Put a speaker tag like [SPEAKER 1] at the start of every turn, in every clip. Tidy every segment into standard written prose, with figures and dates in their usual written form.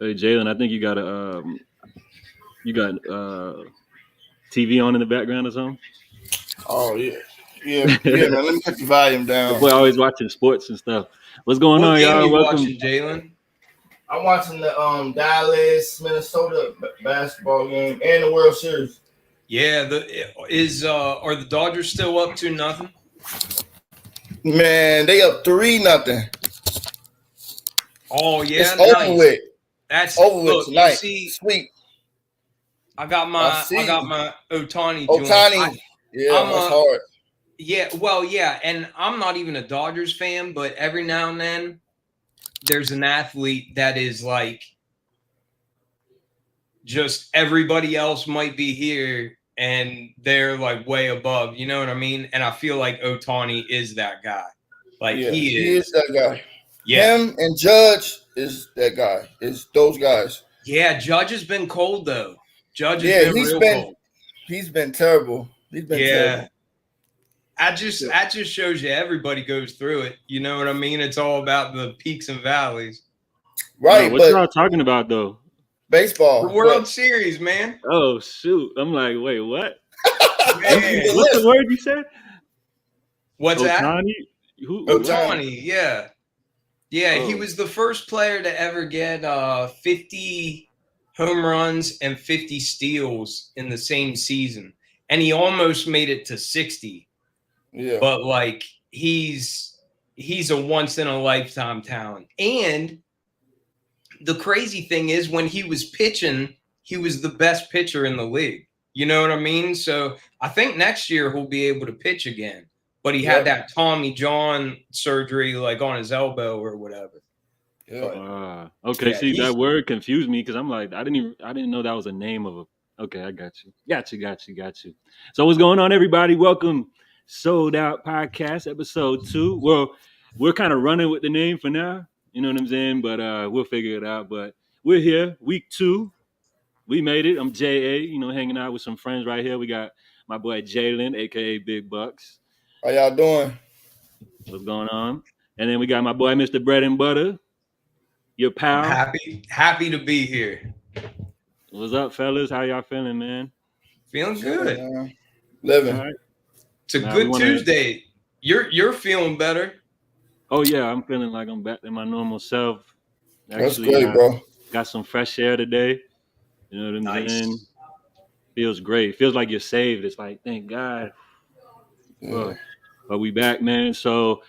[SPEAKER 1] Hey Jalen, I think you got TV on in the background or something.
[SPEAKER 2] Oh yeah, yeah, man. Let me cut the volume
[SPEAKER 1] That
[SPEAKER 2] down.
[SPEAKER 1] boy always watching sports and stuff. What's going
[SPEAKER 3] What
[SPEAKER 1] on,
[SPEAKER 3] game
[SPEAKER 1] y'all?
[SPEAKER 3] you
[SPEAKER 1] Welcome.
[SPEAKER 3] watching, Jalen?
[SPEAKER 2] I'm watching the Dallas Minnesota basketball game and the World Series.
[SPEAKER 3] Yeah, are the Dodgers still up to nothing?
[SPEAKER 2] Man, they up 3-0.
[SPEAKER 3] Oh yeah,
[SPEAKER 2] It's over
[SPEAKER 3] nice.
[SPEAKER 2] with.
[SPEAKER 3] That's
[SPEAKER 2] Over with
[SPEAKER 3] look. You
[SPEAKER 2] tonight.
[SPEAKER 3] see,
[SPEAKER 2] Sweet.
[SPEAKER 3] I got
[SPEAKER 2] I
[SPEAKER 3] my
[SPEAKER 2] see.
[SPEAKER 3] Otani joint.
[SPEAKER 2] Otani. Yeah,
[SPEAKER 3] I'm
[SPEAKER 2] that's
[SPEAKER 3] a
[SPEAKER 2] hard.
[SPEAKER 3] yeah, and I'm not even a Dodgers fan, but every now and then there's an athlete that is like just everybody else might be here and they're like way above, you know what I mean? And I feel like Otani is that guy. Like
[SPEAKER 2] Yeah,
[SPEAKER 3] he
[SPEAKER 2] he is
[SPEAKER 3] is.
[SPEAKER 2] that guy.
[SPEAKER 3] Yeah.
[SPEAKER 2] Him and Judge is that guy. Is those guys.
[SPEAKER 3] Yeah, Judge has been cold though. Judge has
[SPEAKER 2] Yeah,
[SPEAKER 3] been real cold.
[SPEAKER 2] he's been terrible. He's been
[SPEAKER 3] Yeah.
[SPEAKER 2] terrible.
[SPEAKER 3] That just shows you everybody goes through it. You know what I mean? It's all about the peaks and valleys.
[SPEAKER 1] No,
[SPEAKER 2] Right,
[SPEAKER 1] what
[SPEAKER 2] but
[SPEAKER 1] y'all talking about though?
[SPEAKER 3] The
[SPEAKER 2] baseball.
[SPEAKER 3] World
[SPEAKER 2] But
[SPEAKER 3] Series, man.
[SPEAKER 1] Oh shoot! I'm like, wait, what?
[SPEAKER 2] I see
[SPEAKER 3] Man.
[SPEAKER 2] the
[SPEAKER 1] What's the
[SPEAKER 2] list.
[SPEAKER 1] word you said?
[SPEAKER 3] What's that?
[SPEAKER 1] Otani? Who what?
[SPEAKER 2] Otani.
[SPEAKER 3] Otani, yeah. Yeah, he
[SPEAKER 1] Oh,
[SPEAKER 3] was the first player to ever get 50 home runs and 50 steals in the same season. And he almost made it to 60.
[SPEAKER 2] Yeah.
[SPEAKER 3] But like he's a once in a lifetime talent. And the crazy thing is when he was pitching, he was the best pitcher in the league. You know what I mean? So I think next year he'll be able to pitch again. But he had
[SPEAKER 2] Yep.
[SPEAKER 3] that Tommy John surgery like on his elbow or whatever.
[SPEAKER 2] Yep.
[SPEAKER 3] But
[SPEAKER 1] okay.
[SPEAKER 3] yeah,
[SPEAKER 1] See, that
[SPEAKER 3] he's
[SPEAKER 1] word confused me because I'm like, I didn't know that was a name of a. Okay, I got you. So what's going on, everybody? Welcome, Sold Out Podcast, episode 2. Well, we're kind of running with the name for now. You know what I'm saying? But we'll figure it out. But we're here, week 2. We made it. I'm JA. Hanging out with some friends right here. We got my boy Jalen, aka Big Bucks.
[SPEAKER 2] How y'all doing?
[SPEAKER 1] What's going on? And then we got my boy Mr. Bread and Butter. Your
[SPEAKER 3] I'm
[SPEAKER 1] pal.
[SPEAKER 3] happy to be here.
[SPEAKER 1] What's up, fellas? How y'all feeling, man?
[SPEAKER 3] Feeling good.
[SPEAKER 2] Living.
[SPEAKER 1] All right.
[SPEAKER 3] It's a
[SPEAKER 1] Now
[SPEAKER 3] good Tuesday. You're feeling better.
[SPEAKER 1] Oh yeah, I'm feeling like I'm back in my normal self.
[SPEAKER 2] That's
[SPEAKER 1] Actually,
[SPEAKER 2] great, bro.
[SPEAKER 1] got some fresh air today. You know what I'm
[SPEAKER 3] Nice.
[SPEAKER 1] saying? Feels great. Feels like you're saved. It's like, thank God.
[SPEAKER 2] Yeah.
[SPEAKER 1] But we back, man. So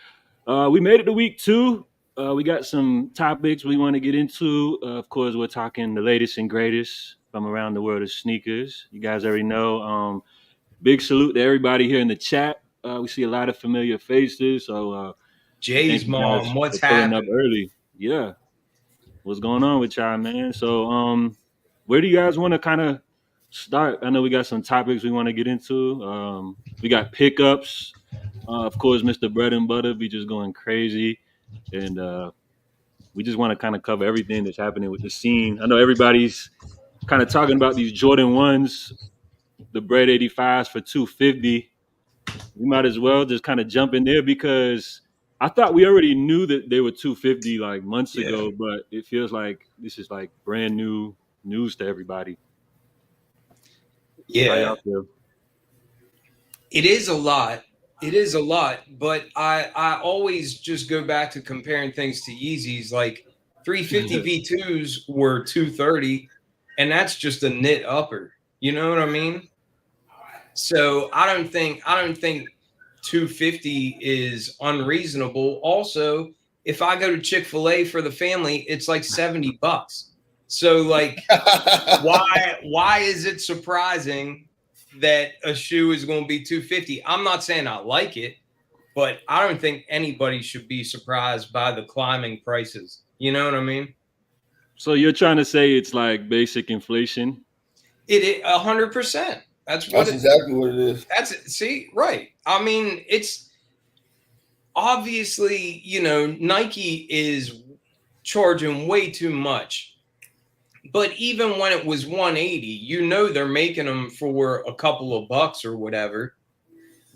[SPEAKER 1] we made it to week 2. We got some topics we want to get into. Of course, we're talking the latest and greatest from around the world of sneakers. You guys already know. Big salute to everybody here in the chat. We see a lot of familiar faces. So
[SPEAKER 3] Jay's
[SPEAKER 1] thank you guys
[SPEAKER 3] mom, what's
[SPEAKER 1] for pulling up
[SPEAKER 3] happening?
[SPEAKER 1] early. Yeah. What's going on with y'all, man? So where do you guys want to kind of start? I know we got some topics we want to get into. We got pickups. Of course, Mr. Bread and Butter be just going crazy. And we just want to kind of cover everything that's happening with the scene. I know everybody's kind of talking about these Jordan 1s, the Bred 85s for $250. We might as well just kind of jump in there because I thought we already knew that they were $250 like months
[SPEAKER 3] Yeah.
[SPEAKER 1] ago, but it feels like this is like brand new news to everybody. How
[SPEAKER 3] Yeah.
[SPEAKER 1] y'all feel?
[SPEAKER 3] It is a lot. It is a lot, but I always just go back to comparing things to Yeezys. Like 350 V2s were 230, and that's just a knit upper. You know what I mean? So I don't think 250 is unreasonable. Also, if I go to Chick-fil-A for the family, it's like $70. So like why is it surprising that a shoe is going to be 250? I'm not saying I like it, but I don't think anybody should be surprised by the climbing prices. You know what I mean?
[SPEAKER 1] So you're trying to say it's like basic inflation?
[SPEAKER 3] It 100%. That's
[SPEAKER 2] exactly what it is.
[SPEAKER 3] That's it. See, right. I mean, it's obviously, Nike is charging way too much. But even when it was 180, they're making them for a couple of bucks or whatever.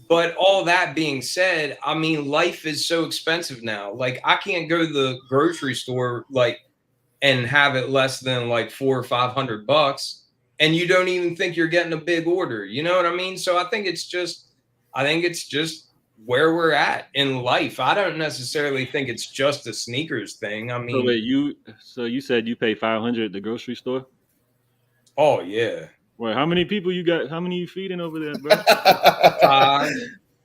[SPEAKER 3] But all that being said, I mean, life is so expensive now. Like, I can't go to the grocery store like and have it less than like $400 or $500, and you don't even think you're getting a big order. You know what I mean? So I think it's just where we're at in life. I don't necessarily think it's just a sneakers thing. I
[SPEAKER 1] So
[SPEAKER 3] mean,
[SPEAKER 1] wait, you said you pay 500 at the grocery store?
[SPEAKER 3] oh yeah,
[SPEAKER 1] Wait, how many people you got? How many you feeding over there, bro?
[SPEAKER 3] 5.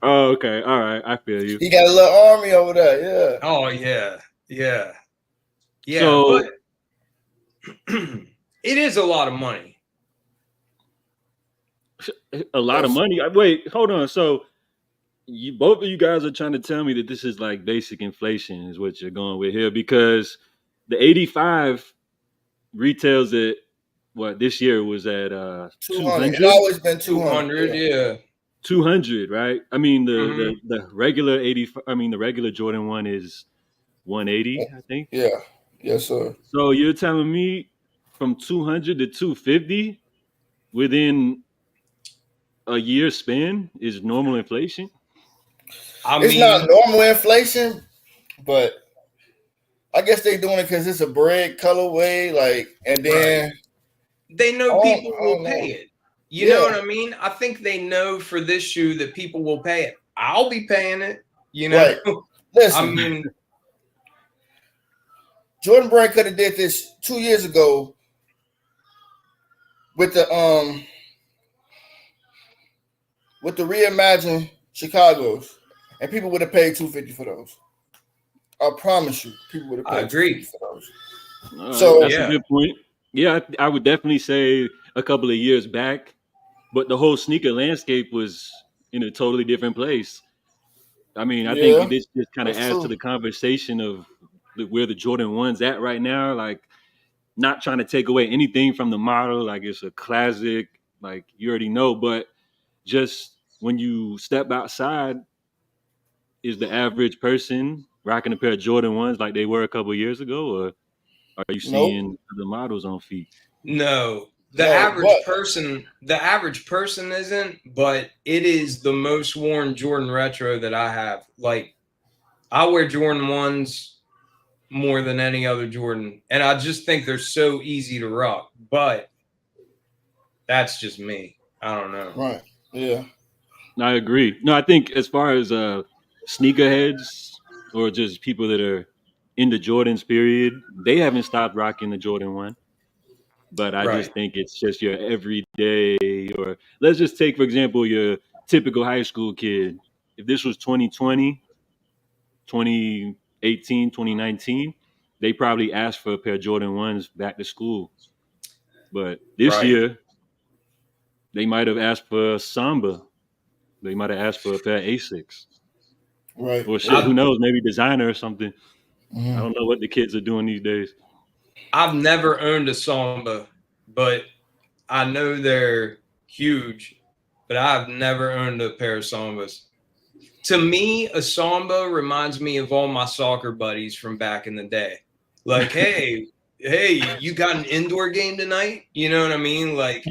[SPEAKER 1] Oh, okay, all right, I feel you.
[SPEAKER 2] He got a little army over there. Yeah.
[SPEAKER 3] Oh yeah, yeah, yeah.
[SPEAKER 1] So
[SPEAKER 3] But it is a lot of money.
[SPEAKER 1] a lot of money. Wait, hold on. So you both of you guys are trying to tell me that this is like basic inflation is what you're going with here, because the 85 retails at what this year was at
[SPEAKER 2] 200. It
[SPEAKER 1] 200.
[SPEAKER 2] always been
[SPEAKER 3] 200,
[SPEAKER 2] 200.
[SPEAKER 3] yeah.
[SPEAKER 1] 200, right? I mean
[SPEAKER 3] Mhm.
[SPEAKER 1] the regular 85, I mean the regular Jordan 1 is 180, I think.
[SPEAKER 2] Yeah. Yes, sir.
[SPEAKER 1] So you're telling me from 200 to 250 within a year span is normal inflation?
[SPEAKER 3] I
[SPEAKER 2] It's not
[SPEAKER 3] mean,
[SPEAKER 2] normal inflation, but I guess they doing it because it's a Bred colorway. Like, and then
[SPEAKER 3] they know people
[SPEAKER 2] I
[SPEAKER 3] will
[SPEAKER 2] don't
[SPEAKER 3] pay
[SPEAKER 2] know.
[SPEAKER 3] it. You know what
[SPEAKER 2] Yeah.
[SPEAKER 3] I mean? I think they know for this shoe that people will pay it. I'll be paying it. You know,
[SPEAKER 2] Right.
[SPEAKER 3] I
[SPEAKER 2] Listen,
[SPEAKER 3] mean,
[SPEAKER 2] Jordan Brand could have did this 2 years ago with the reimagined Chicago's, and people would have paid $250 for those. I promise you, people would have
[SPEAKER 3] I
[SPEAKER 2] paid $250
[SPEAKER 3] agree.
[SPEAKER 2] for those.
[SPEAKER 1] All right,
[SPEAKER 2] So
[SPEAKER 1] that's a
[SPEAKER 3] Yeah,
[SPEAKER 1] good point. Yeah, I would definitely say a couple of years back, but the whole sneaker landscape was in a totally different place. I mean, I think
[SPEAKER 2] yeah,
[SPEAKER 1] this just kind of
[SPEAKER 2] that's
[SPEAKER 1] adds to
[SPEAKER 2] true.
[SPEAKER 1] the conversation of where the Jordan 1's at right now. Like, not trying to take away anything from the model, like it's a classic, like you already know, but just when you step outside, is the average person rocking a pair of Jordan 1's like they were a couple of years ago, or are you
[SPEAKER 2] Nope,
[SPEAKER 1] seeing the models on feet?
[SPEAKER 3] no,
[SPEAKER 2] no, but
[SPEAKER 3] the average person isn't, but it is the most worn Jordan retro that I have. Like, I wear Jordan 1s more than any other Jordan, and I just think they're so easy to rock. But that's just me. I don't know.
[SPEAKER 2] right, yeah,
[SPEAKER 1] I agree. No, I think as far as sneakerheads or just people that are in the Jordans period, they haven't stopped rocking the Jordan 1. But I
[SPEAKER 3] Right,
[SPEAKER 1] just think it's just your everyday, or let's just take, for example, your typical high school kid. If this was 2020, 2018, 2019, they probably asked for a pair of Jordan 1's back to school. But this
[SPEAKER 3] right.
[SPEAKER 1] year, they might have asked for a Samba. They might have asked for a pair of Asics.
[SPEAKER 2] right,
[SPEAKER 1] Or shit,
[SPEAKER 2] yeah.
[SPEAKER 1] who
[SPEAKER 3] I've
[SPEAKER 1] knows, maybe designer or something. I
[SPEAKER 2] Mhm.
[SPEAKER 1] don't know what the kids are doing these days.
[SPEAKER 3] I've never owned a Samba, but I know they're huge. But I've never owned a pair of Sambas. To me, a Samba reminds me of all my soccer buddies from back in the day. Like, hey, you got an indoor game tonight? You know what I mean? Like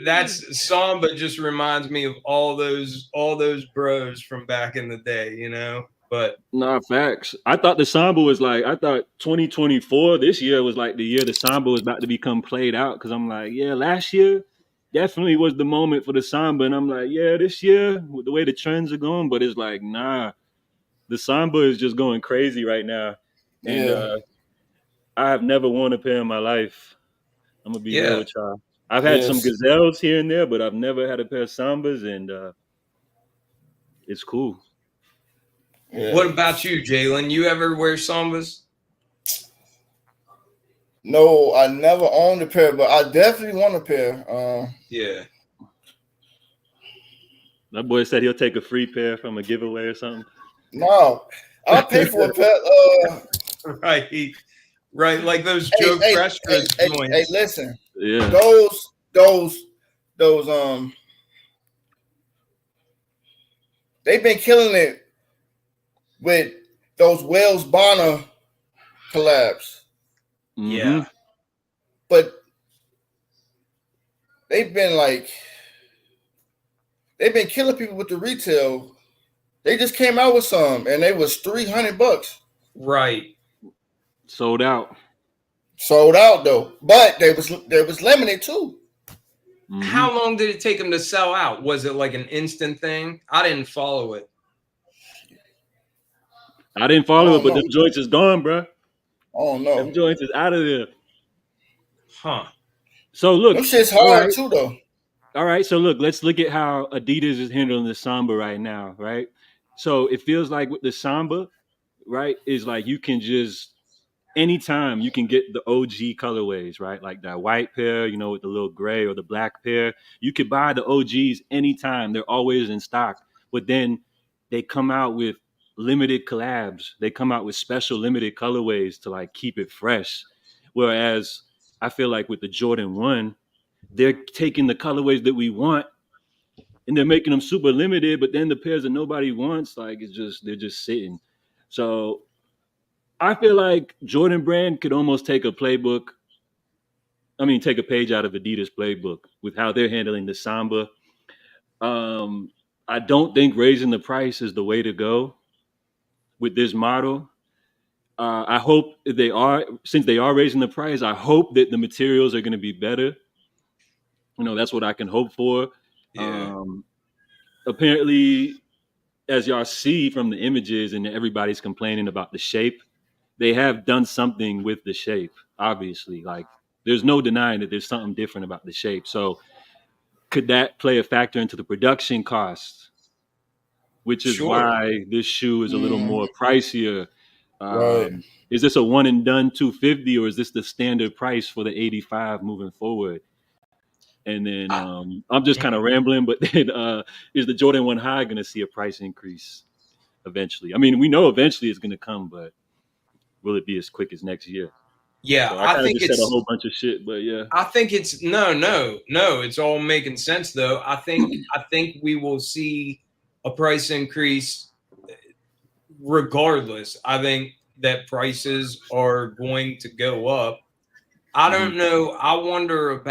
[SPEAKER 3] that's Samba just reminds me of all those bros from back in the day, you know. But
[SPEAKER 1] Nah, facts. I thought the Samba was like, I thought 2024, this year was like the year the Samba was about to become played out. Because I'm like, yeah, last year definitely was the moment for the Samba. And I'm like, yeah, this year, with the way the trends are going, but it's like, nah, the Samba is just going crazy right now. And
[SPEAKER 2] Yeah,
[SPEAKER 1] I have never worn a pair in my life. I'm going to be real
[SPEAKER 3] yeah,
[SPEAKER 1] with y'all. I've had some
[SPEAKER 2] yes,
[SPEAKER 1] Gazelles here and there, but I've never had a pair of Sambas, and it's cool.
[SPEAKER 2] yeah.
[SPEAKER 3] what about you, Jalen? You ever wear Sambas?
[SPEAKER 2] No, I never owned a pair, but I definitely want a pair.
[SPEAKER 3] Yeah.
[SPEAKER 1] That boy said he'll take a free pair from a giveaway or something.
[SPEAKER 2] No, I'll pay for a pair.
[SPEAKER 3] Right. Right. Like those
[SPEAKER 2] Hey,
[SPEAKER 3] Joe
[SPEAKER 2] hey,
[SPEAKER 3] Fresh
[SPEAKER 2] hey,
[SPEAKER 3] Goods
[SPEAKER 2] hey,
[SPEAKER 3] joints.
[SPEAKER 2] listen,
[SPEAKER 1] Yeah.
[SPEAKER 2] those, they've been killing it with those Wells Bonner collabs,
[SPEAKER 1] Mm-hmm.
[SPEAKER 3] Yeah.
[SPEAKER 2] but they've been killing people with the retail. They just came out with some, and they was $300.
[SPEAKER 3] Right.
[SPEAKER 1] Sold out.
[SPEAKER 2] Sold out though, but they was limited too.
[SPEAKER 1] Mhm.
[SPEAKER 3] How long did it take them to sell out? Was it like an instant thing? I didn't follow it.
[SPEAKER 1] I didn't follow it, but them joints is gone, bro.
[SPEAKER 2] Oh no,
[SPEAKER 1] Them joints is out of there.
[SPEAKER 3] Huh.
[SPEAKER 1] So look,
[SPEAKER 2] them shit's
[SPEAKER 1] all
[SPEAKER 2] hard
[SPEAKER 1] right.
[SPEAKER 2] too though.
[SPEAKER 1] All right, so look, let's look at how Adidas is handling the Samba right now, right? So it feels like with the Samba, right, is like you can just anytime you can get the OG colorways, right? Like that white pair, you know, with the little gray or the black pair. You could buy the OGs anytime. They're always in stock. But then they come out with limited collabs. They come out with special limited colorways to like keep it fresh. Whereas I feel like with the Jordan 1, they're taking the colorways that we want and they're making them super limited, but then the pairs that nobody wants, like they're just sitting. So I feel like Jordan Brand could almost take a playbook. Take a page out of Adidas playbook with how they're handling the Samba. I don't think raising the price is the way to go with this model. I hope since they are raising the price, I hope that the materials are going to be better. You know, that's what I can hope for.
[SPEAKER 3] Yeah.
[SPEAKER 1] Apparently, as y'all see from the images, and everybody's complaining about the shape, they have done something with the shape. Obviously, like there's no denying that there's something different about the shape. So, could that play a factor into the production costs? Which is
[SPEAKER 3] Sure.
[SPEAKER 1] why this shoe is a little more pricier.
[SPEAKER 2] Right.
[SPEAKER 1] Is this a one and done 250, or is this the standard price for the 85 moving forward? And then I'm just kind of rambling, but then is the Jordan 1 High going to see a price increase eventually? I mean, we know eventually it's going to come, but will it be as quick as next year?
[SPEAKER 3] Yeah,
[SPEAKER 1] So I
[SPEAKER 3] I
[SPEAKER 1] kind of
[SPEAKER 3] think
[SPEAKER 1] just said a
[SPEAKER 3] it's
[SPEAKER 1] whole bunch of shit, but yeah.
[SPEAKER 3] I think it's no. It's all making sense though. I think we will see a price increase regardless. I think that prices are going to go up. I
[SPEAKER 1] Mhm.
[SPEAKER 3] don't know. I wonder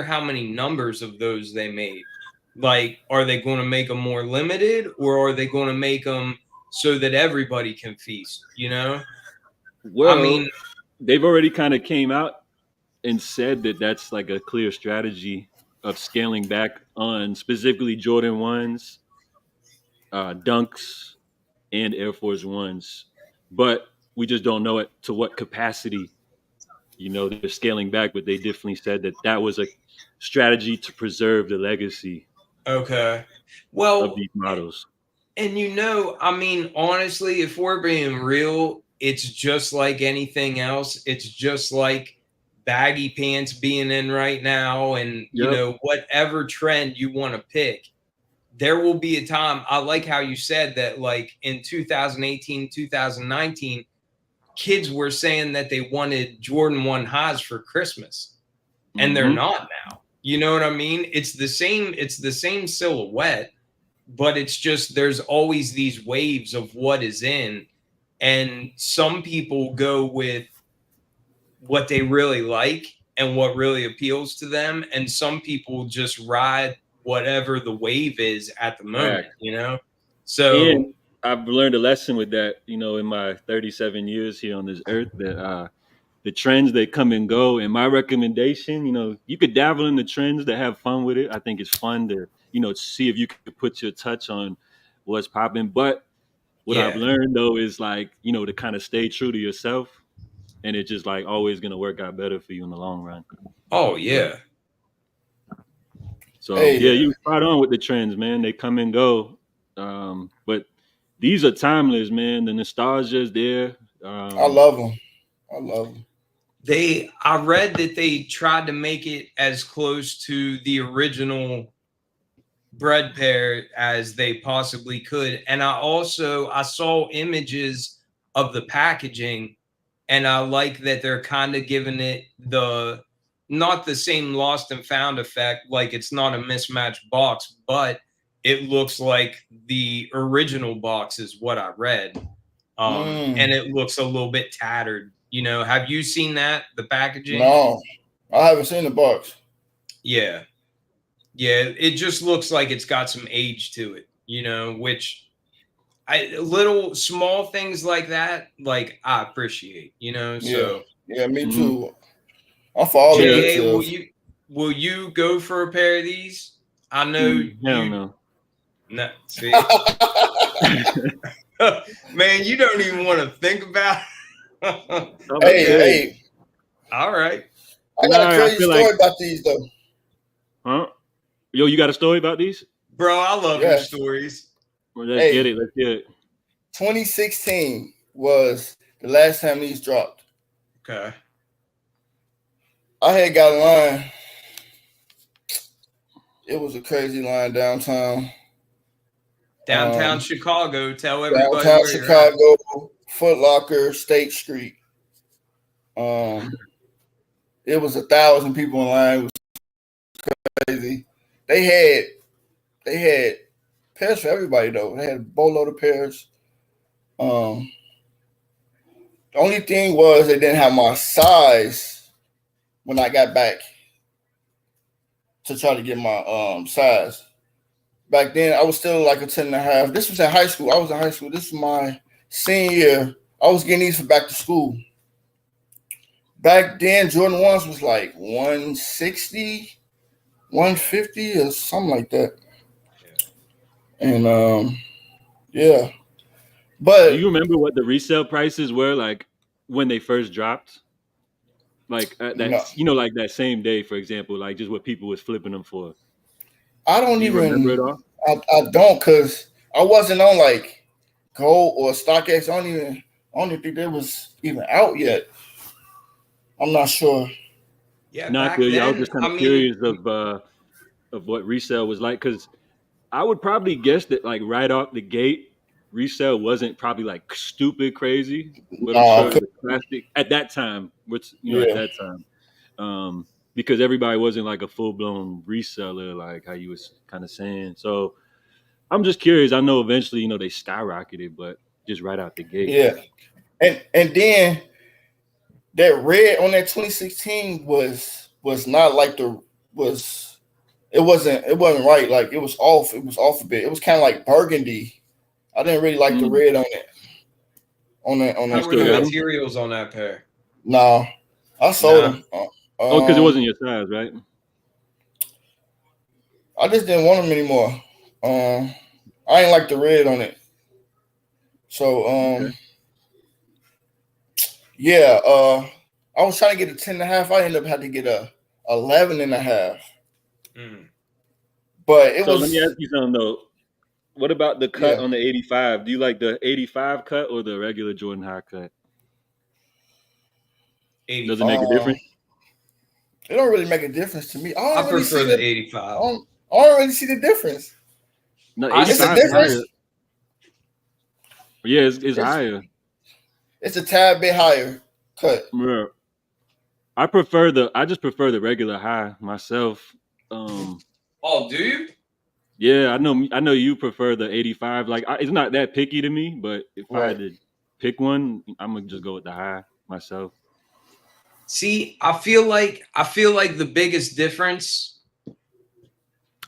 [SPEAKER 3] how many numbers of those they made. Like, are they going to make them more limited, or are they going to make them so that everybody can feast? You know, I
[SPEAKER 1] Well,
[SPEAKER 3] mean,
[SPEAKER 1] they've already kind of came out and said that that's like a clear strategy of scaling back on specifically Jordan 1s, Dunks, and Air Force 1s. But we just don't know it to what capacity. You know, they're scaling back, but they definitely said that that was a strategy to preserve the legacy
[SPEAKER 3] okay.
[SPEAKER 1] of
[SPEAKER 3] Well,
[SPEAKER 1] these models.
[SPEAKER 3] and I mean, honestly, if we're being real, it's just like anything else. It's just like baggy pants being in right now, and
[SPEAKER 1] Yep.
[SPEAKER 3] whatever trend you want to pick. There will be a time. I like how you said that, like in 2018, 2019, kids were saying that they wanted Jordan 1 highs for Christmas, and they're
[SPEAKER 1] Mm-hmm.
[SPEAKER 3] not now. You know what I mean? It's the same silhouette, but it's just there's always these waves of what is in, and some people go with what they really like and what really appeals to them, and some people just ride whatever the wave is at the moment,
[SPEAKER 1] Fact.
[SPEAKER 3] so
[SPEAKER 1] And I've learned a lesson with that, you know, in my 37 years here on this earth that the trends they come and go. And my recommendation, you know, you could dabble in the trends to have fun with it. I think it's fun to, you know, see if you could put your touch on what's popping. But what I've
[SPEAKER 3] yeah.
[SPEAKER 1] learned though is like, you know, to kind of stay true to yourself, and it's just like always gonna work out better for you in the long run.
[SPEAKER 3] Oh
[SPEAKER 1] So,
[SPEAKER 3] yeah.
[SPEAKER 1] so
[SPEAKER 2] Hey,
[SPEAKER 1] yeah, you spot on with the trends, man. They come and go. But these are timeless, man. The nostalgia is there.
[SPEAKER 2] I love them. I love them.
[SPEAKER 3] I read that they tried to make it as close to the original Bred pair as they possibly could. And I saw images of the packaging, and I like that they're kind of giving it the not the same lost and found effect, like it's not a mismatched box, but it looks like the original box is what I read. And it looks a little bit tattered. Have you seen that, the packaging?
[SPEAKER 2] No, I haven't seen the box.
[SPEAKER 3] Yeah. Yeah, it just looks like it's got some age to it, which little small things like that, like I appreciate, you know. So
[SPEAKER 2] yeah, me
[SPEAKER 1] Mhm.
[SPEAKER 2] too. I'm for all the
[SPEAKER 3] GA,
[SPEAKER 2] details.
[SPEAKER 3] will you go for a pair of these? I know
[SPEAKER 1] Hell
[SPEAKER 3] you.
[SPEAKER 1] no.
[SPEAKER 3] No, see, man, you don't even want to think about.
[SPEAKER 1] I'm
[SPEAKER 2] Hey,
[SPEAKER 1] hey.
[SPEAKER 2] hey,
[SPEAKER 3] All right,
[SPEAKER 2] I
[SPEAKER 1] No,
[SPEAKER 2] got a
[SPEAKER 1] I
[SPEAKER 2] crazy
[SPEAKER 1] feel like,
[SPEAKER 2] story about these though.
[SPEAKER 1] huh? Yo, you got a story about these?
[SPEAKER 3] bro. I love your
[SPEAKER 2] Yes.
[SPEAKER 3] stories.
[SPEAKER 1] Well, let's get
[SPEAKER 2] Hey,
[SPEAKER 1] it. Let's get it.
[SPEAKER 2] 2016 was the last time these dropped.
[SPEAKER 3] Okay.
[SPEAKER 2] I had got a line. It was a crazy line downtown.
[SPEAKER 3] Downtown Chicago. Tell everybody
[SPEAKER 2] Downtown
[SPEAKER 3] where you're at.
[SPEAKER 2] Chicago, Foot Locker, State Street. It was 1,000 people in line. It was crazy. They had pairs for everybody though. They had a boatload of pairs. The only thing was they didn't have my size when I got back to try to get my size. Back then I was still like a 10.5. This was in high school. I was in high school. This was my senior year. I was getting these for back to school. Back then Jordan 1s was like 160, 150 or something like that. And yeah.
[SPEAKER 1] Do you
[SPEAKER 2] But
[SPEAKER 1] remember what the resale prices were like when they first dropped? Like
[SPEAKER 2] no,
[SPEAKER 1] like that same day, for example, like just what people was flipping them for.
[SPEAKER 2] I don't
[SPEAKER 1] Do you remember
[SPEAKER 2] even
[SPEAKER 1] it all?
[SPEAKER 2] I don't because I wasn't on like Gold or StockX. I don't even think they was even out yet. I'm not sure.
[SPEAKER 3] Yeah,
[SPEAKER 1] No, I
[SPEAKER 3] back
[SPEAKER 1] feel you. I was
[SPEAKER 3] then,
[SPEAKER 1] just kind
[SPEAKER 3] I
[SPEAKER 1] of
[SPEAKER 3] mean,
[SPEAKER 1] curious of what resale was like because I would probably guess that like right off the gate, resale wasn't probably like stupid crazy, but I'm
[SPEAKER 2] Nah,
[SPEAKER 1] sure the classic at that time, which at
[SPEAKER 2] yeah,
[SPEAKER 1] that time, because everybody wasn't like a full blown reseller, like how you was kind of saying. So I'm just curious. I know eventually, they skyrocketed, but just right out the gate.
[SPEAKER 2] yeah. And then that red on that 2016 was not like the was it wasn't right. Like it was off. It was off a bit. It was kind of like burgundy. I didn't really like the
[SPEAKER 1] Mm,
[SPEAKER 2] red on it. On
[SPEAKER 1] you
[SPEAKER 3] how
[SPEAKER 2] that
[SPEAKER 3] were
[SPEAKER 1] still
[SPEAKER 3] the
[SPEAKER 1] got
[SPEAKER 2] pair.
[SPEAKER 1] them?
[SPEAKER 3] materials on that pair?
[SPEAKER 2] No, I sold
[SPEAKER 3] Nah.
[SPEAKER 2] them.
[SPEAKER 1] Oh, because it wasn't your size, right?
[SPEAKER 2] I just didn't want them anymore. I ain't like the red on it. So
[SPEAKER 1] Okay.
[SPEAKER 2] yeah, I was trying to get a 10.5. I ended up having to get a 11.5.
[SPEAKER 3] Mm.
[SPEAKER 2] But it
[SPEAKER 1] So let me ask
[SPEAKER 2] was
[SPEAKER 1] you something though. What about the cut
[SPEAKER 2] yeah.
[SPEAKER 1] on the 85? Do you like the 85 cut or the regular Jordan High cut? Does it make a
[SPEAKER 3] 85.
[SPEAKER 2] Um,
[SPEAKER 1] difference?
[SPEAKER 2] it don't really make a difference to me. I
[SPEAKER 3] I
[SPEAKER 2] don't really see
[SPEAKER 3] prefer the
[SPEAKER 2] the
[SPEAKER 3] 85.
[SPEAKER 2] I don't really see the difference.
[SPEAKER 1] No,
[SPEAKER 3] I
[SPEAKER 2] It's a
[SPEAKER 1] 85 is
[SPEAKER 3] see.
[SPEAKER 1] higher.
[SPEAKER 2] difference.
[SPEAKER 1] Yeah, it's
[SPEAKER 2] It's
[SPEAKER 1] higher.
[SPEAKER 2] it's a tad bit higher cut.
[SPEAKER 1] Yeah. I just prefer the regular high myself. Um,
[SPEAKER 3] Oh, do you?
[SPEAKER 1] yeah, I know you prefer the 85. Like it's not that picky to me, but if I had
[SPEAKER 2] Right.
[SPEAKER 1] to pick one, I'm gonna just go with the high myself.
[SPEAKER 3] See, I feel like the biggest difference.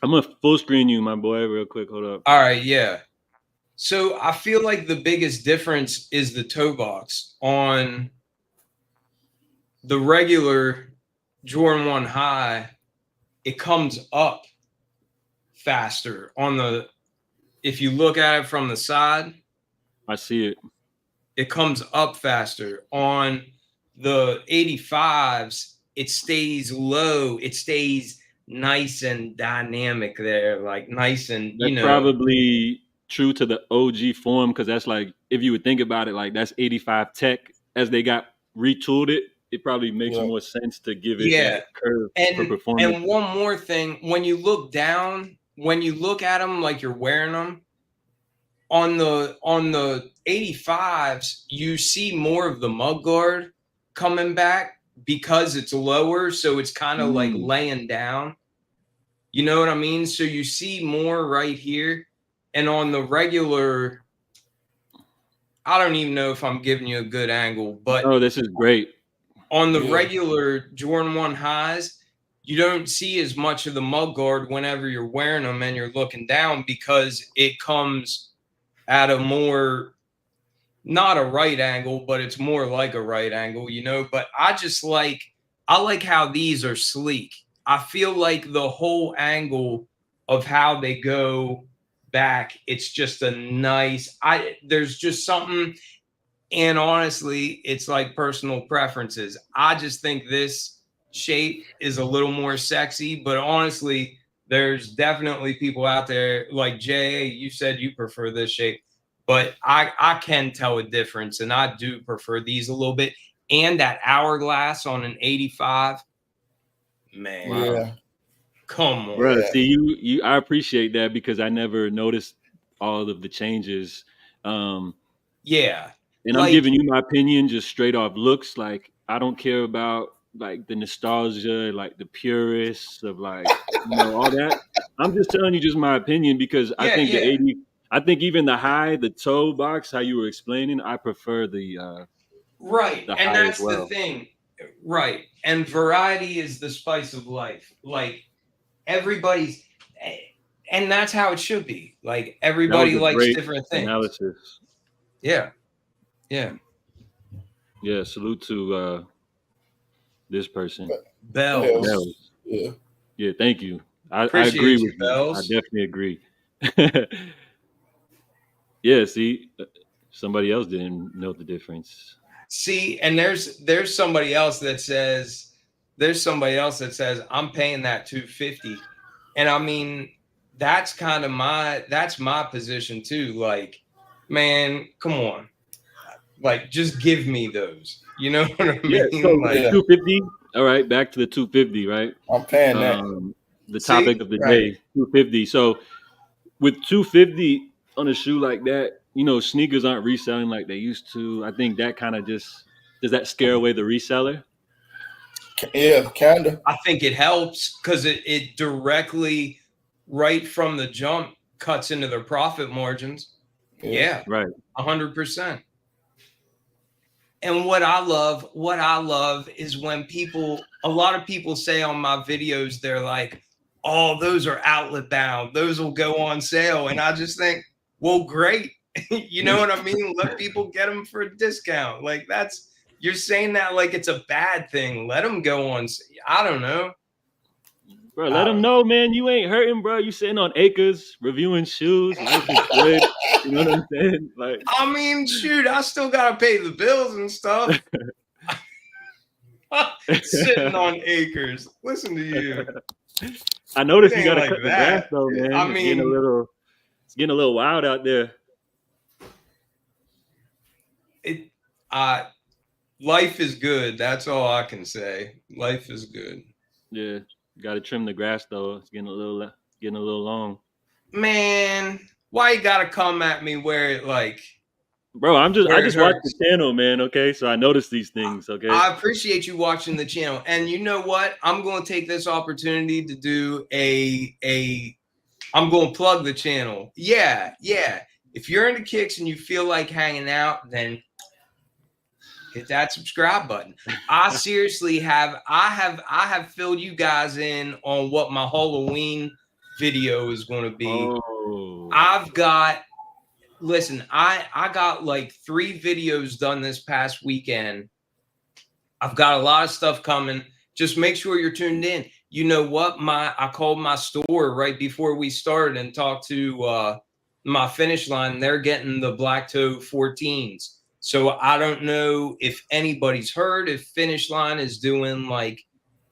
[SPEAKER 1] I'm gonna full screen you, my boy, real quick. Hold up.
[SPEAKER 3] All right, yeah. So I feel like the biggest difference is the toe box on the regular Jordan 1 High. It comes up faster on the if you look at it from the side,
[SPEAKER 1] I see it.
[SPEAKER 3] it comes up faster. On the 85s, it stays low. It stays nice and dynamic there, like nice and,
[SPEAKER 1] That's probably true to the OG form because that's like if you would think about it, like that's 85 Tech as they got retooled it. It probably makes
[SPEAKER 2] Yeah.
[SPEAKER 1] more sense to give it
[SPEAKER 3] yeah.
[SPEAKER 1] that curve for
[SPEAKER 3] And
[SPEAKER 1] performance.
[SPEAKER 3] one more thing, when you look down, when you look at them like you're wearing them, on the 85s, you see more of the mud guard coming back because it's lower, so it's kind of like
[SPEAKER 1] Mm.
[SPEAKER 3] laying down. You know what I mean? So you see more right here. And on the regular, I don't even know if I'm giving you a good angle, but
[SPEAKER 1] Oh, this is great.
[SPEAKER 3] on the
[SPEAKER 2] Yeah.
[SPEAKER 3] regular Jordan 1 highs, you don't see as much of the mud guard whenever you're wearing them and you're looking down because it comes at a more, not a right angle, but it's more like a right angle, you know. But I like how these are sleek. I feel like the whole angle of how they go back, it's just a nice, there's just something, and honestly, it's like personal preferences. I just think this shape is a little more sexy, but honestly, there's definitely people out there like Jay, you said you prefer this shape, but I can tell a difference, and I do prefer these a little bit. And that hourglass on an 85, man,
[SPEAKER 2] Yeah.
[SPEAKER 3] come on.
[SPEAKER 1] Bro,
[SPEAKER 2] Yeah.
[SPEAKER 1] see you I appreciate that because I never noticed all of the changes. Um
[SPEAKER 3] Yeah.
[SPEAKER 1] and I'm
[SPEAKER 3] Like,
[SPEAKER 1] giving you my opinion just straight off looks. Like I don't care about like the nostalgia, like the purists of like, all that. I'm just telling you just my opinion because I
[SPEAKER 3] yeah,
[SPEAKER 1] think the
[SPEAKER 3] yeah.
[SPEAKER 1] 80 I think even the toe box, how you were explaining, I prefer
[SPEAKER 3] Right.
[SPEAKER 1] the
[SPEAKER 3] And
[SPEAKER 1] high as
[SPEAKER 3] that's the
[SPEAKER 1] well.
[SPEAKER 3] thing. Right. And variety is the spice of life. Like, everybody's, and that's how it should be. Like,
[SPEAKER 1] That was
[SPEAKER 3] everybody
[SPEAKER 1] a
[SPEAKER 3] likes
[SPEAKER 1] great
[SPEAKER 3] different things.
[SPEAKER 1] analysis.
[SPEAKER 3] Yeah. Yeah.
[SPEAKER 1] Yeah, salute to this person.
[SPEAKER 3] Bells.
[SPEAKER 1] Bells.
[SPEAKER 2] Yeah.
[SPEAKER 1] Yeah, thank you. I agree
[SPEAKER 3] Appreciate you,
[SPEAKER 1] with you. I
[SPEAKER 3] Bells.
[SPEAKER 1] definitely agree. Yeah, see, somebody else didn't know the difference.
[SPEAKER 3] See, and there's somebody else that says, I'm paying that 250. And I mean, that's kind of that's my position too. Like, man, come on. Like, just give me those. You know what I
[SPEAKER 1] Yeah,
[SPEAKER 3] mean?
[SPEAKER 1] so the
[SPEAKER 3] Like,
[SPEAKER 2] Yeah.
[SPEAKER 1] 250. All right, back to the 250, right?
[SPEAKER 2] I'm paying that.
[SPEAKER 1] The topic
[SPEAKER 3] see?
[SPEAKER 1] of the
[SPEAKER 3] Right.
[SPEAKER 1] day, 250. So with 250 on a shoe like that, sneakers aren't reselling like they used to. I think that kind of just does that scare away the reseller?
[SPEAKER 2] Yeah, kinda.
[SPEAKER 3] I think it helps because it directly, right from the jump, cuts into their profit margins.
[SPEAKER 2] Yeah.
[SPEAKER 3] Yeah,
[SPEAKER 1] Right.
[SPEAKER 3] 100%. And what I love is when a lot of people say on my videos, they're like, "Oh, those are outlet bound. Those will go on sale." And I just think, well, great. You know what I mean? Let people get them for a discount. Like, you're saying that like it's a bad thing. Let them go on. I don't know.
[SPEAKER 1] Bro, let them know, man. You ain't hurting, bro. You sitting on acres reviewing shoes. Life is good. You know what I'm saying? Like,
[SPEAKER 3] I mean, shoot, I still gotta pay the bills and stuff. Sitting on acres. Listen to you.
[SPEAKER 1] I noticed
[SPEAKER 3] It
[SPEAKER 1] you
[SPEAKER 3] ain't
[SPEAKER 1] got to
[SPEAKER 3] like
[SPEAKER 1] cut the grass
[SPEAKER 3] that.
[SPEAKER 1] though, man.
[SPEAKER 3] I
[SPEAKER 1] It's getting
[SPEAKER 3] mean,
[SPEAKER 1] a little wild out there.
[SPEAKER 3] life is good. That's all I can say. Life is good.
[SPEAKER 1] Yeah, got to trim the grass though. It's getting a little long.
[SPEAKER 3] Man, why you gotta come at me where it like
[SPEAKER 1] Bro, I
[SPEAKER 3] where it
[SPEAKER 1] just watched the
[SPEAKER 3] hurts?
[SPEAKER 1] channel, man. Okay, so I noticed these things. Okay,
[SPEAKER 3] I appreciate you watching the channel. And you know what? I'm going to take this opportunity to do I'm going to plug the channel. Yeah, yeah. If you're into kicks and you feel like hanging out, then hit that subscribe button. I seriously have filled you guys in on what my Halloween video is going to be.
[SPEAKER 1] Oh,
[SPEAKER 3] Listen, I got like 3 videos done this past weekend. I've got a lot of stuff coming. Just make sure you're tuned in. You know what? I called my store right before we started and talked to my Finish Line. They're getting the Black Toe 14s. So I don't know if anybody's heard if Finish Line is doing like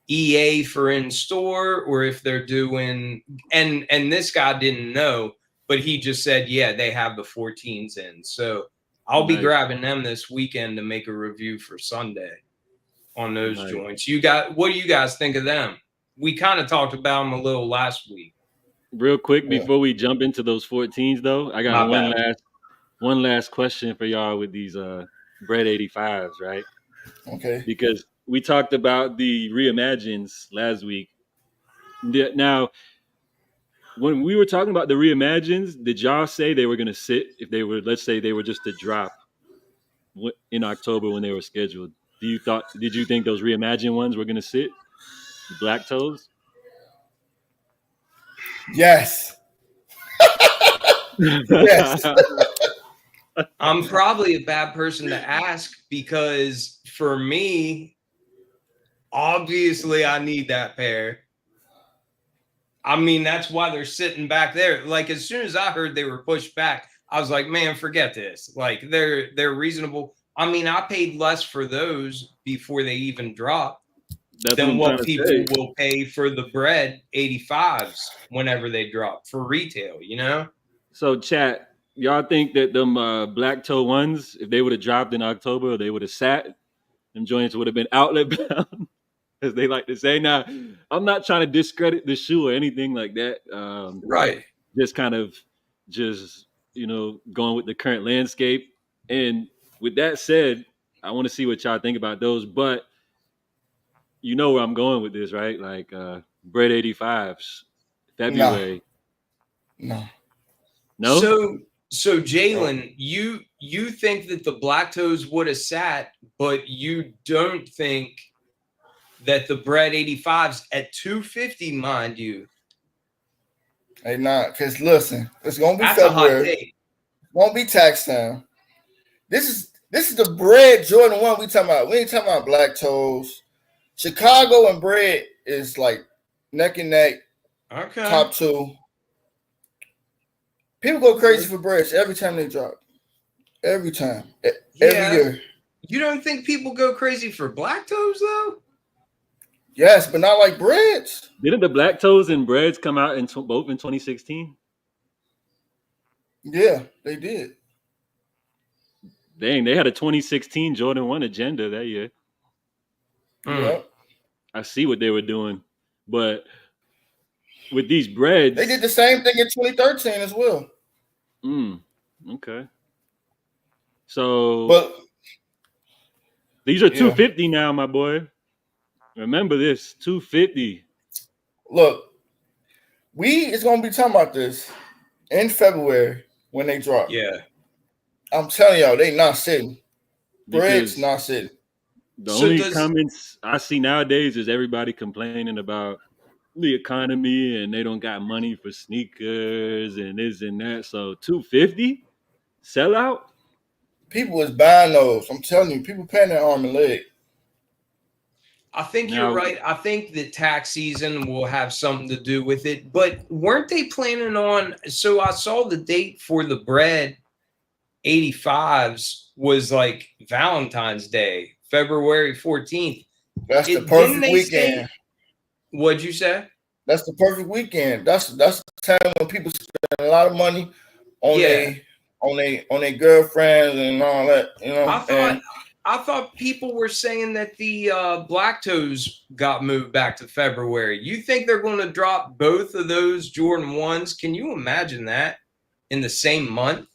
[SPEAKER 3] EA for in store, or if they're doing, and this guy didn't know, but he just said, yeah, they have the 14s in. So I'll be
[SPEAKER 1] nice.
[SPEAKER 3] grabbing them this weekend to make a review for Sunday on those
[SPEAKER 1] Nice.
[SPEAKER 3] joints. What do you guys think of them? We kind of talked about them a little last week.
[SPEAKER 1] Real quick before we jump into those 14s, though, I got
[SPEAKER 3] My bad.
[SPEAKER 1] one last question for y'all with these Bred 85s, right?
[SPEAKER 2] Okay.
[SPEAKER 1] Because we talked about the reimagines last week. Now, when we were talking about the reimagines, did y'all say they were going to sit if they were, let's say they were just to drop in October when they were scheduled? Did you think those reimagined ones were going to sit? The black toes?
[SPEAKER 2] Yes. Yes.
[SPEAKER 3] I'm probably a bad person to ask because for me, obviously, I need that pair. I mean, that's why they're sitting back there. Like as soon as I heard they were pushed back, I was like, man, forget this. Like they're reasonable. I mean, I paid less for those before they even dropped
[SPEAKER 1] That's what
[SPEAKER 3] than
[SPEAKER 1] I'm trying
[SPEAKER 3] what
[SPEAKER 1] to
[SPEAKER 3] people
[SPEAKER 1] say.
[SPEAKER 3] will pay for the Bred 85s whenever they drop for retail, you know?
[SPEAKER 1] So, chat, y'all think that them black toe ones, if they would have dropped in October, they would have sat. Them joints would have been outlet bound, as they like to say. Now, I'm not trying to discredit the shoe or anything like that.
[SPEAKER 2] Right.
[SPEAKER 1] Just kind of going with the current landscape. And with that said, I want to see what y'all think about those. But you know where I'm going with this, right? Like Bred 85s,
[SPEAKER 2] No.
[SPEAKER 1] February.
[SPEAKER 2] No.
[SPEAKER 1] No?
[SPEAKER 3] So Jalen, you think that the black toes would have sat, but you don't think that the Bred 85s at 250, mind you.
[SPEAKER 2] Hey, nah, because listen, it's gonna be
[SPEAKER 3] That's a hot
[SPEAKER 2] February.
[SPEAKER 3] take.
[SPEAKER 2] Won't be tax time. This is the Bred Jordan 1 we talking about. We ain't talking about black toes. Chicago and Bred is like neck and neck,
[SPEAKER 3] Okay.
[SPEAKER 2] top two. People go crazy for Breds every time they drop. Every time. Every year.
[SPEAKER 3] You don't think people go crazy for black toes though?
[SPEAKER 2] Yes, but not like Breds.
[SPEAKER 1] Didn't the black toes and Breds come out in both in 2016?
[SPEAKER 2] Yeah, they did.
[SPEAKER 1] Dang, they had a 2016 Jordan 1 agenda that year.
[SPEAKER 2] Yep.
[SPEAKER 1] I see what they were doing. But with these Breds,
[SPEAKER 2] They did the same thing in 2013 as well.
[SPEAKER 1] Okay. So
[SPEAKER 2] But
[SPEAKER 1] these are 250 now, my boy. Remember this, 250.
[SPEAKER 2] Look, we is gonna be talking about this in February when they drop.
[SPEAKER 3] Yeah.
[SPEAKER 2] I'm telling y'all, they not sitting.
[SPEAKER 1] Because
[SPEAKER 2] Bred's not sitting.
[SPEAKER 1] the only comments I see nowadays is everybody complaining about the economy and they don't got money for sneakers and this and that. So 250 sellout.
[SPEAKER 2] People is buying those. I'm telling you, people paying their arm and leg.
[SPEAKER 3] I think you're right. I think that tax season will have something to do with it. But weren't they planning on? So I saw the date for the Bred 85s was like Valentine's Day, February 14th.
[SPEAKER 2] That's the perfect weekend.
[SPEAKER 3] Say, what'd you say?
[SPEAKER 2] That's the perfect weekend. That's the time when people spend a lot of money on their girlfriends and all that. You know,
[SPEAKER 3] I thought people were saying that the black toes got moved back to February. You think they're going to drop both of those Jordan 1s? Can you imagine that in the same month?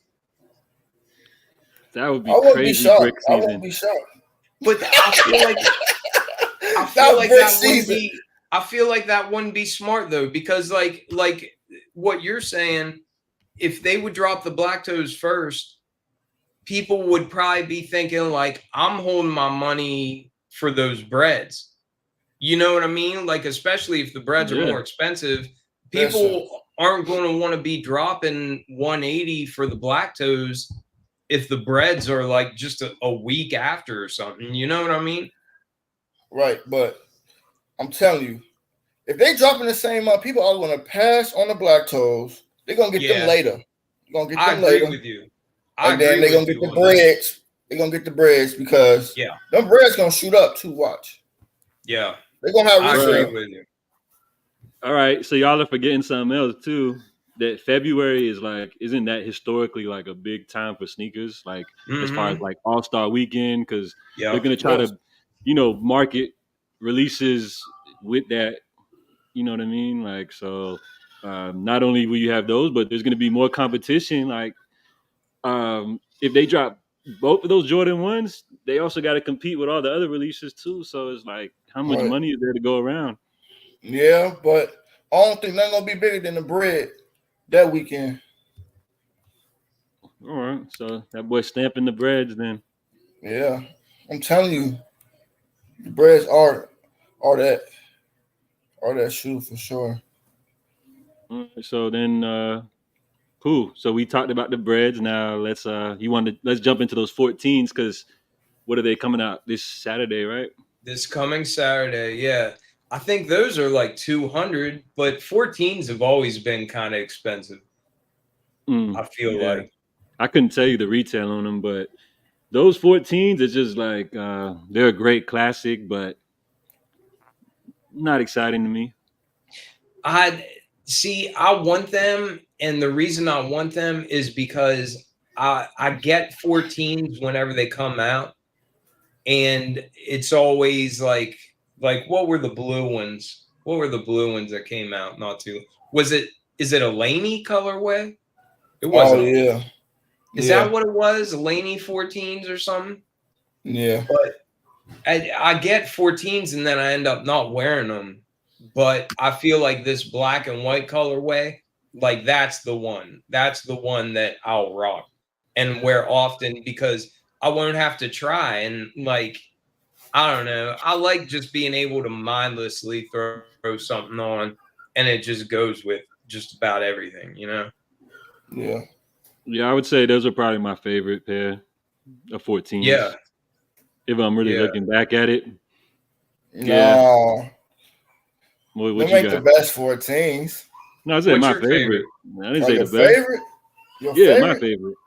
[SPEAKER 1] That would be
[SPEAKER 2] crazy. I won't be shocked.
[SPEAKER 3] But I feel like that wouldn't be smart though, because like what you're saying, if they would drop the black toes first, people would probably be thinking like, I'm holding my money for those Breds. You know what I mean? Like, especially if the Breds are more expensive, people aren't going to want to be dropping 180 for the black toes if the Breds are like just a week after or something. You know what I mean?
[SPEAKER 2] Right, but I'm telling you, if they drop in the same month, people are going to pass on the black toes. They're going to get them later. They're going to get them later.
[SPEAKER 3] I agree with you.
[SPEAKER 2] And then they're going to get the Breds. They're going to get the Breds because them Breds going to shoot up too. Watch.
[SPEAKER 3] Yeah.
[SPEAKER 2] They're going to have resale.
[SPEAKER 3] I agree with you.
[SPEAKER 1] All right. So y'all are forgetting something else too. That February is like, isn't that historically like a big time for sneakers? Like as far as like All-Star Weekend, because they're going to try to, market releases with that. You know what I mean? Like, so not only will you have those, but there's going to be more competition. Like, if they drop both of those Jordan 1s, they also got to compete with all the other releases too. So it's like, how much money is there to go around?
[SPEAKER 2] Yeah, but I don't think nothing gonna be bigger than the Bred that weekend.
[SPEAKER 1] All right, so that boy stamping the Breds then.
[SPEAKER 2] Yeah, I'm telling you, the Breds are that shoe for sure.
[SPEAKER 1] All right, so then Cool. So we talked about the Breds. Now let's let's jump into those 14s because what are they coming out this Saturday, right?
[SPEAKER 3] This coming Saturday, yeah. I think those are like 200, but 14s have always been kind of expensive. I feel
[SPEAKER 1] Yeah.
[SPEAKER 3] like.
[SPEAKER 1] I couldn't tell you the retail on them, but those 14s is just like they're a great classic, but not exciting to me.
[SPEAKER 3] I want them, and the reason I want them is because I get 14s whenever they come out, and it's always like what were the blue ones? What were the blue ones that came out not too? Was it is it a Laney colorway? It
[SPEAKER 2] Oh
[SPEAKER 3] wasn't.
[SPEAKER 2] yeah,
[SPEAKER 3] Is
[SPEAKER 2] yeah,
[SPEAKER 3] that what it was? Laney 14s or something?
[SPEAKER 2] yeah.
[SPEAKER 3] But I get 14s and then I end up not wearing them. But I feel like this black and white colorway, like that's the one. That's the one that I'll rock and wear often because I won't have to try. And like, I don't know. I like just being able to mindlessly throw something on and it just goes with just about everything, you know?
[SPEAKER 2] Yeah.
[SPEAKER 1] Yeah, I would say those are probably my favorite pair of 14s.
[SPEAKER 3] Yeah.
[SPEAKER 1] If I'm really
[SPEAKER 3] Yeah.
[SPEAKER 1] looking back at it, yeah.
[SPEAKER 2] No,
[SPEAKER 1] What
[SPEAKER 2] they
[SPEAKER 1] you
[SPEAKER 2] make the
[SPEAKER 1] got?
[SPEAKER 2] best 14s.
[SPEAKER 1] No, I said
[SPEAKER 3] What's
[SPEAKER 1] my
[SPEAKER 3] your favorite?
[SPEAKER 1] favorite. I didn't
[SPEAKER 2] Oh,
[SPEAKER 1] say the
[SPEAKER 2] your
[SPEAKER 1] best.
[SPEAKER 2] favorite? Your
[SPEAKER 1] Yeah, my
[SPEAKER 2] favorite?
[SPEAKER 1] favorite.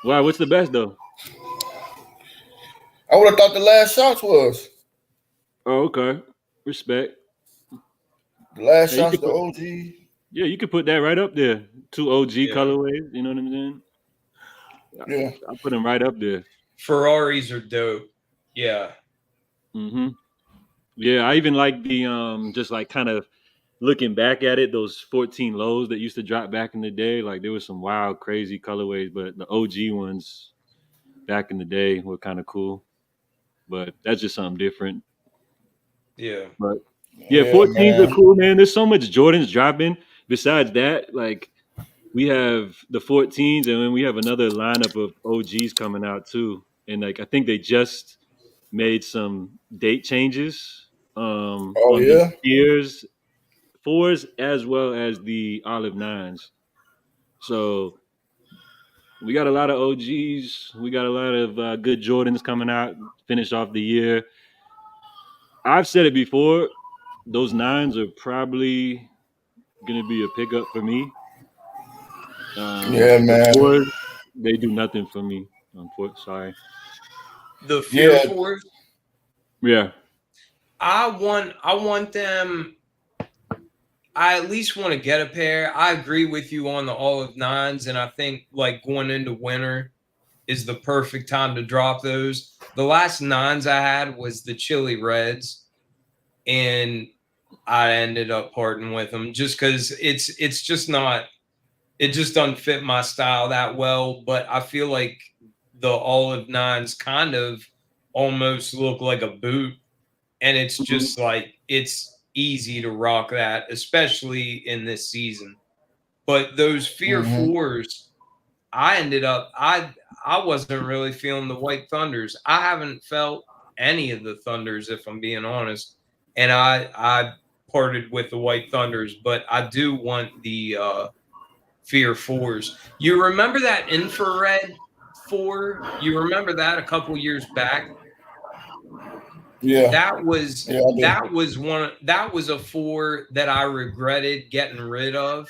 [SPEAKER 1] Why? What's the best though?
[SPEAKER 2] I would have thought the last shots was.
[SPEAKER 1] Oh, okay. Respect.
[SPEAKER 2] The last
[SPEAKER 1] Yeah, you
[SPEAKER 2] shots,
[SPEAKER 1] could
[SPEAKER 2] the
[SPEAKER 1] put.
[SPEAKER 2] OG.
[SPEAKER 1] Yeah, you could put that right up there. Two OG
[SPEAKER 3] Yeah.
[SPEAKER 1] colorways. You know what I'm saying?
[SPEAKER 2] Yeah.
[SPEAKER 1] I put them right up there.
[SPEAKER 3] Ferraris are dope. Yeah.
[SPEAKER 1] Hmm. Yeah, I even like the just like kind of looking back at it, those 14 lows that used to drop back in the day. Like there was some wild, crazy colorways, but the OG ones back in the day were kind of cool. But that's just something different.
[SPEAKER 3] Yeah.
[SPEAKER 1] But yeah,
[SPEAKER 2] Yeah,
[SPEAKER 1] 14s are
[SPEAKER 2] man.
[SPEAKER 1] cool, man. There's so much Jordans dropping. Besides that, like we have the 14s, and then we have another lineup of OGs coming out too. And like I think they just made some date changes
[SPEAKER 2] Oh
[SPEAKER 1] on the
[SPEAKER 2] yeah.
[SPEAKER 1] Spears fours as well as the Olive nines. So we got a lot of OGs. We got a lot of good Jordans coming out. Finish off the year. I've said it before. Those nines are probably gonna be a pickup for me.
[SPEAKER 2] Yeah,
[SPEAKER 1] The
[SPEAKER 2] man.
[SPEAKER 1] fours, they do nothing for me. Sorry.
[SPEAKER 3] The Fear
[SPEAKER 2] Yeah.
[SPEAKER 3] Force.
[SPEAKER 1] Yeah.
[SPEAKER 3] I want them. I at least want to get a pair. I agree with you on the olive nines, and I think like going into winter is the perfect time to drop those. The last nines I had was the chili reds, and I ended up parting with them just because it's just not it just doesn't fit my style that well. But I feel like the olive nines kind of almost look like a boot, and it's
[SPEAKER 1] Mhm.
[SPEAKER 3] just like it's easy to rock that, especially in this season. But those Fear
[SPEAKER 2] Mm-hmm.
[SPEAKER 3] Fours, I ended up I wasn't really feeling the White Thunders. I haven't felt any of the Thunders, if I'm being honest, and I parted with the White Thunders, but I do want the Fear Fours. You remember that infrared four? You remember that a couple years back?
[SPEAKER 2] Yeah.
[SPEAKER 3] That was
[SPEAKER 2] Yeah, I do.
[SPEAKER 3] that was a four that I regretted getting rid of.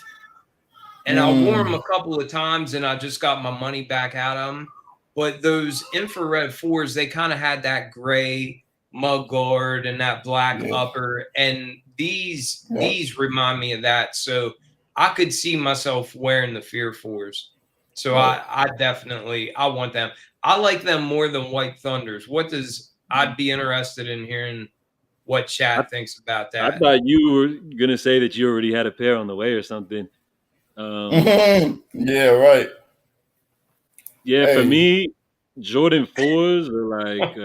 [SPEAKER 3] And I wore them
[SPEAKER 2] Mm.
[SPEAKER 3] a couple of times and I just got my money back out of them. But those infrared fours, they kind of had that gray mug guard and that black
[SPEAKER 2] Yeah.
[SPEAKER 3] upper. And
[SPEAKER 2] Yeah.
[SPEAKER 3] these remind me of that. So I could see myself wearing the Fear Fours. So
[SPEAKER 2] Right.
[SPEAKER 3] I definitely I want them. I like them more than White Thunders. I'd be interested in hearing what
[SPEAKER 1] I,
[SPEAKER 3] Chad thinks about
[SPEAKER 1] I
[SPEAKER 3] that.
[SPEAKER 1] thought you were gonna say that you already had a pair on the way or something. Um,
[SPEAKER 2] Yeah, right.
[SPEAKER 1] yeah, for
[SPEAKER 2] Hey.
[SPEAKER 1] me, Jordan fours are like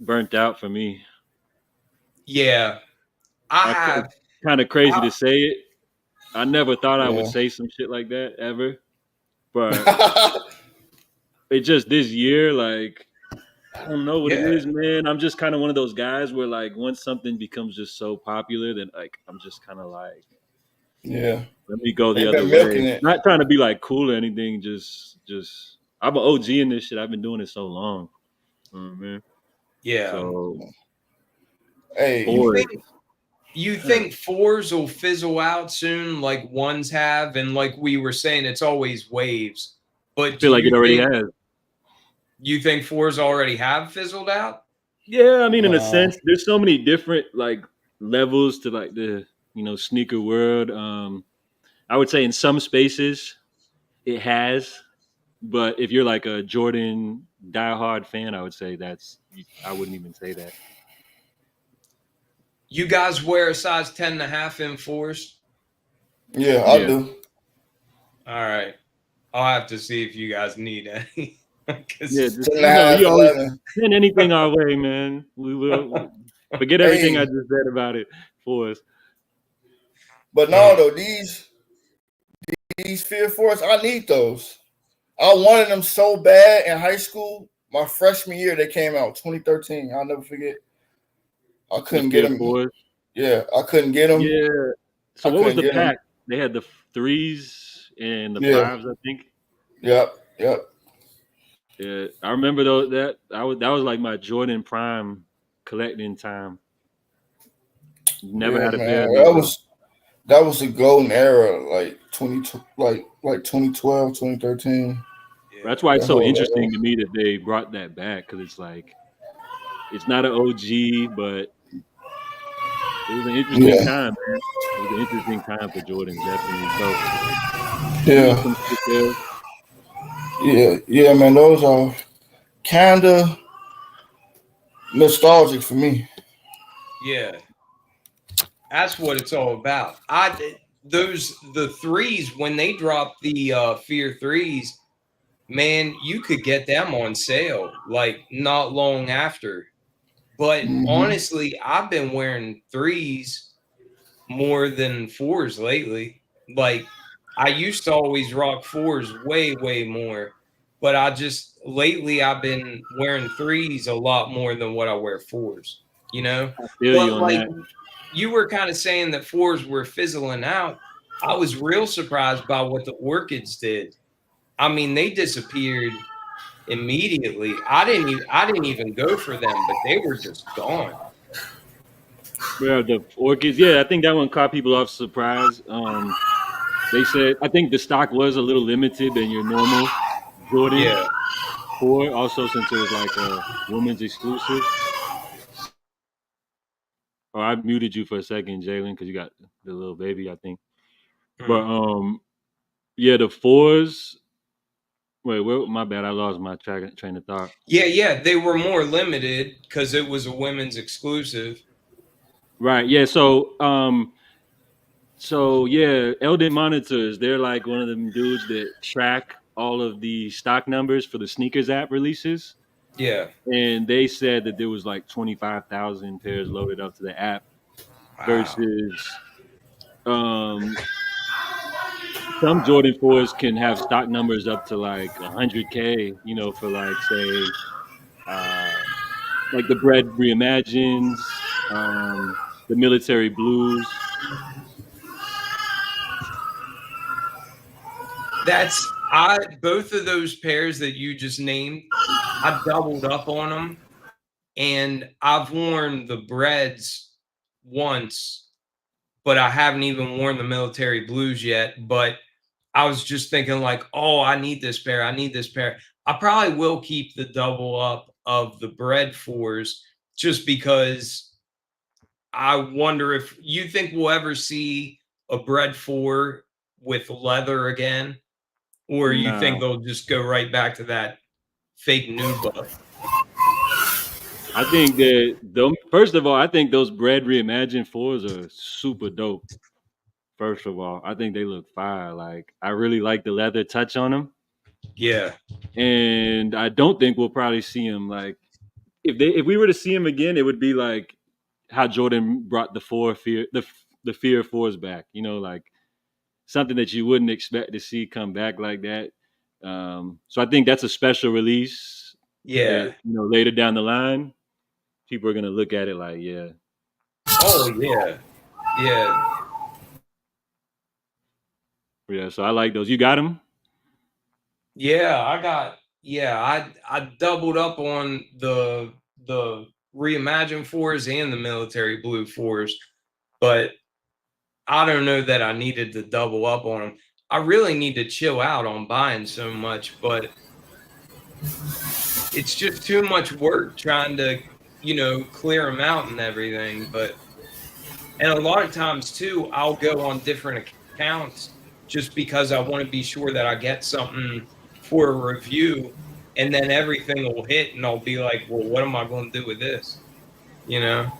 [SPEAKER 1] burnt out for me.
[SPEAKER 3] Yeah. I
[SPEAKER 1] It's
[SPEAKER 3] have
[SPEAKER 1] kind of crazy
[SPEAKER 3] I,
[SPEAKER 1] to say it. I never thought I would
[SPEAKER 2] Yeah.
[SPEAKER 1] say some shit like that ever, but it just this year, like I don't know what it
[SPEAKER 3] yeah.
[SPEAKER 1] is, man. I'm just kind of one of those guys where like once something becomes just so popular that like I'm just kind of like
[SPEAKER 2] Yeah,
[SPEAKER 1] let me go the
[SPEAKER 2] they've
[SPEAKER 1] other
[SPEAKER 2] been milking
[SPEAKER 1] way.
[SPEAKER 2] it.
[SPEAKER 1] Not trying to be like cool or anything. Just I'm an OG in this shit. I've been doing it so long. Man.
[SPEAKER 3] Yeah.
[SPEAKER 1] So
[SPEAKER 2] Hey,
[SPEAKER 3] You
[SPEAKER 1] boy,
[SPEAKER 3] think fours will fizzle out soon, like ones have, and like we were saying, it's always waves.
[SPEAKER 1] I
[SPEAKER 3] But do
[SPEAKER 1] feel like it already has.
[SPEAKER 3] you think fours already have fizzled out?
[SPEAKER 1] Yeah, I mean, in a
[SPEAKER 2] nah.
[SPEAKER 1] sense, there's so many different like levels to like the sneaker world. I would say in some spaces it has, but if you're like a Jordan diehard fan, I would say I wouldn't even say that.
[SPEAKER 3] You guys wear a size 10.5 in fours?
[SPEAKER 2] Yeah, I
[SPEAKER 1] Yeah,
[SPEAKER 2] do.
[SPEAKER 3] All right. I'll have to see if you guys need any.
[SPEAKER 1] yeah.
[SPEAKER 3] 'Cause-
[SPEAKER 1] Just
[SPEAKER 2] Ten and a
[SPEAKER 1] you
[SPEAKER 2] half,
[SPEAKER 1] always
[SPEAKER 2] 11.
[SPEAKER 1] send anything our way, man. We will forget everything I
[SPEAKER 2] Hey,
[SPEAKER 1] just said about it for us.
[SPEAKER 2] but no,
[SPEAKER 3] Mm.
[SPEAKER 2] though these Fear Force, I need those. I wanted them so bad in high school. My freshman year, they came out 2013. I'll never forget. I
[SPEAKER 1] The
[SPEAKER 2] couldn't get
[SPEAKER 1] Fear
[SPEAKER 2] them.
[SPEAKER 1] Fours.
[SPEAKER 2] Yeah, I couldn't get them.
[SPEAKER 1] Yeah. So
[SPEAKER 2] I
[SPEAKER 1] what was
[SPEAKER 2] couldn't
[SPEAKER 1] the
[SPEAKER 2] get them.
[SPEAKER 1] pack? They had the threes and the
[SPEAKER 2] Yeah,
[SPEAKER 1] fives, I think.
[SPEAKER 2] yep, yep.
[SPEAKER 1] Yeah, I remember though that was like my Jordan Prime collecting time. Never
[SPEAKER 2] Yeah,
[SPEAKER 1] had a pair
[SPEAKER 2] man.
[SPEAKER 1] of those though.
[SPEAKER 2] That was the golden era, like 2012, 2013.
[SPEAKER 1] That's
[SPEAKER 3] Yeah.
[SPEAKER 1] why it's
[SPEAKER 2] That
[SPEAKER 1] so
[SPEAKER 2] whole era.
[SPEAKER 1] interesting to me that they brought that back because it's like it's not an OG, but it was an interesting
[SPEAKER 2] Yeah,
[SPEAKER 1] time, man. It was an interesting time for Jordan, definitely. So give me
[SPEAKER 2] yeah,
[SPEAKER 1] some shit there.
[SPEAKER 2] yeah, man. Those are kinda nostalgic for me.
[SPEAKER 3] Yeah. That's what it's all about. The threes when they dropped the Fear threes, man, you could get them on sale like not long after. But
[SPEAKER 2] Hmm.
[SPEAKER 3] honestly, I've been wearing threes more than fours lately. Like I used to always rock fours way more, but I just lately I've been wearing threes a lot more than what I wear fours, you know?
[SPEAKER 1] I feel you
[SPEAKER 3] But
[SPEAKER 1] on
[SPEAKER 3] like
[SPEAKER 1] that.
[SPEAKER 3] you were kind of saying that fours were fizzling out. I was real surprised by what the orchids did. I mean, they disappeared immediately. I didn't even go for them, but they were just gone.
[SPEAKER 1] Yeah, the orchids. Yeah, I think that one caught people off surprise. They said I think the stock was a little limited than your normal Jordan
[SPEAKER 3] Yeah.
[SPEAKER 1] 4. Also, since it was like a woman's exclusive. Oh, I muted you for a second, Jalen, because you got the little baby, I think. But
[SPEAKER 3] Mm.
[SPEAKER 1] yeah, the fours. Wait, my bad. I lost my train of thought.
[SPEAKER 3] Yeah, they were more limited because it was a women's exclusive.
[SPEAKER 1] Right. Yeah. So yeah, Eldon Monitors. They're like one of them dudes that track all of the stock numbers for the sneakers app releases.
[SPEAKER 3] Yeah.
[SPEAKER 1] And they said that there was like 25,000 pairs loaded up to the app
[SPEAKER 3] Wow.
[SPEAKER 1] versus um, some Jordan 4s can have stock numbers up to like 100K, for like say like the Bred reimagines, the military blues.
[SPEAKER 3] That's I both of those pairs that you just named, I doubled up on them and I've worn the Breds once, but I haven't even worn the military blues yet. But I was just thinking like, oh, I need this pair. I need this pair. I probably will keep the double up of the Bred fours just because I wonder if you think we'll ever see a Bred four with leather again, or you think
[SPEAKER 1] Nah,
[SPEAKER 3] they'll just go right back to that fake Nuba?
[SPEAKER 1] I think that first of all, I think those Bred reimagined 4s are super dope. First of all, I think they look fire. Like I really like the leather touch on them,
[SPEAKER 3] Yeah,
[SPEAKER 1] and I don't think we'll probably see them like if we were to see him again, it would be like how Jordan brought the fear fours back. Like something that you wouldn't expect to see come back like that. So I think that's a special release that
[SPEAKER 3] yeah.
[SPEAKER 1] later down the line, people are gonna look at it like, yeah,
[SPEAKER 3] Oh yeah, yeah.
[SPEAKER 1] Yeah, so I like those. You got them?
[SPEAKER 3] Yeah, I doubled up on the reimagined fours and the military blue fours, but I don't know that I needed to double up on them. I really need to chill out on buying so much, but it's just too much work trying to, clear them out and everything. And a lot of times too, I'll go on different accounts just because I want to be sure that I get something for a review, and then everything will hit, and I'll be like, well, what am I going to do with this?
[SPEAKER 1] All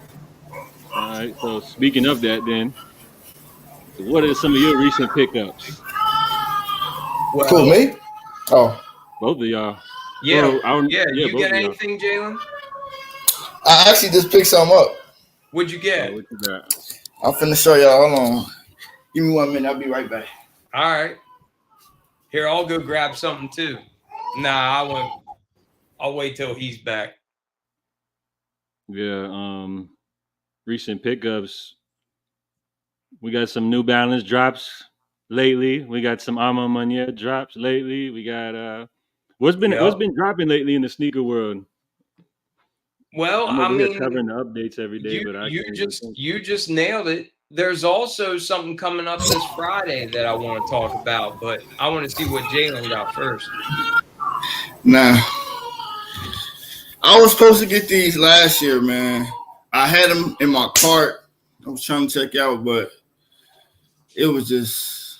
[SPEAKER 1] right. So speaking of that, then, what are some of your recent pickups?
[SPEAKER 3] Well,
[SPEAKER 2] Cool, me? Oh,
[SPEAKER 3] Oh,
[SPEAKER 1] Both of y'all.
[SPEAKER 3] yeah,
[SPEAKER 1] Well,
[SPEAKER 3] yeah. You
[SPEAKER 1] both
[SPEAKER 3] get
[SPEAKER 1] of y'all.
[SPEAKER 3] anything, Jalen?
[SPEAKER 2] I actually just picked some up.
[SPEAKER 3] What'd you get?
[SPEAKER 1] What you got?
[SPEAKER 2] I'm finna show y'all. Hold on. Give me 1 minute. I'll be right back.
[SPEAKER 3] All right. Here, I'll go grab something too. Nah, I won't. I'll wait till he's back.
[SPEAKER 1] Yeah. Recent pickups. We got some New Balance drops lately. We got some Armand Meunier drops lately. We got what's
[SPEAKER 3] Yep.
[SPEAKER 1] been dropping lately in the sneaker world?
[SPEAKER 3] Well,
[SPEAKER 1] I'm
[SPEAKER 3] I
[SPEAKER 1] over here
[SPEAKER 3] mean,
[SPEAKER 1] covering the updates every day,
[SPEAKER 3] you
[SPEAKER 1] but I
[SPEAKER 3] you
[SPEAKER 1] can't even
[SPEAKER 3] just
[SPEAKER 1] think.
[SPEAKER 3] you just nailed it. There's also something coming up this Friday that I want to talk about, but I want to see what Jalen got first.
[SPEAKER 2] Nah, I was supposed to get these last year, man. I had them in my cart. I was trying to check out, but it was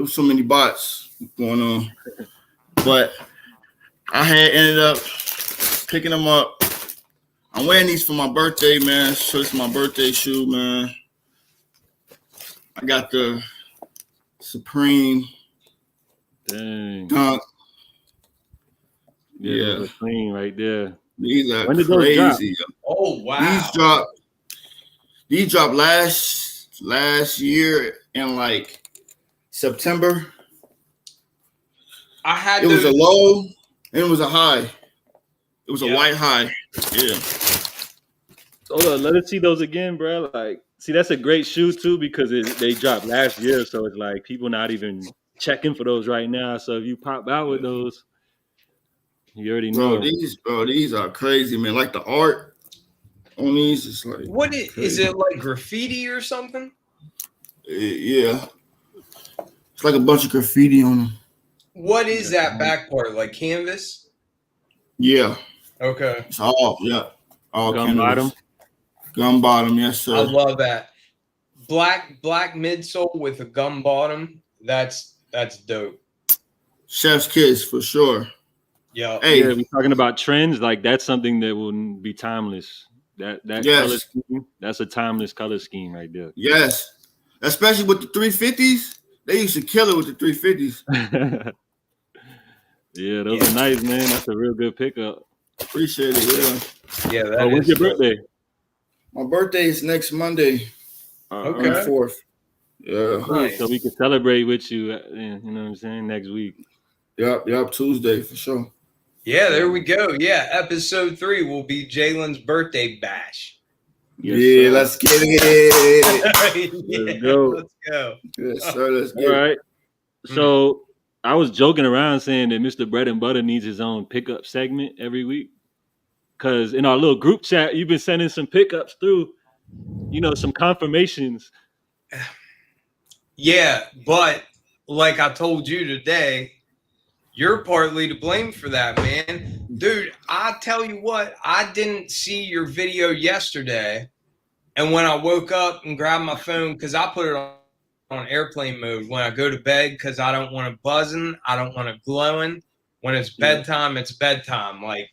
[SPEAKER 2] so many bots going on. But I had ended up picking them up. I'm wearing these for my birthday, man. So it's my birthday shoe, man. I got the Supreme
[SPEAKER 1] Dang.
[SPEAKER 2] Dunk.
[SPEAKER 1] Yeah,
[SPEAKER 2] Yeah.
[SPEAKER 1] those are clean right there.
[SPEAKER 2] These are
[SPEAKER 1] When did those drop?
[SPEAKER 2] crazy.
[SPEAKER 3] Oh wow!
[SPEAKER 2] These dropped last year in like September.
[SPEAKER 3] I had
[SPEAKER 2] It was a
[SPEAKER 3] those.
[SPEAKER 2] low and it was a high. It was a
[SPEAKER 3] Yeah.
[SPEAKER 2] white high. Yeah.
[SPEAKER 1] Hold on, let us see those again, bro. Like, see, that's a great shoe too because they dropped last year, so it's like people not even checking for those right now. So if you pop out with those, you already
[SPEAKER 2] Bro,
[SPEAKER 1] know.
[SPEAKER 2] these are crazy, man. Like the art on these is like
[SPEAKER 3] What is
[SPEAKER 2] crazy.
[SPEAKER 3] it like graffiti or something?
[SPEAKER 2] Yeah. It's like a bunch of graffiti on them.
[SPEAKER 3] What is that back part? Like canvas?
[SPEAKER 2] Yeah.
[SPEAKER 3] Okay.
[SPEAKER 2] It's all all
[SPEAKER 1] Gum
[SPEAKER 2] canvas.
[SPEAKER 1] bottom.
[SPEAKER 2] Gum bottom, yes, sir.
[SPEAKER 3] I love that. Black midsole with a gum bottom. That's dope.
[SPEAKER 2] Chef's kiss for sure.
[SPEAKER 3] Yeah.
[SPEAKER 2] Hey,
[SPEAKER 1] Yeah, we're talking about trends. Like that's something that will be timeless. That
[SPEAKER 2] Yes.
[SPEAKER 1] color scheme, that's a timeless color scheme right there.
[SPEAKER 2] yes. Especially with the 350s. They used to kill it with the 350s.
[SPEAKER 1] Yeah, those are nice, man. That's a real good pickup.
[SPEAKER 2] Appreciate it. Yeah.
[SPEAKER 3] Yeah. That
[SPEAKER 1] Oh, when's
[SPEAKER 3] is
[SPEAKER 1] your
[SPEAKER 3] dope.
[SPEAKER 1] birthday?
[SPEAKER 2] My birthday is next Monday,
[SPEAKER 3] Okay.
[SPEAKER 2] on the 4th. Yeah.
[SPEAKER 1] Cool.
[SPEAKER 3] Nice.
[SPEAKER 1] So we can celebrate with you. You know what I'm saying? Next week.
[SPEAKER 2] Yep. Tuesday for sure.
[SPEAKER 3] Yeah, there we go. Yeah, episode 3 will be Jalen's birthday bash.
[SPEAKER 1] Yes,
[SPEAKER 2] Yeah,
[SPEAKER 1] sir.
[SPEAKER 2] let's get it.
[SPEAKER 1] Let's go.
[SPEAKER 3] Let's go.
[SPEAKER 2] Yes, sir. Let's get
[SPEAKER 1] All
[SPEAKER 2] it.
[SPEAKER 1] right. So I was joking around saying that Mr. Bread and Butter needs his own pickup segment every week. Cause in our little group chat, you've been sending some pickups through, some confirmations.
[SPEAKER 3] Yeah, but like I told you today, you're partly to blame for that, man. Dude, I tell you what, I didn't see your video yesterday. And when I woke up and grabbed my phone, because I put it on airplane mode when I go to bed, because I don't want it buzzing, I don't want it glowing. When it's bedtime, it's bedtime. Like,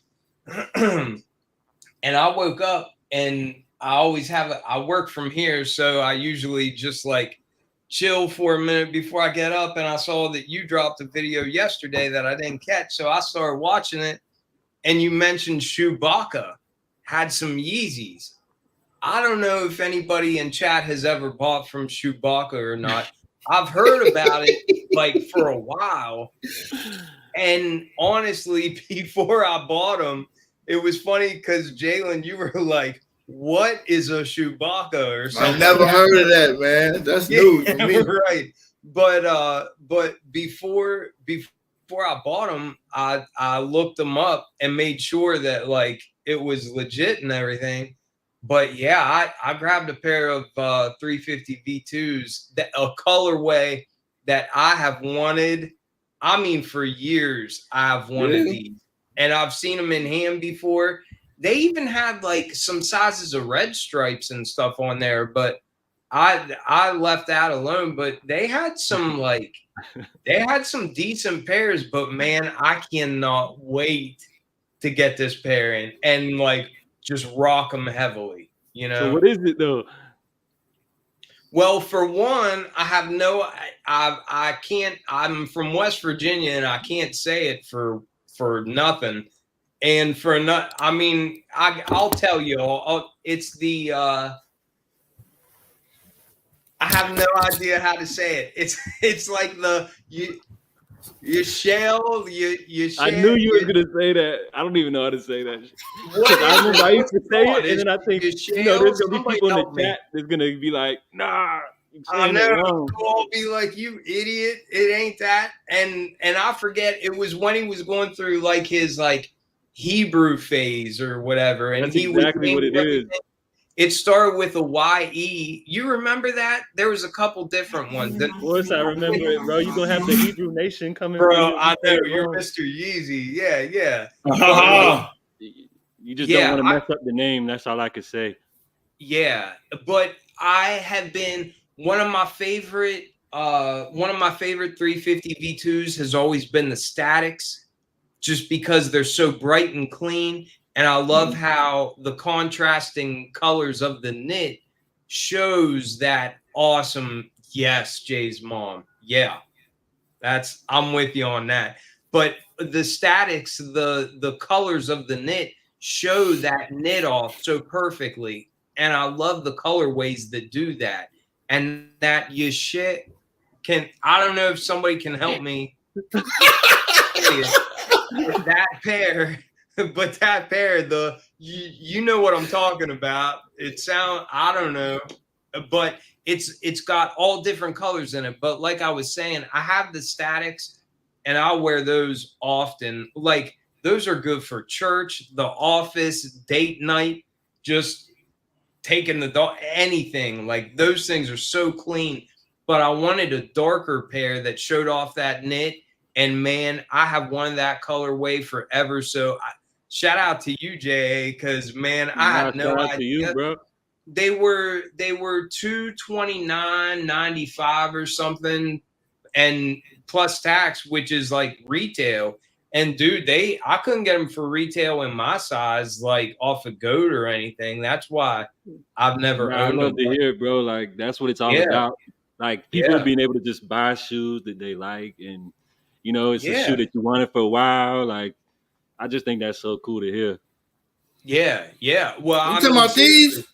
[SPEAKER 3] and I woke up and I always I work from here, so I usually just like chill for a minute before I get up, and I saw that you dropped a video yesterday that I didn't catch, so I started watching it, and you mentioned Chewbacca had some Yeezys. I don't know if anybody in chat has ever bought from Chewbacca or not. I've heard about it like for a while, and honestly, before I bought them, it was funny because Jalen, you were like, what is a Chewbacca or something?
[SPEAKER 2] I never heard of that, man. That's new for me.
[SPEAKER 3] Right. but before I bought them, I looked them up and made sure that like it was legit and everything. But yeah, I grabbed a pair of 350 V2s, that a colorway that I have wanted. I mean, for years I've wanted these, and I've seen them in hand before. They even had like some sizes of red stripes and stuff on there, but I left that alone. But they had some decent pairs. But man, I cannot wait to get this pair in and like just rock them heavily. You know.
[SPEAKER 1] So what is it though?
[SPEAKER 3] Well, for one, I have no, I can't. I'm from West Virginia, and I can't say it for nothing. And for not, I mean, I'll tell you, it's the. I have no idea how to say it. It's like you shell.
[SPEAKER 1] I knew you were gonna say that. I don't even know how to say that. Because I remember I used to say it, and then I think there's gonna be people in the chat that's gonna be like, "Nah, you're saying it wrong."
[SPEAKER 3] I'll be like, "You idiot! It ain't that." And I forget. It was when he was going through like his like Hebrew phase or whatever, and
[SPEAKER 1] That's
[SPEAKER 3] he
[SPEAKER 1] exactly
[SPEAKER 3] was
[SPEAKER 1] what it is.
[SPEAKER 3] It started with a YE. You remember that? There was a couple different ones.
[SPEAKER 1] Of course, I remember it, bro. You're gonna have the Hebrew Nation coming.
[SPEAKER 3] Bro, I know you're Mr. Yeezy. Yeah, yeah.
[SPEAKER 1] You just don't want to mess up the name. That's all I could say.
[SPEAKER 3] Yeah, but I have been one of my favorite 350 V2s has always been the Statics, just because they're so bright and clean. And I love how the contrasting colors of the knit shows that awesome. Yes, Jay's mom. Yeah, I'm with you on that. But the Statics, the colors of the knit show that knit off so perfectly. And I love the colorways that do that. And that you shit can, I don't know if somebody can help me. That pair. But that pair, you know what I'm talking about. I don't know, but it's got all different colors in it. But like I was saying, I have the Statics, and I'll wear those often. Like those are good for church, the office, date night, just taking the dog, anything. Like those things are so clean. But I wanted a darker pair that showed off that knit. And man, I have wanted that colorway forever. So shout out to you, Jay, because man, I had no idea.
[SPEAKER 1] To you, bro.
[SPEAKER 3] They were $229.95 or something, and plus tax, which is like retail. And dude, I couldn't get them for retail in my size, like off of Goat or anything. That's why I've never owned them.
[SPEAKER 1] I love to hear it, bro. Like that's what it's all about. Like people being able to just buy shoes that they like, and it's a shoe that you wanted for a while. Like I just think that's so cool to hear.
[SPEAKER 3] Yeah, yeah. Well,
[SPEAKER 2] you talking about these?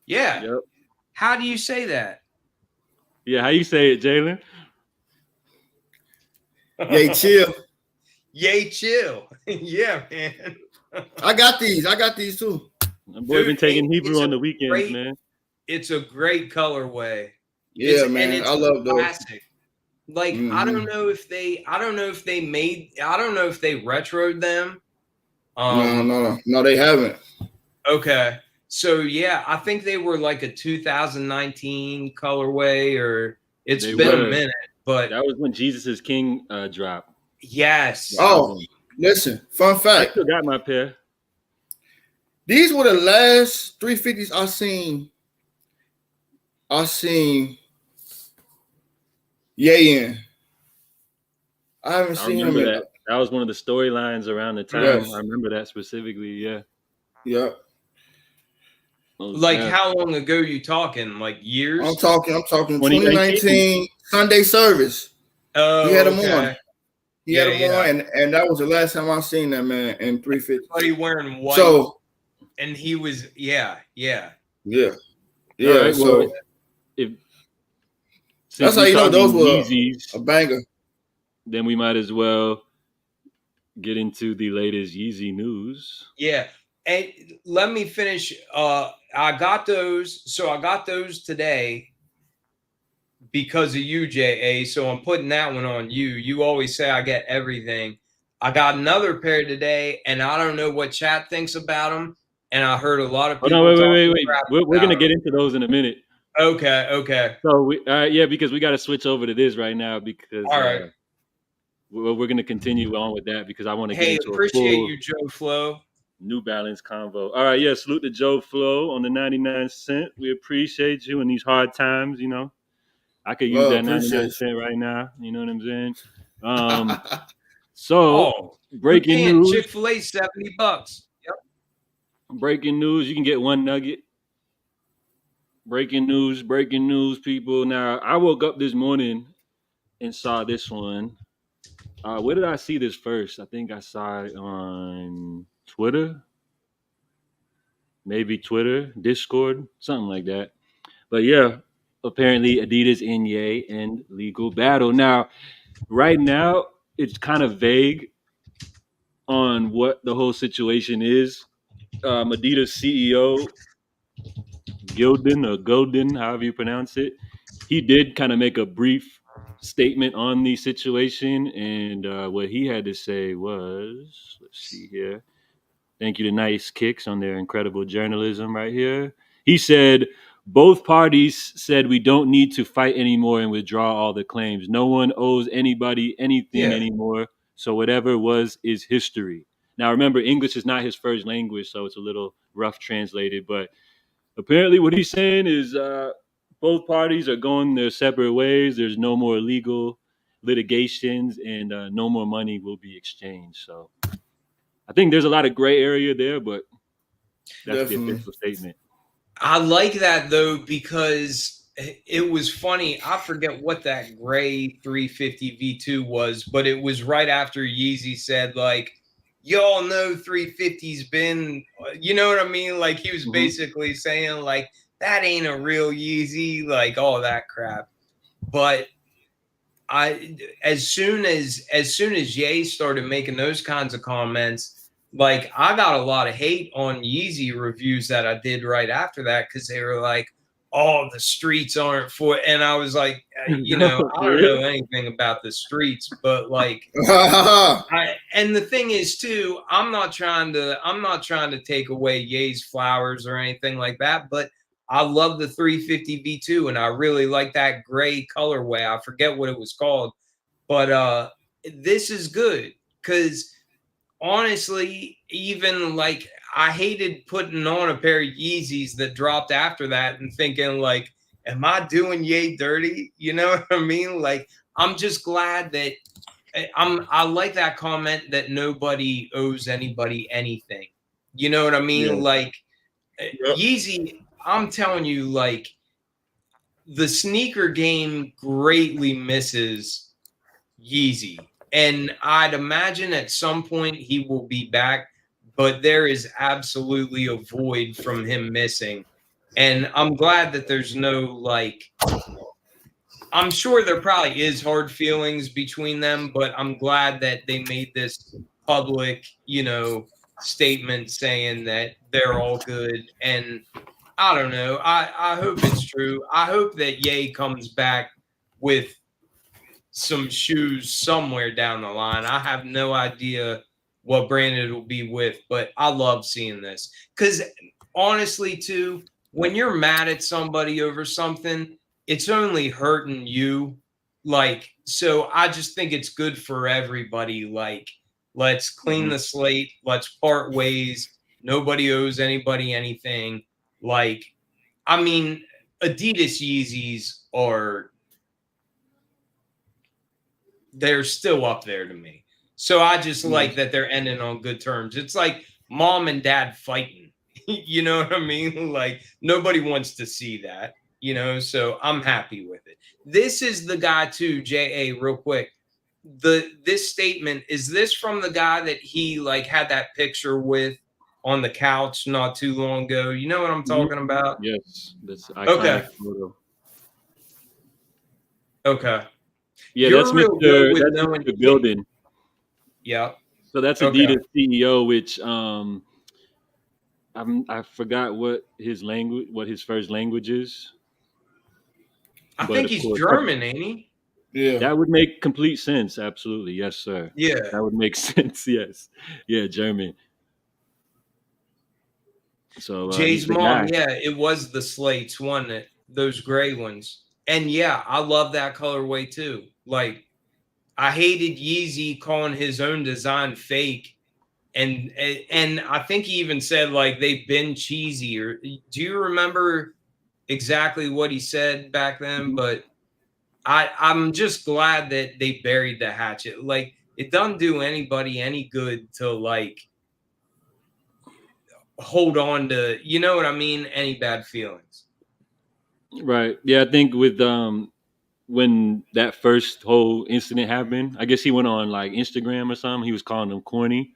[SPEAKER 3] Yeah. Yep. How do you say that?
[SPEAKER 1] Yeah, how you say it, Jalen?
[SPEAKER 2] Yay, chill.
[SPEAKER 3] Yay, chill. Yeah, man.
[SPEAKER 2] I got these too.
[SPEAKER 1] My boy been taking Hebrew on the weekends, man.
[SPEAKER 3] It's a great colorway.
[SPEAKER 2] Yeah, man. I love those. Classic.
[SPEAKER 3] Like I don't know if they retroed them.
[SPEAKER 2] No, they haven't.
[SPEAKER 3] Okay. So yeah, I think they were like a 2019 colorway, or it's been a minute, but
[SPEAKER 1] that was when Jesus is King dropped.
[SPEAKER 3] Yes.
[SPEAKER 2] Oh, listen, fun fact.
[SPEAKER 1] I still got my pair.
[SPEAKER 2] These were the last 350s I seen in. I haven't seen him
[SPEAKER 1] that. That was one of the storylines around the time. Yes. I remember that specifically. Yeah.
[SPEAKER 2] Yeah.
[SPEAKER 3] Like how long ago are you talking? Like years?
[SPEAKER 2] I'm talking 2019 Sunday service.
[SPEAKER 3] Oh,
[SPEAKER 2] he had them on. He had them on, and that was the last time I seen that man in 350.
[SPEAKER 3] Everybody wearing white.
[SPEAKER 2] So,
[SPEAKER 3] and he was
[SPEAKER 2] yeah.
[SPEAKER 1] Right,
[SPEAKER 2] so that's how you know those were
[SPEAKER 1] YEEZYs,
[SPEAKER 2] a banger.
[SPEAKER 1] Then we might as well get into the latest YEEZY news.
[SPEAKER 3] Yeah. And let me finish. I got those. So I got those today. because of you, JA. So I'm putting that one on you. You always say I get everything. I got another pair today, and I don't know what chat thinks about them. And I heard a lot of
[SPEAKER 1] Oh
[SPEAKER 3] people
[SPEAKER 1] no,
[SPEAKER 3] talking
[SPEAKER 1] wait.
[SPEAKER 3] crap
[SPEAKER 1] We're
[SPEAKER 3] about
[SPEAKER 1] gonna get
[SPEAKER 3] 'em.
[SPEAKER 1] into those in a minute.
[SPEAKER 3] Okay.
[SPEAKER 1] So yeah, because we got to switch over to this right now because
[SPEAKER 3] All right.
[SPEAKER 1] we're gonna continue on with that because I want to get
[SPEAKER 3] Hey,
[SPEAKER 1] into a
[SPEAKER 3] appreciate
[SPEAKER 1] full
[SPEAKER 3] you, Joe Flo.
[SPEAKER 1] New Balance convo. All right, yeah, salute to Joe Flo on the 99¢. We appreciate you in these hard times. You know, I could use
[SPEAKER 2] Well,
[SPEAKER 1] that 99
[SPEAKER 2] appreciate
[SPEAKER 1] cent right now. You know what I'm saying?
[SPEAKER 2] you.
[SPEAKER 1] So
[SPEAKER 3] Oh, who
[SPEAKER 1] breaking
[SPEAKER 3] can't?
[SPEAKER 1] news.
[SPEAKER 3] Chick-fil-A, $70. Yep.
[SPEAKER 1] Breaking news. You can get one nugget. Breaking news, people. Now, I woke up this morning and saw this one. Where did I see this first? I think I saw it on Twitter, maybe Twitter, Discord, something like that. But yeah, apparently Adidas and Ye in legal battle. Now, right now, it's kind of vague on what the whole situation is. Adidas CEO Golden, however you pronounce it, he did kind of make a brief statement on the situation, and what he had to say was, let's see here. Thank you to Nice Kicks on their incredible journalism right here. He said, both parties said we don't need to fight anymore and withdraw all the claims. No one owes anybody anything
[SPEAKER 3] Yeah.
[SPEAKER 1] anymore. So whatever was is history. Now remember, English is not his first language, so it's a little rough translated. But apparently, what he's saying is both parties are going their separate ways. There's no more legal litigations, and no more money will be exchanged. So I think there's a lot of gray area there, but that's the
[SPEAKER 2] Definitely.
[SPEAKER 1] official statement.
[SPEAKER 3] I like that though because it was funny. I forget what that gray 350 V2 was, but it was right after Yeezy said like, y'all know 350's been, you know what I mean? Like he was
[SPEAKER 1] Mm-hmm.
[SPEAKER 3] basically saying like that ain't a real Yeezy, like all that crap. But as soon as Ye started making those kinds of comments, like I got a lot of hate on Yeezy reviews that I did right after that because they were like, "Oh, the streets aren't for," and I was like, you know, I
[SPEAKER 1] For
[SPEAKER 3] don't know
[SPEAKER 1] real?
[SPEAKER 3] anything about the streets, but like
[SPEAKER 2] Yeah.
[SPEAKER 3] and the thing is too, I'm not trying to take away Ye's flowers or anything like that, but I love the 350 V2 and I really like that gray colorway. I forget what it was called, but this is good cuz honestly, even like I hated putting on a pair of Yeezys that dropped after that and thinking like, am I doing Ye dirty? You know what I mean? Like I'm just glad that I like that comment that nobody owes anybody anything. You know what I mean?
[SPEAKER 2] Yeah.
[SPEAKER 3] Like
[SPEAKER 2] Yep.
[SPEAKER 3] Yeezy, I'm telling you, like the sneaker game greatly misses Yeezy. And I'd imagine at some point he will be back, but there is absolutely a void from him missing. And I'm glad that there's no like I'm sure there probably is hard feelings between them, but I'm glad that they made this public, you know, statement saying that they're all good. And I don't know. I hope it's true. I hope that Ye comes back with some shoes somewhere down the line. I have no idea what brand it'll be with, but I love seeing this. Because honestly, too, when you're mad at somebody over something, it's only hurting you. Like, so I just think it's good for everybody. Like, let's clean
[SPEAKER 1] Mm-hmm.
[SPEAKER 3] the slate, let's part ways. Nobody owes anybody anything. Like, I mean, Adidas Yeezys are they're still up there to me. So I just like that they're ending on good terms. It's like mom and dad fighting. You know what I mean? Like nobody wants to see that, you know, so I'm happy with it. This is the guy too, JA, real quick. This statement, is this from the guy that he like had that picture with on the couch not too long ago? You know what I'm
[SPEAKER 1] Mm-hmm.
[SPEAKER 3] talking about?
[SPEAKER 1] Yes, that's iconic
[SPEAKER 3] Okay.
[SPEAKER 1] photo.
[SPEAKER 3] Okay.
[SPEAKER 1] Yeah,
[SPEAKER 3] You're real good with
[SPEAKER 1] That's
[SPEAKER 3] knowing
[SPEAKER 1] Mr. Building.
[SPEAKER 3] yeah.
[SPEAKER 1] So that's
[SPEAKER 3] Okay.
[SPEAKER 1] Adidas CEO, which I forgot what his first language is.
[SPEAKER 3] I
[SPEAKER 1] But
[SPEAKER 3] think
[SPEAKER 1] of
[SPEAKER 3] he's
[SPEAKER 1] course,
[SPEAKER 3] German, ain't he?
[SPEAKER 2] Yeah.
[SPEAKER 1] that would make complete sense. Absolutely, yes, sir.
[SPEAKER 3] Yeah.
[SPEAKER 1] That would make sense. Yes, yeah, German. So he's
[SPEAKER 3] Jay's
[SPEAKER 1] the
[SPEAKER 3] mom,
[SPEAKER 1] guy.
[SPEAKER 3] yeah, it was the slates, wasn't it? Those gray ones. And yeah, I love that colorway too. Like, I hated Yeezy calling his own design fake. And I think he even said like they've been cheesy. Or do you remember exactly what he said back then?
[SPEAKER 1] Mhm.
[SPEAKER 3] But I'm just glad that they buried the hatchet. Like, it doesn't do anybody any good to like hold on to, you know what I mean, any bad feelings.
[SPEAKER 1] Right. Yeah, I think with when that first whole incident happened, I guess he went on like Instagram or something. He was calling them corny,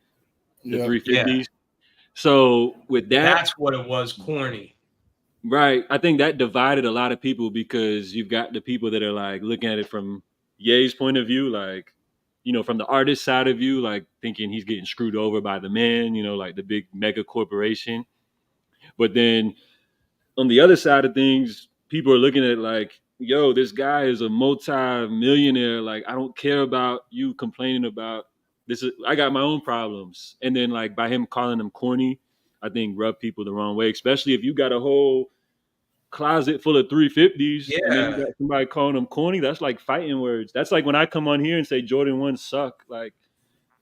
[SPEAKER 1] the
[SPEAKER 2] Yeah.
[SPEAKER 3] Yeah,
[SPEAKER 1] 350s. So with that,
[SPEAKER 3] that's what it was, corny.
[SPEAKER 1] right, I think that divided a lot of people because you've got the people that are like looking at it from Ye's point of view, like, from the artist side of view, like thinking he's getting screwed over by the man, like the big mega corporation. But then on the other side of things, people are looking at it like, yo, this guy is a multi-millionaire. Like, I don't care about you complaining about this. I got my own problems. And then, like, by him calling them corny, I think rub people the wrong way, especially if you got a whole closet full of 350s and then you
[SPEAKER 3] Yeah,
[SPEAKER 1] got somebody calling them corny. That's like fighting words. That's like when I come on here and say Jordan 1s suck. Like,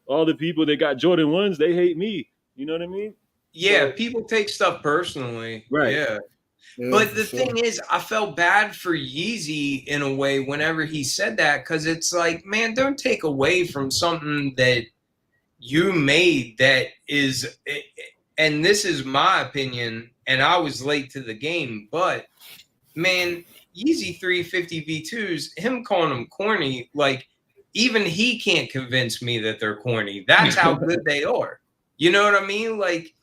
[SPEAKER 1] all the people that got Jordan 1s, they hate me. You know what I mean?
[SPEAKER 3] yeah,
[SPEAKER 1] So,
[SPEAKER 3] people take stuff personally.
[SPEAKER 1] right.
[SPEAKER 3] Yeah.
[SPEAKER 2] Yeah,
[SPEAKER 3] But
[SPEAKER 2] for
[SPEAKER 3] the
[SPEAKER 2] sure.
[SPEAKER 3] thing is, I felt bad for Yeezy in a way whenever he said that, because it's like, man, don't take away from something that you made that is, and this is my opinion, and I was late to the game, but man, Yeezy 350 V2s, him calling them corny, like, even he can't convince me that they're corny. That's how good they are. You know what I mean? Like,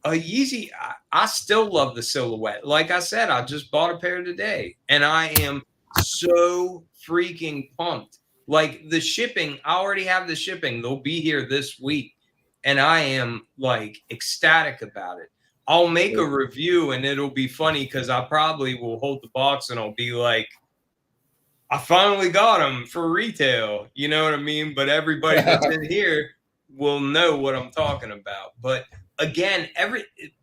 [SPEAKER 3] a Yeezy, I still love the silhouette. Like I said, I just bought a pair today, and I am so freaking pumped. Like, the shipping, I already have the shipping. They'll be here this week, and I am like ecstatic about it. I'll make a review, and it'll be funny because I probably will hold the box and I'll be like, I finally got them for retail. You know what I mean? But everybody that's in here will know what I'm talking about. But again,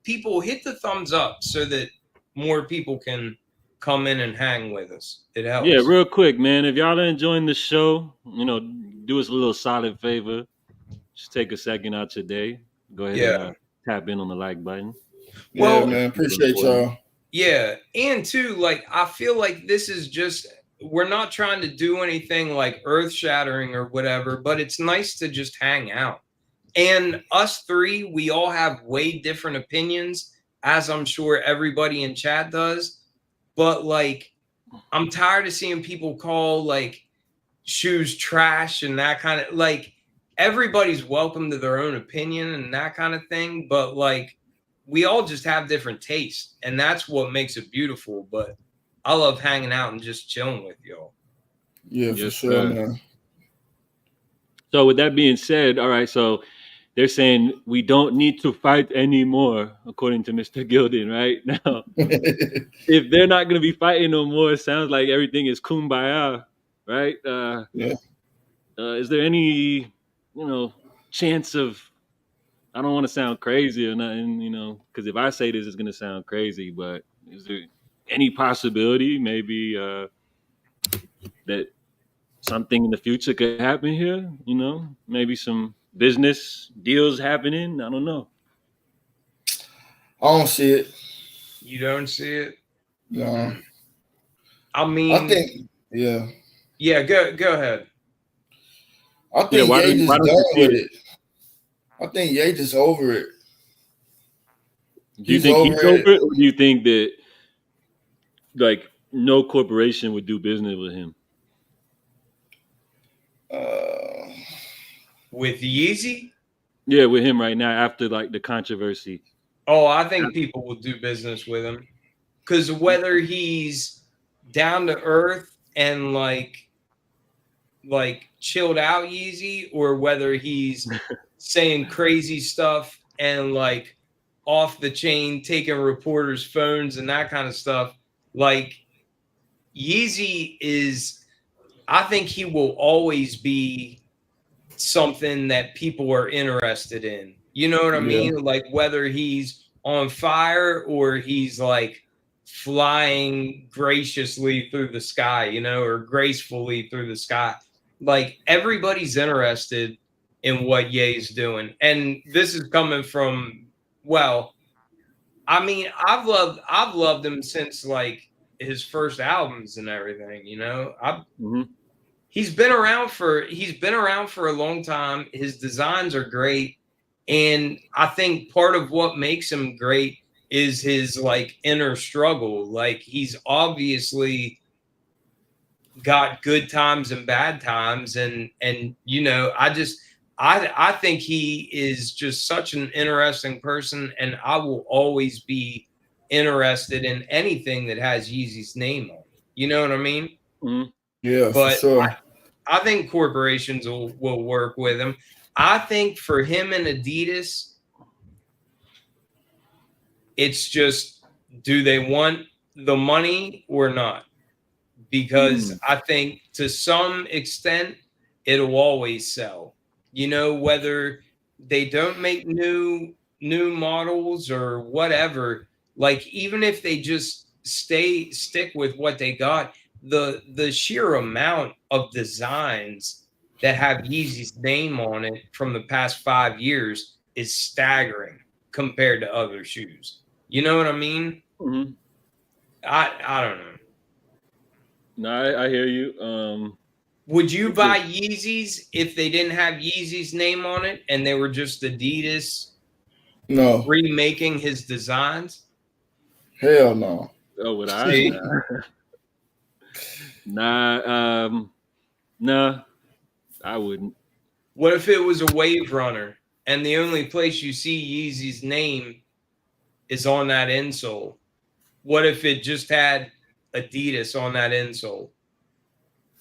[SPEAKER 3] people hit the thumbs up so that more people can come in and hang with us. It
[SPEAKER 1] Yeah,
[SPEAKER 3] helps.
[SPEAKER 1] real quick, man. If y'all are enjoying the show, do us a little solid favor. Just take a second out your day. Go ahead and
[SPEAKER 3] Yeah.
[SPEAKER 1] tap in on the like button.
[SPEAKER 2] Yeah,
[SPEAKER 3] Well,
[SPEAKER 1] That's
[SPEAKER 2] man.
[SPEAKER 1] super
[SPEAKER 2] Appreciate
[SPEAKER 1] important.
[SPEAKER 2] y'all.
[SPEAKER 3] yeah. And too, like, I feel like this is just, we're not trying to do anything like earth shattering or whatever, but it's nice to just hang out. And us three, we all have way different opinions, as I'm sure everybody in chat does. But like, I'm tired of seeing people call like shoes trash and that kind of, like, everybody's welcome to their own opinion and that kind of thing. But like, we all just have different tastes, and that's what makes it beautiful. But I love hanging out and just chilling with y'all.
[SPEAKER 2] Yeah, for
[SPEAKER 1] Yes,
[SPEAKER 2] sure,
[SPEAKER 1] sir.
[SPEAKER 2] man.
[SPEAKER 1] So with that being said, all right, so they're saying we don't need to fight anymore, according to Mr. Gilden, right? Now, if they're not gonna be fighting no more, it sounds like everything is kumbaya, right?
[SPEAKER 2] Yeah.
[SPEAKER 1] Is there any, chance of, I don't want to sound crazy or nothing, because if I say this, it's gonna sound crazy. But is there any possibility, maybe, that something in the future could happen here? Maybe some business deals happening. I don't know.
[SPEAKER 2] I don't see it.
[SPEAKER 3] You don't see it?
[SPEAKER 2] No.
[SPEAKER 3] I
[SPEAKER 2] I
[SPEAKER 3] mean,
[SPEAKER 2] think, yeah.
[SPEAKER 3] yeah, go ahead.
[SPEAKER 2] I
[SPEAKER 1] Yeah,
[SPEAKER 2] think Ye
[SPEAKER 1] why
[SPEAKER 2] just
[SPEAKER 1] don't
[SPEAKER 2] done
[SPEAKER 1] you see
[SPEAKER 2] with
[SPEAKER 1] it?
[SPEAKER 2] it. I think Ye just over it.
[SPEAKER 1] Do you
[SPEAKER 2] He's
[SPEAKER 1] think
[SPEAKER 2] over
[SPEAKER 1] he's over
[SPEAKER 2] it.
[SPEAKER 1] it, or do you think that like no corporation would do business with him?
[SPEAKER 2] Uh,
[SPEAKER 3] With Yeezy?
[SPEAKER 1] Yeah, with him right now after like the controversy.
[SPEAKER 3] Oh, I think people will do business with him. Because whether he's down to earth and like chilled out Yeezy, or whether he's saying crazy stuff and like off the chain taking reporters' phones and that kind of stuff, like, Yeezy is, I think he will always be something that people are interested in. You know what I mean? Like whether he's on fire or he's like flying graciously through the sky, you know, or gracefully through the sky. Like everybody's interested in what Ye's doing. And this is coming from, well, I mean, I've loved him since like his first albums and everything, you know. He's been around for a long time. His designs are great, and I think part of what makes him great is his like inner struggle. Like he's obviously got good times and bad times, and you know, I think he is just such an interesting person, and I will always be interested in anything that has Yeezy's name on it. You know what I mean?
[SPEAKER 2] Yeah,
[SPEAKER 3] But
[SPEAKER 2] for sure.
[SPEAKER 3] I think corporations will work with him. I think for him and Adidas, it's just, do they want the money or not? Because I think to some extent it'll always sell. You know, whether they don't make new models or whatever, like even if they just stick with what they got, the sheer amount of designs that have Yeezy's name on it from the past 5 years is staggering compared to other shoes. You know what I mean? I don't know.
[SPEAKER 1] No, I hear you.
[SPEAKER 3] Would you buy Yeezys if they didn't have Yeezy's name on it and they were just Adidas remaking his designs?
[SPEAKER 2] Hell no.
[SPEAKER 1] Oh, would I? Nah, I wouldn't.
[SPEAKER 3] What if it was a Wave Runner and the only place you see Yeezy's name is on that insole? What if it just had Adidas on that insole?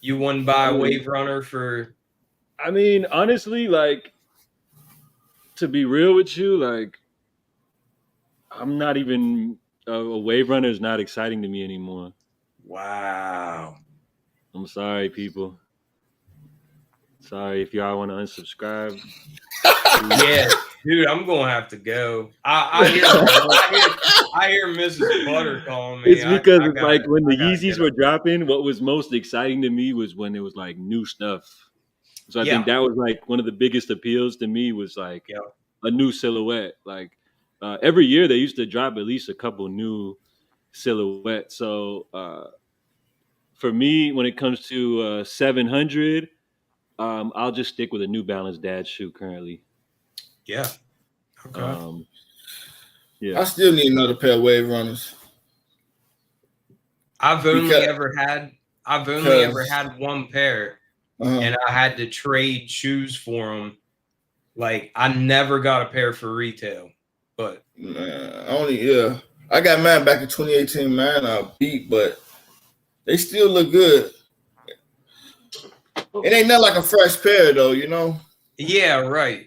[SPEAKER 3] You wouldn't buy a Wave Runner for...
[SPEAKER 1] I mean, honestly, like, to be real with you, like, I'm not even... a Wave Runner is not exciting to me anymore.
[SPEAKER 3] Wow.
[SPEAKER 1] I'm sorry, people. Sorry if y'all want to unsubscribe.
[SPEAKER 3] Yeah, dude, I'm gonna have to go. I hear Mrs. Butter calling me.
[SPEAKER 1] It's because it's like when the Yeezys were dropping, what was most exciting to me was when it was like new stuff. So I think that was like one of the biggest appeals to me was like a new silhouette. Like every year they used to drop at least a couple new silhouettes. So for me, when it comes to 700, I'll just stick with a New Balance dad shoe currently.
[SPEAKER 3] Yeah. Okay.
[SPEAKER 1] Yeah.
[SPEAKER 2] I still need another pair of Wave Runners.
[SPEAKER 3] I've only ever had one pair, and I had to trade shoes for them. Like I never got a pair for retail, but
[SPEAKER 2] I got mine back in 2018. Man, I beat, but they still look good. It ain't nothing like a fresh pair, though, you know?
[SPEAKER 3] Yeah, right.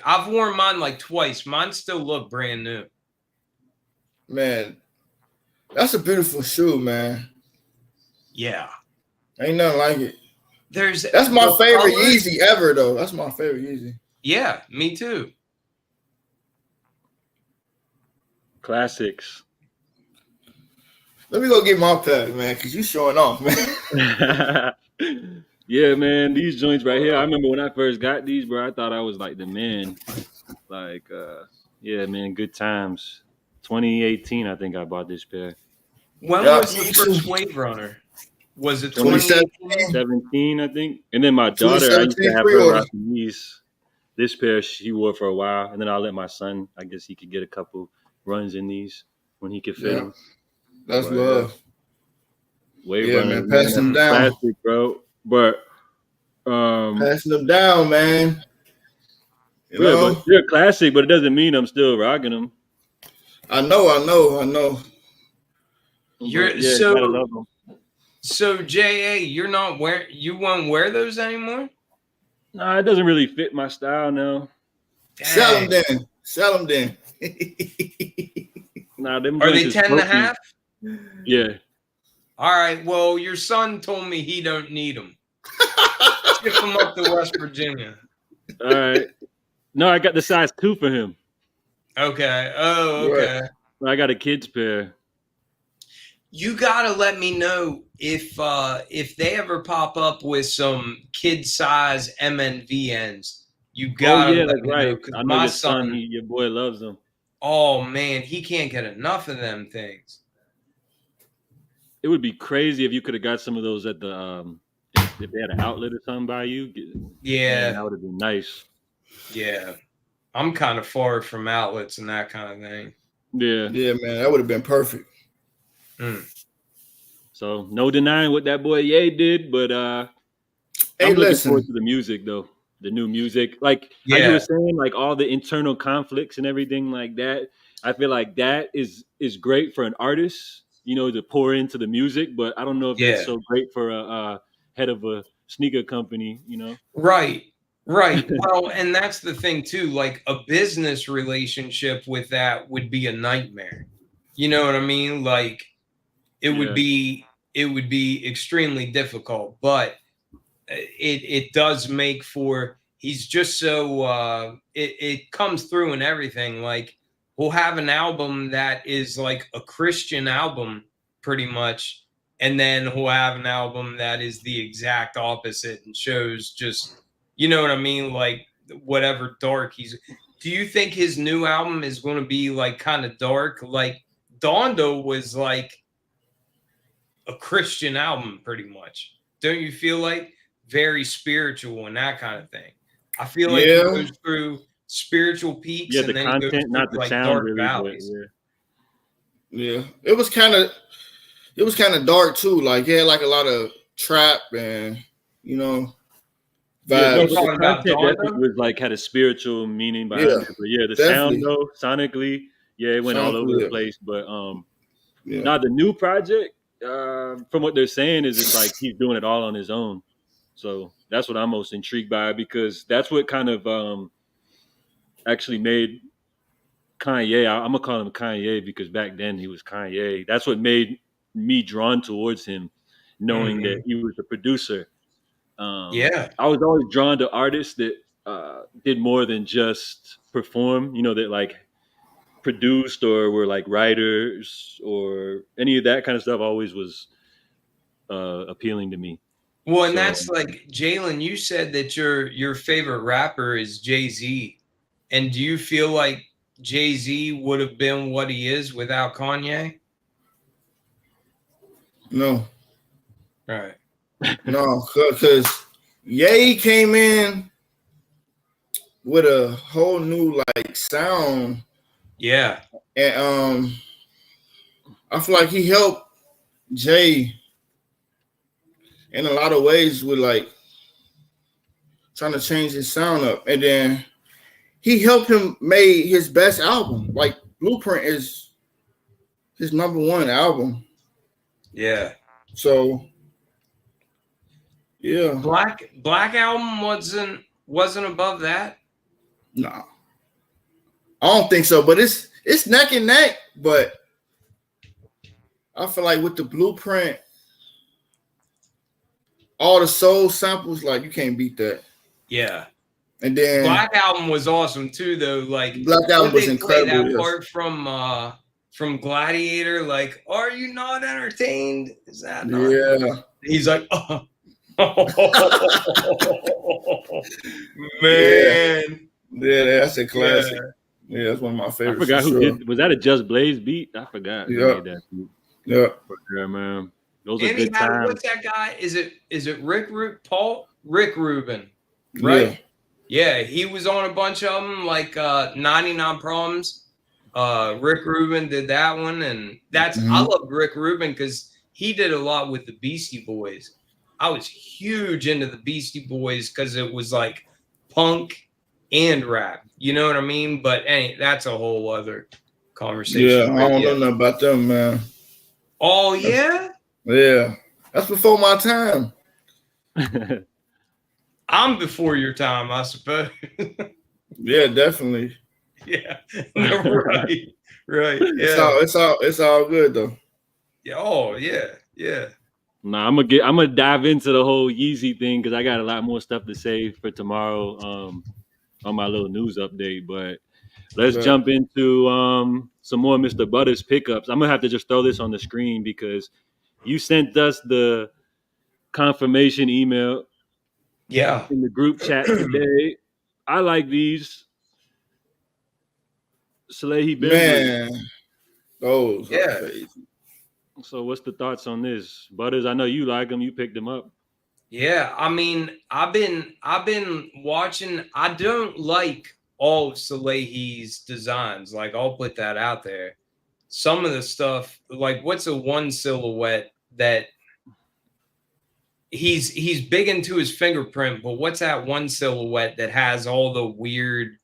[SPEAKER 3] I've worn mine like twice. Mine still look brand new.
[SPEAKER 2] Man, that's a beautiful shoe, man.
[SPEAKER 3] Yeah.
[SPEAKER 2] Ain't nothing like it.
[SPEAKER 3] That's
[SPEAKER 2] my favorite Yeezy ever, though. That's my favorite Yeezy.
[SPEAKER 3] Yeah, me too.
[SPEAKER 1] Classics.
[SPEAKER 2] Let me go get my pair, man, because you showing off, man.
[SPEAKER 1] Yeah, man, these joints right here. I remember when I first got these, bro. I thought I was like the man. Like, yeah, man, good times. 2018, I think I bought this pair.
[SPEAKER 3] When was the first Wave Runner? Was it
[SPEAKER 1] 2017, I think? And then my daughter, I used to have her rocking these. This pair she wore for a while, and then I'll let my son. I guess he could get a couple runs in these when he could fit them.
[SPEAKER 2] That's love.
[SPEAKER 1] Wave Runner,
[SPEAKER 2] man, pass them down,
[SPEAKER 1] classic, bro. But
[SPEAKER 2] passing them down, man.
[SPEAKER 1] But they're classic, but it doesn't mean I'm still rocking them.
[SPEAKER 2] I know.
[SPEAKER 3] So JA, you won't wear those anymore?
[SPEAKER 1] Nah, it doesn't really fit my style now.
[SPEAKER 2] Dang. Sell them then.
[SPEAKER 1] Nah, them
[SPEAKER 3] are they 10.5?
[SPEAKER 1] Yeah.
[SPEAKER 3] All right. Well, your son told me he don't need them. Ship him up to West Virginia.
[SPEAKER 1] All right. No, I got the size 2 for him.
[SPEAKER 3] Okay. Oh, okay.
[SPEAKER 2] Right.
[SPEAKER 1] I got a kid's pair.
[SPEAKER 3] You gotta let me know if they ever pop up with some kid size MNVNs. You gotta
[SPEAKER 1] Oh yeah,
[SPEAKER 3] let
[SPEAKER 1] that's
[SPEAKER 3] me know
[SPEAKER 1] right.
[SPEAKER 3] because
[SPEAKER 1] I know
[SPEAKER 3] my
[SPEAKER 1] your son,
[SPEAKER 3] son,
[SPEAKER 1] your boy loves them.
[SPEAKER 3] oh man, he can't get enough of them things.
[SPEAKER 1] It would be crazy if you could have got some of those at the if they had an outlet or something by you.
[SPEAKER 3] Yeah,
[SPEAKER 1] Man, that would have been nice.
[SPEAKER 3] yeah. I'm kind of far from outlets and that kind of thing.
[SPEAKER 1] Yeah.
[SPEAKER 2] Yeah, man, that would have been perfect.
[SPEAKER 1] So no denying what that boy Ye did, but
[SPEAKER 2] Hey,
[SPEAKER 1] I'm looking
[SPEAKER 2] listen.
[SPEAKER 1] forward to the music though. The new music, like how you
[SPEAKER 3] Yeah,
[SPEAKER 1] were saying, like all the internal conflicts and everything like that. I feel like that is great for an artist, you know, to pour into the music. But I don't know if that's
[SPEAKER 3] yeah.
[SPEAKER 1] so great for a head of a sneaker company, you know.
[SPEAKER 3] Right. Right. Well, and that's the thing too. Like a business relationship with that would be a nightmare. You know what I mean? Like it would
[SPEAKER 1] Yeah.
[SPEAKER 3] be extremely difficult, but it does make for he's just so it comes through in everything. Like we'll have an album that is like a Christian album pretty much, and then we'll have an album that is the exact opposite and shows just, you know what I mean, like whatever dark he's. Do you think his new album is going to be like kind of dark? Like Dondo was like a Christian album pretty much. Don't you feel like very spiritual and that kind of thing? I feel like he
[SPEAKER 2] Yeah,
[SPEAKER 3] goes through spiritual peaks
[SPEAKER 1] Yeah, the
[SPEAKER 3] and then he goes
[SPEAKER 1] content,
[SPEAKER 3] through
[SPEAKER 1] not the
[SPEAKER 3] like
[SPEAKER 1] sound
[SPEAKER 3] dark
[SPEAKER 1] really, but
[SPEAKER 3] valleys.
[SPEAKER 1] yeah.
[SPEAKER 2] yeah. It was kind of dark too. Like he had like a lot of trap and you know
[SPEAKER 1] Yeah, no,
[SPEAKER 3] You
[SPEAKER 2] vibes.
[SPEAKER 1] but the
[SPEAKER 3] talking about
[SPEAKER 1] content definitely
[SPEAKER 3] Dondo?
[SPEAKER 1] was like had a spiritual meaning
[SPEAKER 2] Yeah,
[SPEAKER 1] behind it. But yeah, the sound
[SPEAKER 2] definitely.
[SPEAKER 1] though, sonically, yeah, it went all
[SPEAKER 2] Sound
[SPEAKER 1] over the
[SPEAKER 2] clear.
[SPEAKER 1] place. But
[SPEAKER 2] Yeah.
[SPEAKER 1] now the new project, from what they're saying, is it's like he's doing it all on his own. So that's what I'm most intrigued by because that's what kind of actually made Kanye. I'm gonna call him Kanye because back then he was Kanye. That's what made me drawn towards him, knowing that
[SPEAKER 3] Mhm.
[SPEAKER 1] he was the producer.
[SPEAKER 3] Yeah.
[SPEAKER 1] I was always drawn to artists that did more than just perform. You know, that like produced or were like writers or any of that kind of stuff. Always was appealing to me.
[SPEAKER 3] Well, and
[SPEAKER 1] So
[SPEAKER 3] that's like Jalen, you said that your favorite rapper is Jay-Z. And do you feel like Jay-Z would have been what he is without Kanye?
[SPEAKER 2] No,
[SPEAKER 3] Right.
[SPEAKER 2] no, because Ye came in with a whole new like sound,
[SPEAKER 3] Yeah.
[SPEAKER 2] and I feel like he helped Jay in a lot of ways with like trying to change his sound up, and then he helped him make his best album. Like Blueprint is his #1 album.
[SPEAKER 3] Yeah.
[SPEAKER 2] So yeah,
[SPEAKER 3] Black Album wasn't above that.
[SPEAKER 2] no, I don't think so. But it's neck and neck. But I feel like with the Blueprint, all the soul samples, like you can't beat that.
[SPEAKER 3] Yeah.
[SPEAKER 2] And then
[SPEAKER 3] Black Album was awesome too, though. Like
[SPEAKER 2] Black Album
[SPEAKER 3] when
[SPEAKER 2] was
[SPEAKER 3] they play
[SPEAKER 2] incredible.
[SPEAKER 3] that
[SPEAKER 2] Yes.
[SPEAKER 3] part from Gladiator, like, are you not entertained? Is that not?
[SPEAKER 2] Yeah.
[SPEAKER 3] He's like, oh. Man.
[SPEAKER 2] Yeah, that's a classic.
[SPEAKER 3] Yeah.
[SPEAKER 2] Yeah, that's one of my
[SPEAKER 1] I
[SPEAKER 2] favorites.
[SPEAKER 1] forgot
[SPEAKER 2] for
[SPEAKER 1] who
[SPEAKER 2] sure.
[SPEAKER 1] did. Was that a Just Blaze beat? I forgot. Who
[SPEAKER 2] Yeah.
[SPEAKER 1] made that beat.
[SPEAKER 2] Yeah.
[SPEAKER 1] Yeah, man. Those are
[SPEAKER 3] And he
[SPEAKER 1] good
[SPEAKER 3] had,
[SPEAKER 1] times.
[SPEAKER 3] what's that guy? Is it Rick Rubin, right?
[SPEAKER 2] Yeah.
[SPEAKER 3] Yeah, he was on a bunch of them, like 99 Problems. Rick Rubin did that one, and that's I love Rick Rubin because he did a lot with the Beastie Boys. I was huge into the Beastie Boys because it was like punk and rap. You know what I mean? But that's a whole other conversation.
[SPEAKER 2] Yeah, I don't know nothing about them, man.
[SPEAKER 3] Oh yeah?
[SPEAKER 2] Yeah. That's before my time.
[SPEAKER 3] I'm before your time, I suppose.
[SPEAKER 2] Yeah, definitely.
[SPEAKER 3] Yeah. Right. Right. Yeah.
[SPEAKER 2] It's all good though.
[SPEAKER 3] Yeah. Oh, yeah. Yeah.
[SPEAKER 1] Nah, I'm gonna dive into the whole Yeezy thing because I got a lot more stuff to say for tomorrow on my little news update. But let's
[SPEAKER 2] But
[SPEAKER 1] jump into some more Mr. Butters pickups. I'm gonna have to just throw this on the screen because you sent us the confirmation email
[SPEAKER 3] Yeah.
[SPEAKER 1] in the group chat today. I like these Salehi Benzes.
[SPEAKER 2] man, those are
[SPEAKER 3] Yeah.
[SPEAKER 2] crazy.
[SPEAKER 1] So what's the thoughts on this, Butters? I know you like them. You picked them up.
[SPEAKER 3] Yeah. I mean, I've been watching. I don't like all of Salehi's designs. Like, I'll put that out there. Some of the stuff, like what's a one silhouette that he's big into his fingerprint, but what's that one silhouette that has all the weird,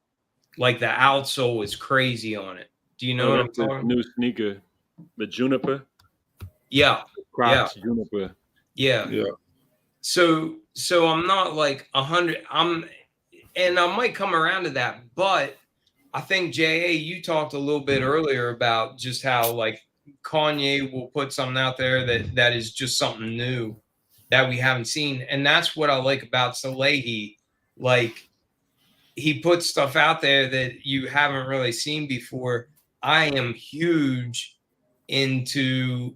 [SPEAKER 3] like the outsole is crazy on it? Do you know
[SPEAKER 1] Oh,
[SPEAKER 3] what
[SPEAKER 1] that's
[SPEAKER 3] I'm
[SPEAKER 1] the
[SPEAKER 3] talking?
[SPEAKER 1] new sneaker, the Juniper
[SPEAKER 3] Yeah. Yeah.
[SPEAKER 1] Crocs Juniper.
[SPEAKER 3] Yeah.
[SPEAKER 2] Yeah,
[SPEAKER 3] So I'm not like 100. And I might come around to that, but I think JA, you talked a little bit earlier about just how like Kanye will put something out there that is just something new that we haven't seen, and that's what I like about Salehi. Like, he puts stuff out there that you haven't really seen before. I am huge into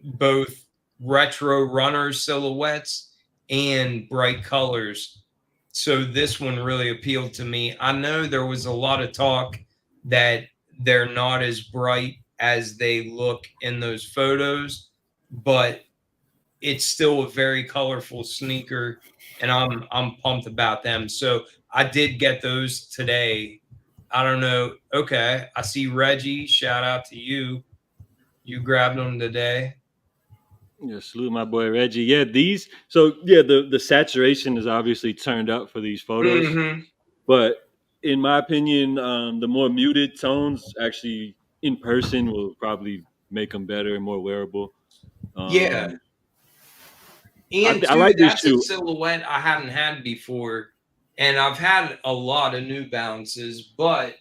[SPEAKER 3] both retro runner silhouettes and bright colors. So this one really appealed to me. I know there was a lot of talk that they're not as bright as they look in those photos, but it's still a very colorful sneaker, and I'm pumped about them. So I did get those today. I don't know. Okay, I see Reggie. Shout out to you. You grabbed them today.
[SPEAKER 1] Yeah, salute my boy Reggie. Yeah, these. So yeah, the saturation is obviously turned up for these photos,
[SPEAKER 3] Mm-hmm.
[SPEAKER 1] but in my opinion, the more muted tones actually in person will probably make them better and more wearable.
[SPEAKER 3] Yeah.
[SPEAKER 1] Um,
[SPEAKER 3] And
[SPEAKER 1] I
[SPEAKER 3] two,
[SPEAKER 1] like this
[SPEAKER 3] that's a
[SPEAKER 1] shoe.
[SPEAKER 3] silhouette I haven't had before. And I've had a lot of New Balances, but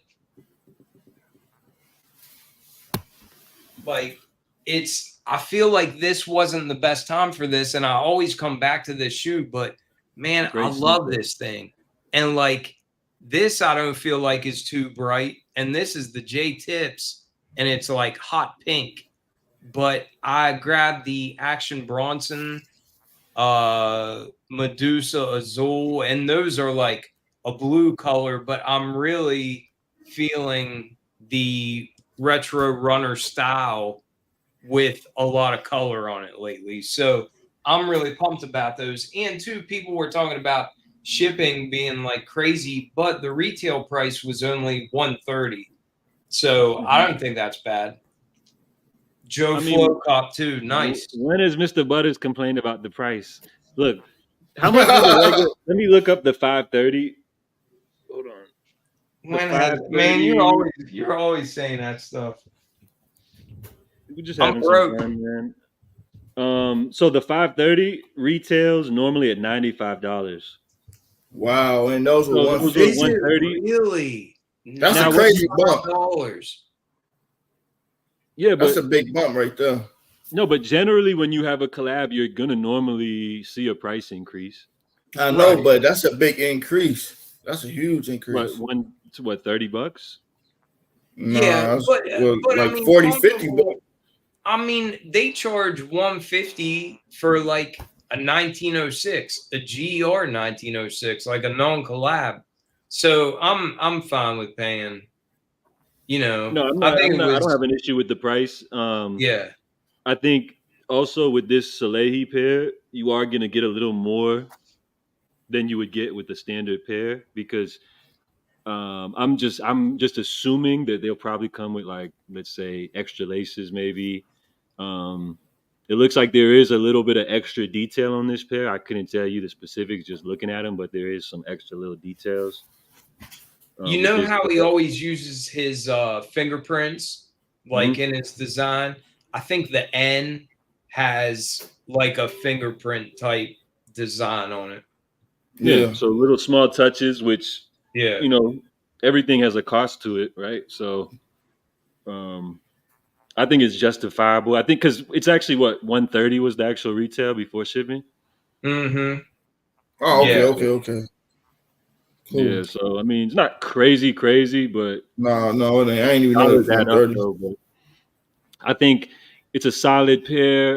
[SPEAKER 3] like I feel like this wasn't the best time for this. And I always come back to this shoe, but man, I
[SPEAKER 1] Great
[SPEAKER 3] love
[SPEAKER 1] sneaker.
[SPEAKER 3] this thing. And like this, I don't feel like is too bright. And this is the J Tips, and it's like hot pink. But I grabbed the Action Bronson Medusa Azul, and those are like a blue color, but I'm really feeling the retro runner style with a lot of color on it lately. So I'm really pumped about those. And two, people were talking about shipping being like crazy, but the retail price was only 130. So I
[SPEAKER 1] Mhm.
[SPEAKER 3] don't think that's bad. Joe
[SPEAKER 1] I mean,
[SPEAKER 3] Flo Cop too. Nice.
[SPEAKER 1] when has Mr. Butters complained about the price? Look, how much was the regular? Let me look up the 530. Hold on. The
[SPEAKER 3] When has man,
[SPEAKER 1] 530.
[SPEAKER 3] you're always saying that stuff.
[SPEAKER 1] We're just
[SPEAKER 3] I'm
[SPEAKER 1] having some
[SPEAKER 3] broke.
[SPEAKER 1] fun, man. So the 530 retails normally at $95.
[SPEAKER 2] wow, and those were
[SPEAKER 1] So those were
[SPEAKER 2] 150.
[SPEAKER 3] Is it
[SPEAKER 1] 130.
[SPEAKER 3] really
[SPEAKER 2] That's a
[SPEAKER 1] Now what?
[SPEAKER 2] crazy bump.
[SPEAKER 3] $95?
[SPEAKER 1] Yeah,
[SPEAKER 2] That's
[SPEAKER 1] but
[SPEAKER 2] a big bump right there.
[SPEAKER 1] no, but generally when you have a collab, you're gonna normally see a price increase.
[SPEAKER 2] I know,
[SPEAKER 3] Right.
[SPEAKER 2] but that's a big increase. That's a huge
[SPEAKER 1] What
[SPEAKER 2] increase.
[SPEAKER 1] one to what $30?
[SPEAKER 3] Yeah,
[SPEAKER 2] Nah, that's,
[SPEAKER 3] but
[SPEAKER 2] well,
[SPEAKER 3] I
[SPEAKER 2] like
[SPEAKER 3] mean
[SPEAKER 2] 40, 50.
[SPEAKER 3] comfortable. I mean, they charge 150 for like a 1906, a GR 1906, like a non-collab. So I'm fine with paying.
[SPEAKER 1] No, I'm
[SPEAKER 3] I
[SPEAKER 1] not.
[SPEAKER 3] think
[SPEAKER 1] I'm
[SPEAKER 3] it
[SPEAKER 1] not. I don't
[SPEAKER 3] was
[SPEAKER 1] have an issue with the price.
[SPEAKER 3] yeah.
[SPEAKER 1] I think also with this Salehi pair, you are gonna get a little more than you would get with the standard pair because I'm just assuming that they'll probably come with like let's say extra laces maybe. Um, it looks like there is a little bit of extra detail on this pair. I couldn't tell you the specifics just looking at them, but there is some extra little details
[SPEAKER 3] You
[SPEAKER 1] with
[SPEAKER 3] know
[SPEAKER 1] this
[SPEAKER 3] how he
[SPEAKER 1] pair.
[SPEAKER 3] always uses his fingerprints, like
[SPEAKER 1] Mhm.
[SPEAKER 3] in his design? I think the N has like a fingerprint type design on it.
[SPEAKER 1] Yeah,
[SPEAKER 2] Yeah.
[SPEAKER 1] so little small touches, which
[SPEAKER 3] Yeah.
[SPEAKER 1] you know everything has a cost to it, right? So um, I think it's justifiable. I think because it's actually what 130 was the actual retail before shipping.
[SPEAKER 3] Mm-hmm.
[SPEAKER 2] Oh,
[SPEAKER 3] Yeah.
[SPEAKER 2] okay. Cool.
[SPEAKER 1] Yeah, so I mean, it's not crazy, but
[SPEAKER 2] No, it ain't. I ain't even know it
[SPEAKER 1] dollars
[SPEAKER 2] was
[SPEAKER 1] add up
[SPEAKER 2] 130.
[SPEAKER 1] though. But I think it's a solid pair.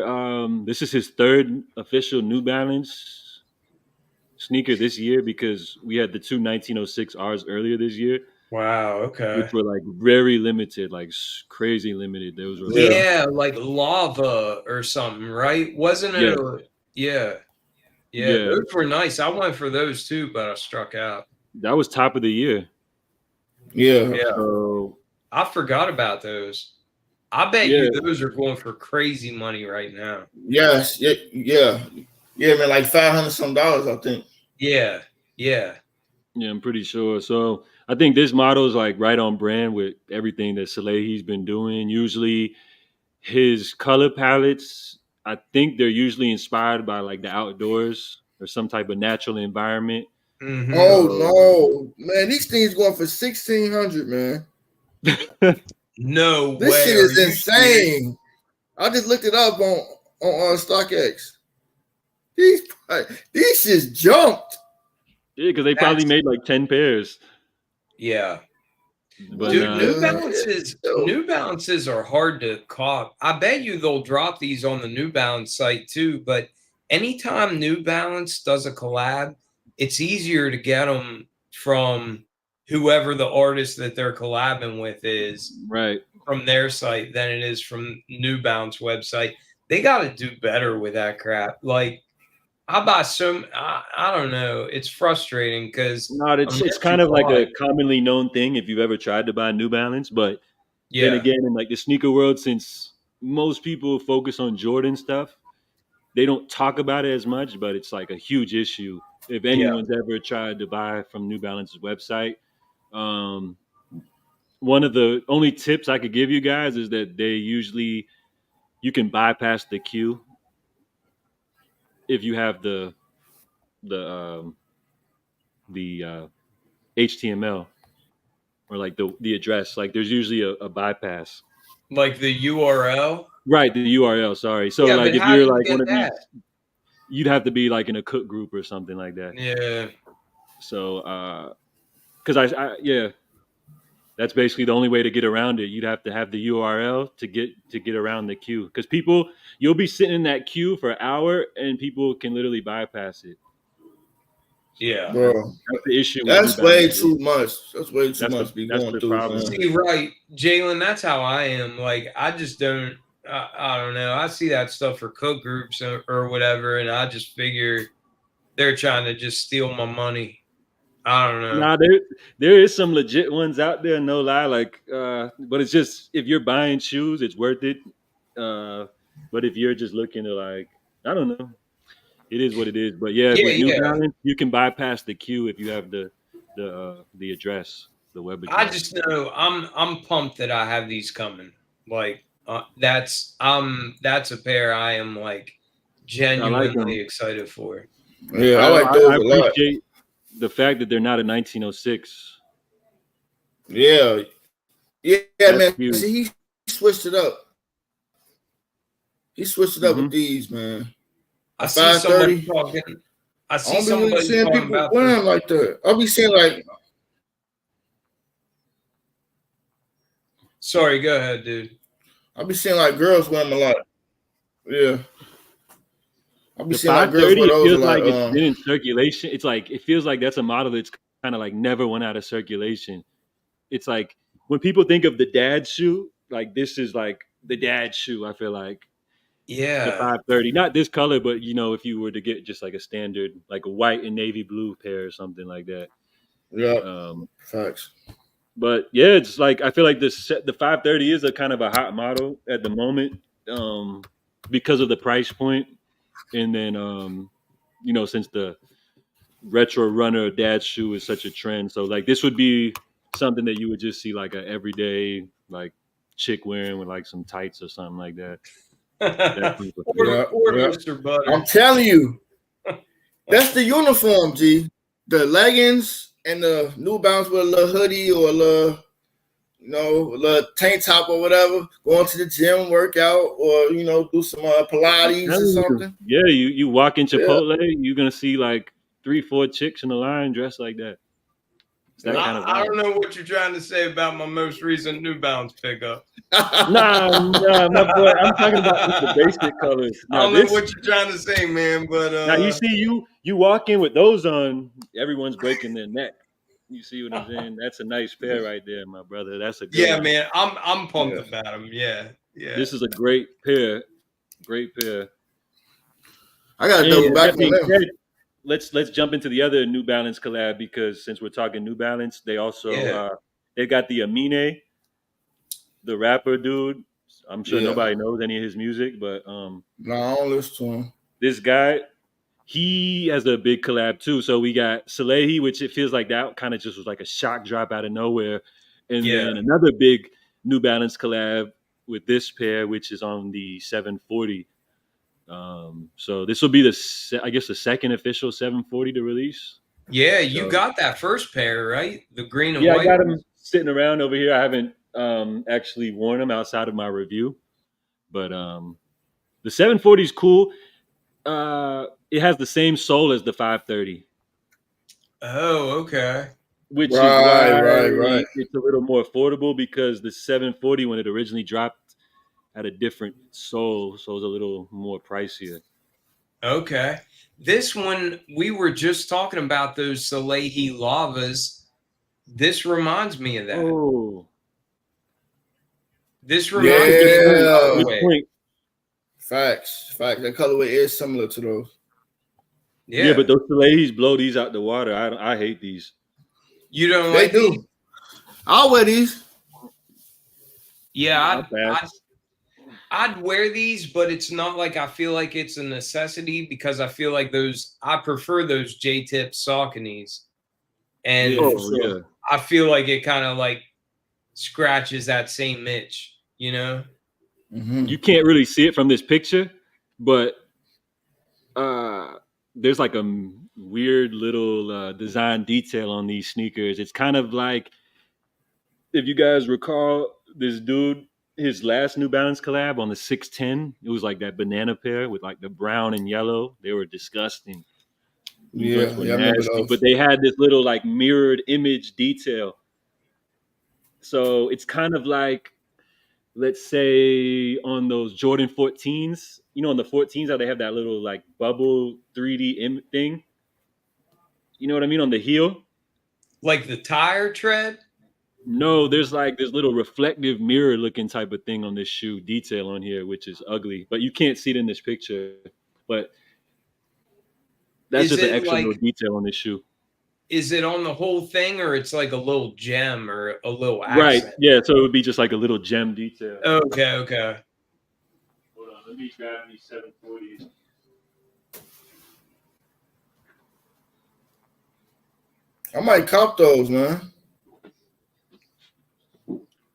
[SPEAKER 1] This is his third official New Balance sneaker this year because we had the two 1906 Rs earlier this year,
[SPEAKER 3] Wow. Okay.
[SPEAKER 1] which were like very limited, like crazy limited. Those were like,
[SPEAKER 3] Yeah, like lava or something, right? Wasn't
[SPEAKER 1] yeah,
[SPEAKER 3] it? Yeah. Yeah,
[SPEAKER 1] yeah,
[SPEAKER 3] those were nice. I went for those too, but I struck out.
[SPEAKER 1] that was top of the year.
[SPEAKER 2] Yeah.
[SPEAKER 3] Yeah,
[SPEAKER 1] So
[SPEAKER 3] I forgot about those. I bet
[SPEAKER 1] yeah,
[SPEAKER 3] you those are going for crazy money right now.
[SPEAKER 2] Yes. Yeah, man. Like $500 some, I think.
[SPEAKER 3] Yeah, yeah.
[SPEAKER 1] yeah, I'm pretty sure. So I think this model is like right on brand with everything that Salehi's been doing. Usually his color palettes, I think they're usually inspired by like the outdoors or some type of natural environment.
[SPEAKER 3] Mm-hmm.
[SPEAKER 2] Oh
[SPEAKER 1] So
[SPEAKER 2] no, man! These things going for 1,600, man.
[SPEAKER 3] No
[SPEAKER 2] This
[SPEAKER 3] way.
[SPEAKER 2] shit
[SPEAKER 3] Are
[SPEAKER 2] is
[SPEAKER 3] you serious?
[SPEAKER 2] insane. I just looked it up on StockX. These shits jumped.
[SPEAKER 1] yeah, because they probably
[SPEAKER 3] That's
[SPEAKER 1] made like 10 pairs.
[SPEAKER 3] yeah.
[SPEAKER 1] But
[SPEAKER 3] Dude,
[SPEAKER 1] nah,
[SPEAKER 3] New Balances are hard to cop. I bet you they'll drop these on the New Balance site too, but anytime New Balance does a collab, it's easier to get them from whoever the artist that they're collabing with is
[SPEAKER 1] right.
[SPEAKER 3] from their site than it is from New Balance website. They got to do better with that crap. Like I buy some, I don't know. It's frustrating because
[SPEAKER 1] No, it's
[SPEAKER 3] unless you
[SPEAKER 1] kind of like
[SPEAKER 3] buy,
[SPEAKER 1] a commonly known thing if you've ever tried to buy New Balance. But then
[SPEAKER 3] yeah,
[SPEAKER 1] again, in like the sneaker world, since most people focus on Jordan stuff, they don't talk about it as much, but it's like a huge issue. If
[SPEAKER 3] yeah.
[SPEAKER 1] anyone's ever tried to buy from New Balance's website, um, one of the only tips I could give you guys is that they usually you can bypass the queue if you have the the HTML or like the address. Like there's usually a bypass.
[SPEAKER 3] Like the URL.
[SPEAKER 1] Right, the URL. Sorry. So
[SPEAKER 3] Yeah,
[SPEAKER 1] like
[SPEAKER 3] but
[SPEAKER 1] if
[SPEAKER 3] how do
[SPEAKER 1] you're
[SPEAKER 3] you
[SPEAKER 1] like one
[SPEAKER 3] get
[SPEAKER 1] of
[SPEAKER 3] that?
[SPEAKER 1] these, you'd have to be like in a cook group or something like that.
[SPEAKER 3] Yeah.
[SPEAKER 1] So because I yeah, that's basically the only way to get around it. You'd have to have the URL to get around the queue because people you'll be sitting in that queue for an hour and people can literally bypass it.
[SPEAKER 3] Yeah.
[SPEAKER 2] Bro,
[SPEAKER 1] That's the issue with New
[SPEAKER 2] that's way
[SPEAKER 1] Balance.
[SPEAKER 2] too much. That's way too much to be
[SPEAKER 1] That's
[SPEAKER 2] going
[SPEAKER 1] the
[SPEAKER 2] through,
[SPEAKER 1] problem.
[SPEAKER 2] man.
[SPEAKER 3] See, right, Jalen, that's how I am. Like, I just don't, I don't know. I see that stuff for cook groups or whatever, and I just figure they're trying to just steal my money. I don't know.
[SPEAKER 1] Nah, there is some legit ones out there, no lie. Like, but it's just if you're buying shoes, it's worth it. But if you're just looking to like, I don't know, it is what it is. But yeah,
[SPEAKER 3] Yeah,
[SPEAKER 1] with New
[SPEAKER 3] yeah.
[SPEAKER 1] Balance, you can bypass the queue if you have the address, the web
[SPEAKER 3] I
[SPEAKER 1] address.
[SPEAKER 3] just know I'm pumped that I have these coming. Like, that's a pair I am like
[SPEAKER 1] I like
[SPEAKER 3] genuinely
[SPEAKER 1] them.
[SPEAKER 3] excited for.
[SPEAKER 2] Yeah, I
[SPEAKER 1] I,
[SPEAKER 2] like
[SPEAKER 1] I
[SPEAKER 2] those a lot.
[SPEAKER 1] appreciate the fact that they're not a 1906.
[SPEAKER 2] Yeah,
[SPEAKER 1] That's
[SPEAKER 2] man.
[SPEAKER 1] huge.
[SPEAKER 2] See, he switched it up. He switched it up with
[SPEAKER 1] Mhm.
[SPEAKER 2] these, man.
[SPEAKER 3] I see somebody
[SPEAKER 2] 530.
[SPEAKER 3] talking. I
[SPEAKER 2] I
[SPEAKER 3] see
[SPEAKER 2] don't be really
[SPEAKER 3] somebody
[SPEAKER 2] seeing
[SPEAKER 3] talking
[SPEAKER 2] people
[SPEAKER 3] about
[SPEAKER 2] wearing
[SPEAKER 3] this.
[SPEAKER 2] them like that. I'll be seeing like,
[SPEAKER 3] Sorry, go ahead, dude.
[SPEAKER 2] I'll be seeing like girls wearing them a lot. Yeah, I'll be
[SPEAKER 1] The
[SPEAKER 2] seeing like girls
[SPEAKER 1] 530,
[SPEAKER 2] wear
[SPEAKER 1] it
[SPEAKER 2] those a
[SPEAKER 1] feels
[SPEAKER 2] lot.
[SPEAKER 1] like it's been in circulation. It's like it feels like that's a model that's kind of like never went out of circulation. It's like when people think of the dad shoe, like this is like the dad shoe. I feel like the
[SPEAKER 3] Yeah.
[SPEAKER 1] 530, not this color, but you know, if you were to get just like a standard, like a white and navy blue pair or something like that.
[SPEAKER 2] Yeah,
[SPEAKER 1] Um,
[SPEAKER 2] facts.
[SPEAKER 1] but yeah, it's like I feel like the 530 is a kind of a hot model at the moment because of the price point, and then you know since the retro runner dad shoe is such a trend, so like this would be something that you would just see like a everyday like chick wearing with like some tights or something like that. That type of fit.
[SPEAKER 2] Yeah,
[SPEAKER 3] Poor
[SPEAKER 2] yeah.
[SPEAKER 3] Mr. Butter.
[SPEAKER 2] I'm telling you, that's the uniform, G. The leggings and the New Balance with a little hoodie or a little little tank top or whatever, going to the gym, workout, or do some Pilates or something.
[SPEAKER 1] Yeah, you walk in Chipotle, you're gonna see like 3-4 chicks in the line dressed like that. It's that kind of vibe.
[SPEAKER 3] I don't know what you're trying to say about my most recent New Balance pickup.
[SPEAKER 1] Nah, my boy. I'm talking about just the basic colors.
[SPEAKER 3] I don't know what you're trying to say, man. But
[SPEAKER 1] now you see, you walk in with those on, everyone's breaking their neck. You see what I'm saying? That's a nice pair right there, my brother. That's a good one.
[SPEAKER 3] man. I'm pumped about them. Yeah.
[SPEAKER 1] This is a great pair. Great pair.
[SPEAKER 2] I got to double back on them.
[SPEAKER 1] Let's jump into the other New Balance collab, because since we're talking New Balance, they also they got the Amine, the rapper dude. I'm sure nobody knows any of his music, but
[SPEAKER 2] no, I don't listen to him.
[SPEAKER 1] This guy, he has a big collab too. So we got Salehi, which it feels like that kind of just was like a shock drop out of nowhere, and then another big New Balance collab with this pair, which is on the 740. So this will be the second official 740 to release.
[SPEAKER 3] Yeah, you got that first pair, right? The green and white.
[SPEAKER 1] I got them sitting around over here. I haven't actually worn them outside of my review, but the 740 is cool. It has the same sole as the 530.
[SPEAKER 3] Oh, okay.
[SPEAKER 1] Which is why it's a little more affordable, because the 740, when it originally dropped, had a different sole, so it was a little more pricier.
[SPEAKER 3] Okay. This one, we were just talking about those Salehi Lavas. This reminds me of that.
[SPEAKER 1] Oh.
[SPEAKER 3] This reminds me of the colorway.
[SPEAKER 2] Facts. The colorway is similar to those.
[SPEAKER 1] Yeah, but those Salehis blow these out the water. I hate these.
[SPEAKER 3] You don't like these?
[SPEAKER 2] I'll wear these.
[SPEAKER 3] Yeah, I'd wear these, but it's not like I feel like it's a necessity, because I feel like I prefer those J-tip Sauconys. And I feel like it kind of like scratches that same itch,
[SPEAKER 2] Mm-hmm.
[SPEAKER 1] You can't really see it from this picture, but there's like a weird little design detail on these sneakers. It's kind of like, if you guys recall, this dude, his last New Balance collab on the 610, it was like that banana pair with like the brown and yellow. They were disgusting.
[SPEAKER 2] Yeah, I remember those.
[SPEAKER 1] But they had this little like mirrored image detail. So it's kind of like, let's say on those Jordan 14s, on the 14s, how they have that little like bubble 3D thing. You know what I mean? On the heel.
[SPEAKER 3] Like the tire tread?
[SPEAKER 1] No, there's like this little reflective mirror looking type of thing on this shoe detail on here, which is ugly, but you can't see it in this picture. But that's just an extra little detail on this shoe.
[SPEAKER 3] Is it on the whole thing, or it's like a little gem or a little accent?
[SPEAKER 1] Right. Yeah. So it would be just like a little gem detail.
[SPEAKER 3] Okay.
[SPEAKER 1] Hold on. Let me grab these 740s.
[SPEAKER 2] I might cop those, man.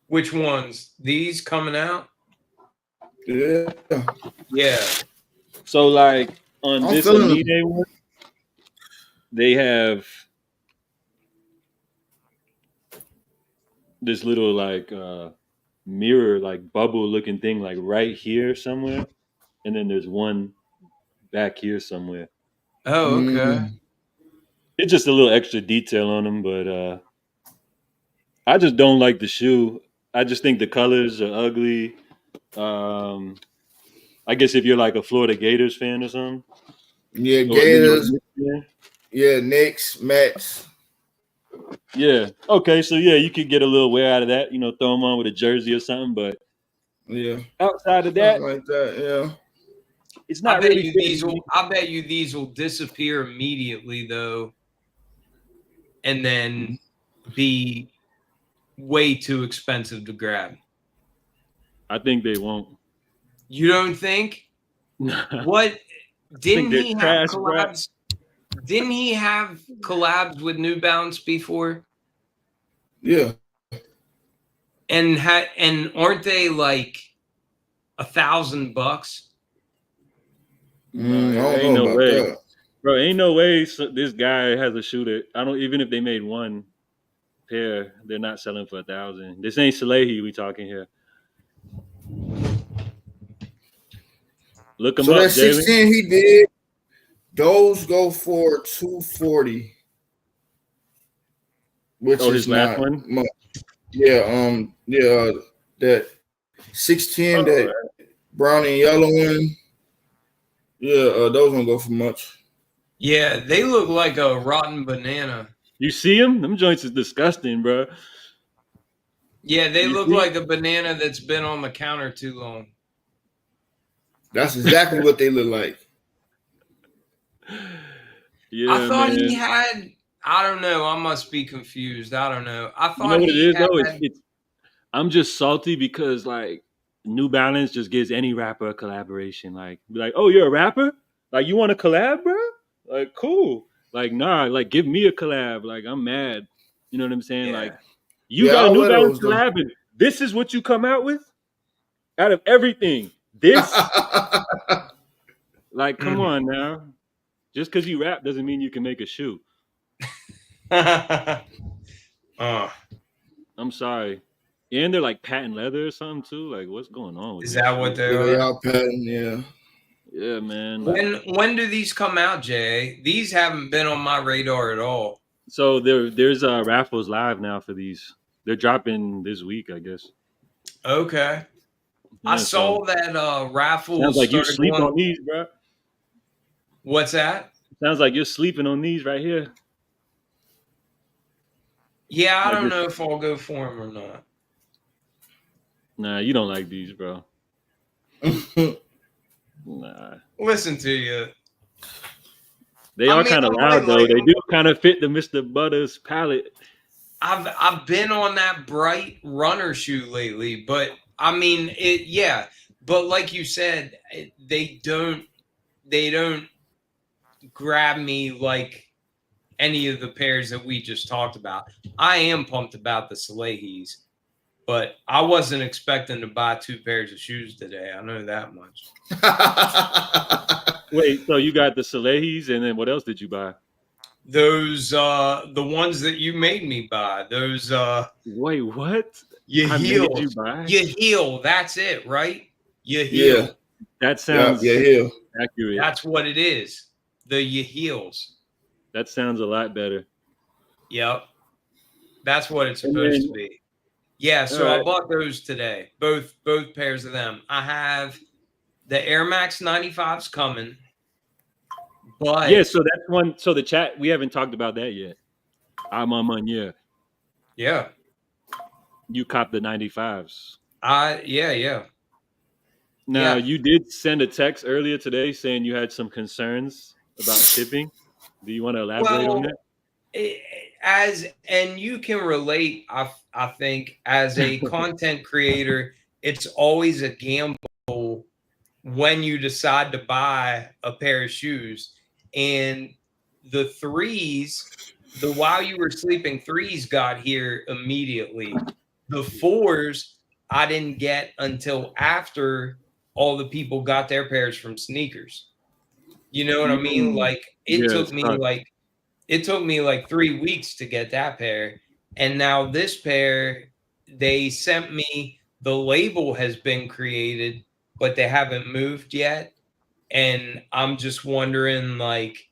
[SPEAKER 3] Which ones? These coming out?
[SPEAKER 2] Yeah.
[SPEAKER 1] So like on this Amine one, they have this little like mirror, like bubble looking thing, like right here somewhere, and then there's one back here somewhere.
[SPEAKER 3] Oh, okay.
[SPEAKER 1] It's just a little extra detail on them, but I just don't like the shoe. I just think the colors are ugly. I guess if you're like a Florida Gators fan or something.
[SPEAKER 2] Yeah, Gators. Yeah, Knicks, Mets.
[SPEAKER 1] Yeah. Okay. So yeah, you could get a little wear out of that. Throw them on with a jersey or something. But outside of that,
[SPEAKER 2] like that,
[SPEAKER 1] it's not.
[SPEAKER 3] I bet you these will disappear immediately, though, and then be way too expensive to grab.
[SPEAKER 1] I think they won't.
[SPEAKER 3] You don't think? What? Didn't he have collabs? Didn't he have collabs with New Balance before?
[SPEAKER 2] Yeah.
[SPEAKER 3] And aren't they like $1,000?
[SPEAKER 1] Ain't no way, that. Bro. Ain't no way this guy has a shoe that I don't. Even if they made one, pair. They're not selling for 1,000. This ain't Salehi we talking here. Look him
[SPEAKER 2] So
[SPEAKER 1] up,
[SPEAKER 2] that
[SPEAKER 1] Jalen.
[SPEAKER 2] 16 he did, those go for 240, which
[SPEAKER 1] Oh,
[SPEAKER 2] is
[SPEAKER 1] his last
[SPEAKER 2] not
[SPEAKER 1] one.
[SPEAKER 2] much. Yeah, that 610,
[SPEAKER 1] Oh,
[SPEAKER 2] that brown and yellow one. Yeah, those don't go for much.
[SPEAKER 3] Yeah, they look like a rotten banana.
[SPEAKER 1] you see him? Them joints is disgusting, bro.
[SPEAKER 3] Yeah, they
[SPEAKER 1] You
[SPEAKER 3] look
[SPEAKER 1] see?
[SPEAKER 3] like a banana that's been on the counter too long.
[SPEAKER 2] That's exactly what they look like.
[SPEAKER 3] I
[SPEAKER 1] Yeah,
[SPEAKER 3] thought he
[SPEAKER 1] man.
[SPEAKER 3] had. I don't know. I must be confused. I don't know. I
[SPEAKER 1] You know
[SPEAKER 3] thought
[SPEAKER 1] what it
[SPEAKER 3] he
[SPEAKER 1] is though?
[SPEAKER 3] had.
[SPEAKER 1] It's I'm just salty because like New Balance just gives any rapper a collaboration. Like, be like, oh, you're a rapper? Like, you want to collab, bro? Like, cool. Like, nah, like, give me a collab. Like, I'm mad. You know what I'm saying? Like,
[SPEAKER 3] Yeah.
[SPEAKER 1] you
[SPEAKER 2] Yeah,
[SPEAKER 1] got a
[SPEAKER 2] I'll
[SPEAKER 1] New
[SPEAKER 2] wear
[SPEAKER 1] Balance
[SPEAKER 2] those though.
[SPEAKER 1] collab, and this is what you come out with out of everything. This, like, come on now. Just because you rap doesn't mean you can make a shoe.
[SPEAKER 3] uh,
[SPEAKER 1] I'm sorry. And they're like patent leather or something too. Like, what's going on with
[SPEAKER 3] is
[SPEAKER 1] these
[SPEAKER 3] that what
[SPEAKER 1] shoes?
[SPEAKER 3] they
[SPEAKER 2] Yeah, they
[SPEAKER 3] are?
[SPEAKER 2] all patent, yeah.
[SPEAKER 1] Yeah, man. Like,
[SPEAKER 3] When do these come out, Jay? These haven't been on my radar at all.
[SPEAKER 1] so there's raffles live now for these. They're dropping this week, I guess.
[SPEAKER 3] Okay. I
[SPEAKER 1] Yeah, so
[SPEAKER 3] saw that
[SPEAKER 1] sounds
[SPEAKER 3] raffles
[SPEAKER 1] like you
[SPEAKER 3] started
[SPEAKER 1] sleep on
[SPEAKER 3] going.
[SPEAKER 1] these, bro.
[SPEAKER 3] What's that?
[SPEAKER 1] Sounds like you're sleeping on these right here.
[SPEAKER 3] Yeah, I
[SPEAKER 1] Like
[SPEAKER 3] don't
[SPEAKER 1] this.
[SPEAKER 3] know if I'll go for them or not.
[SPEAKER 1] Nah, you don't like these, bro. Nah,
[SPEAKER 3] Listen to you.
[SPEAKER 1] they
[SPEAKER 3] I
[SPEAKER 1] are
[SPEAKER 3] mean,
[SPEAKER 1] kind
[SPEAKER 3] I
[SPEAKER 1] of
[SPEAKER 3] might
[SPEAKER 1] loud though.
[SPEAKER 3] like
[SPEAKER 1] They
[SPEAKER 3] them.
[SPEAKER 1] do kind of fit the Mr. Butters palette.
[SPEAKER 3] I've been on that bright runner shoe lately, but I mean it. Yeah, but like you said, they don't grab me like any of the pairs that we just talked about. I am pumped about the Salehis, but I wasn't expecting to buy 2 pairs of shoes today. I know that much.
[SPEAKER 1] Wait, so you got the Salehis, and then what else did you buy?
[SPEAKER 3] Those the ones that you made me buy. Those
[SPEAKER 1] Wait, what?
[SPEAKER 3] your
[SPEAKER 1] I made you
[SPEAKER 3] heels.
[SPEAKER 1] buy?
[SPEAKER 3] Your heel. That's it, right? Your
[SPEAKER 2] Yeah,
[SPEAKER 3] heel.
[SPEAKER 1] That
[SPEAKER 2] yeah,
[SPEAKER 1] sounds
[SPEAKER 2] yeah.
[SPEAKER 1] accurate.
[SPEAKER 3] That's what it is. The your heels.
[SPEAKER 1] That sounds a lot better.
[SPEAKER 3] Yep. That's what it's
[SPEAKER 1] And
[SPEAKER 3] supposed to
[SPEAKER 1] then,
[SPEAKER 3] be. Yeah,
[SPEAKER 1] all
[SPEAKER 3] so I
[SPEAKER 1] right.
[SPEAKER 3] bought those today. Both pairs of them. I have the Air Max 95s coming,
[SPEAKER 1] Yeah,
[SPEAKER 3] but
[SPEAKER 1] so that's one. So the chat, we haven't talked about that yet. I'm on, yeah.
[SPEAKER 3] yeah.
[SPEAKER 1] You copped the 95s.
[SPEAKER 3] Yeah.
[SPEAKER 1] Now,
[SPEAKER 3] Yeah.
[SPEAKER 1] you did send a text earlier today saying you had some concerns about shipping. Do you want to elaborate on
[SPEAKER 3] Well, and you can relate, I think, as a
[SPEAKER 1] that?
[SPEAKER 3] content creator, it's always a gamble when you decide to buy a pair of shoes. And the threes, the while you were sleeping threes got here immediately. The fours I didn't get until after all the people got their pairs from sneakers. You know what I mean?
[SPEAKER 1] Mm,
[SPEAKER 3] Like
[SPEAKER 1] yeah, it's tough.
[SPEAKER 3] it took me like 3 weeks to get that pair. And now this pair, they sent me, the label has been created, but they haven't moved yet. And I'm just wondering, like,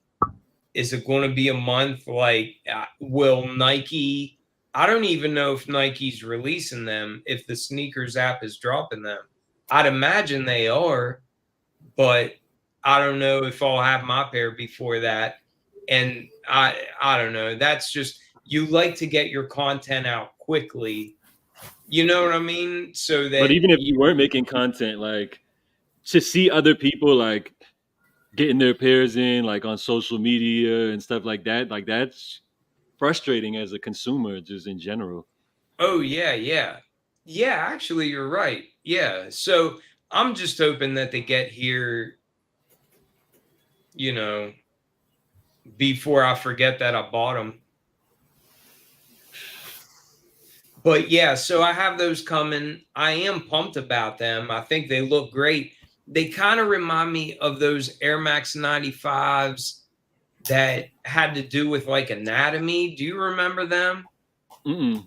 [SPEAKER 3] is it going to be a month? Like, will Nike? I don't even know if Nike's releasing them, if the sneakers app is dropping them. I'd imagine they are, but I don't know if I'll have my pair before that. And I don't know. That's just, you like to get your content out quickly. You know what I mean? So
[SPEAKER 1] But
[SPEAKER 3] that
[SPEAKER 1] even if you weren't making content, like to see other people like getting their pairs in, like on social media and stuff like that's frustrating as a consumer, just in general.
[SPEAKER 3] oh yeah. Yeah, actually you're right. Yeah. So I'm just hoping that they get here, you know, before I forget that I bought them. But yeah, so I have those coming. I am pumped about them. I think they look great. They kind of remind me of those Air Max 95s that had to do with like anatomy. Do you remember them?
[SPEAKER 1] Mm-mm.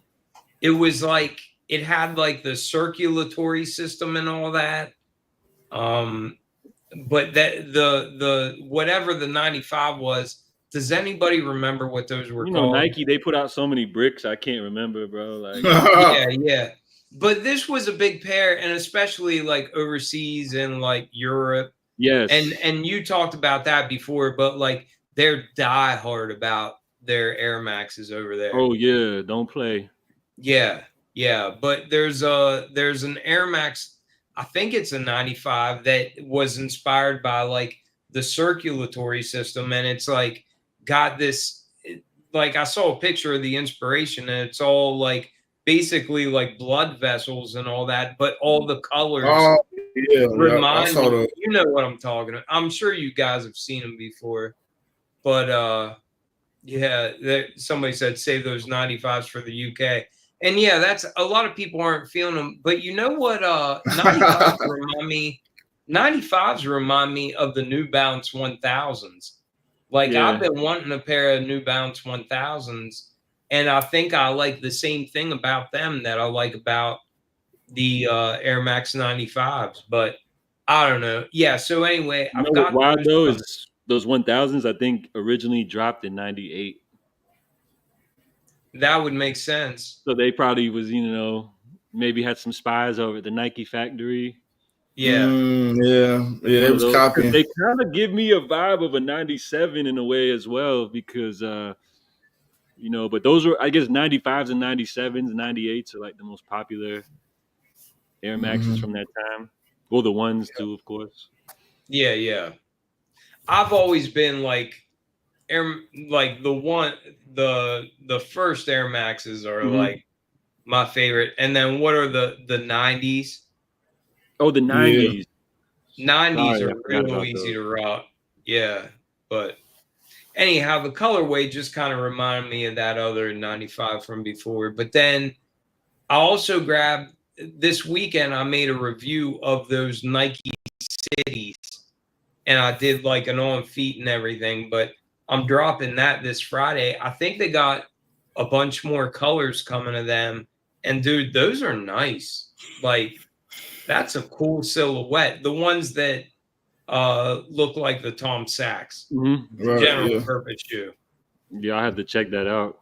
[SPEAKER 3] It was like it had like the circulatory system and all that. But that the whatever the 95 was, does anybody remember what those were
[SPEAKER 1] You know,
[SPEAKER 3] called?
[SPEAKER 1] Nike, they put out so many bricks, I can't remember, bro. Like,
[SPEAKER 3] Yeah, yeah. But this was a big pair, and especially like overseas and like Europe.
[SPEAKER 1] yes.
[SPEAKER 3] And you talked about that before, but like they're diehard about their Air Maxes over there.
[SPEAKER 1] Oh yeah, don't play.
[SPEAKER 3] Yeah, yeah. But there's an Air Max, I think it's a 95 that was inspired by like the circulatory system, and it's like got this like I saw a picture of the inspiration, and it's all like basically like blood vessels and all that, but all the colors
[SPEAKER 2] Oh yeah, yeah. I
[SPEAKER 3] remind
[SPEAKER 2] saw
[SPEAKER 3] me.
[SPEAKER 2] the.
[SPEAKER 3] You know what I'm talking about. I'm sure you guys have seen them before, but yeah, somebody said save those 95s for the UK. And yeah, that's a lot of people aren't feeling them. But you know what? 95s remind me of the New Balance 1000s. Like
[SPEAKER 1] Yeah.
[SPEAKER 3] I've been wanting a pair of New Balance 1000s, and I think I like the same thing about them that I like about the Air Max 95s. But I don't know. Yeah. So anyway,
[SPEAKER 1] You know
[SPEAKER 3] I've
[SPEAKER 1] what's
[SPEAKER 3] got
[SPEAKER 1] wild
[SPEAKER 3] those.
[SPEAKER 1] though is those 1000s. I think originally dropped in '98,
[SPEAKER 3] That would make sense.
[SPEAKER 1] so they probably was maybe had some spies over at the Nike factory.
[SPEAKER 3] Yeah.
[SPEAKER 2] Yeah, yeah. It
[SPEAKER 1] One of
[SPEAKER 2] was
[SPEAKER 1] those. 'Cause
[SPEAKER 2] copying.
[SPEAKER 1] they kind of give me a vibe of a '97 in a way as well because but those were I guess '95s and '97s, '98s are like the most popular Air Maxes from
[SPEAKER 2] Mm-hmm.
[SPEAKER 1] that time. Well, the ones too, of course.
[SPEAKER 3] Yeah, yeah. I've always been like Air like the first Air Maxes are
[SPEAKER 1] Hmm.
[SPEAKER 3] like my favorite. And then what are the 90s?
[SPEAKER 1] Oh, the
[SPEAKER 2] Yeah.
[SPEAKER 1] '90s.
[SPEAKER 3] 90s
[SPEAKER 1] Sorry,
[SPEAKER 3] are
[SPEAKER 1] I forgot
[SPEAKER 3] real
[SPEAKER 1] about
[SPEAKER 3] easy
[SPEAKER 1] those.
[SPEAKER 3] to rock. Yeah. But anyhow, the colorway just kind of reminded me of that other 95 from before. But then I also grabbed this weekend I made a review of those Nike Cities, and I did like an on feet and everything, but I'm dropping that this Friday. I think they got a bunch more colors coming to them. And dude, those are nice. Like that's a cool silhouette. The ones that look like the Tom Sachs
[SPEAKER 1] Hmm.
[SPEAKER 2] Right.
[SPEAKER 3] general
[SPEAKER 2] Yeah.
[SPEAKER 3] purpose shoe.
[SPEAKER 1] Yeah, I have to check that out.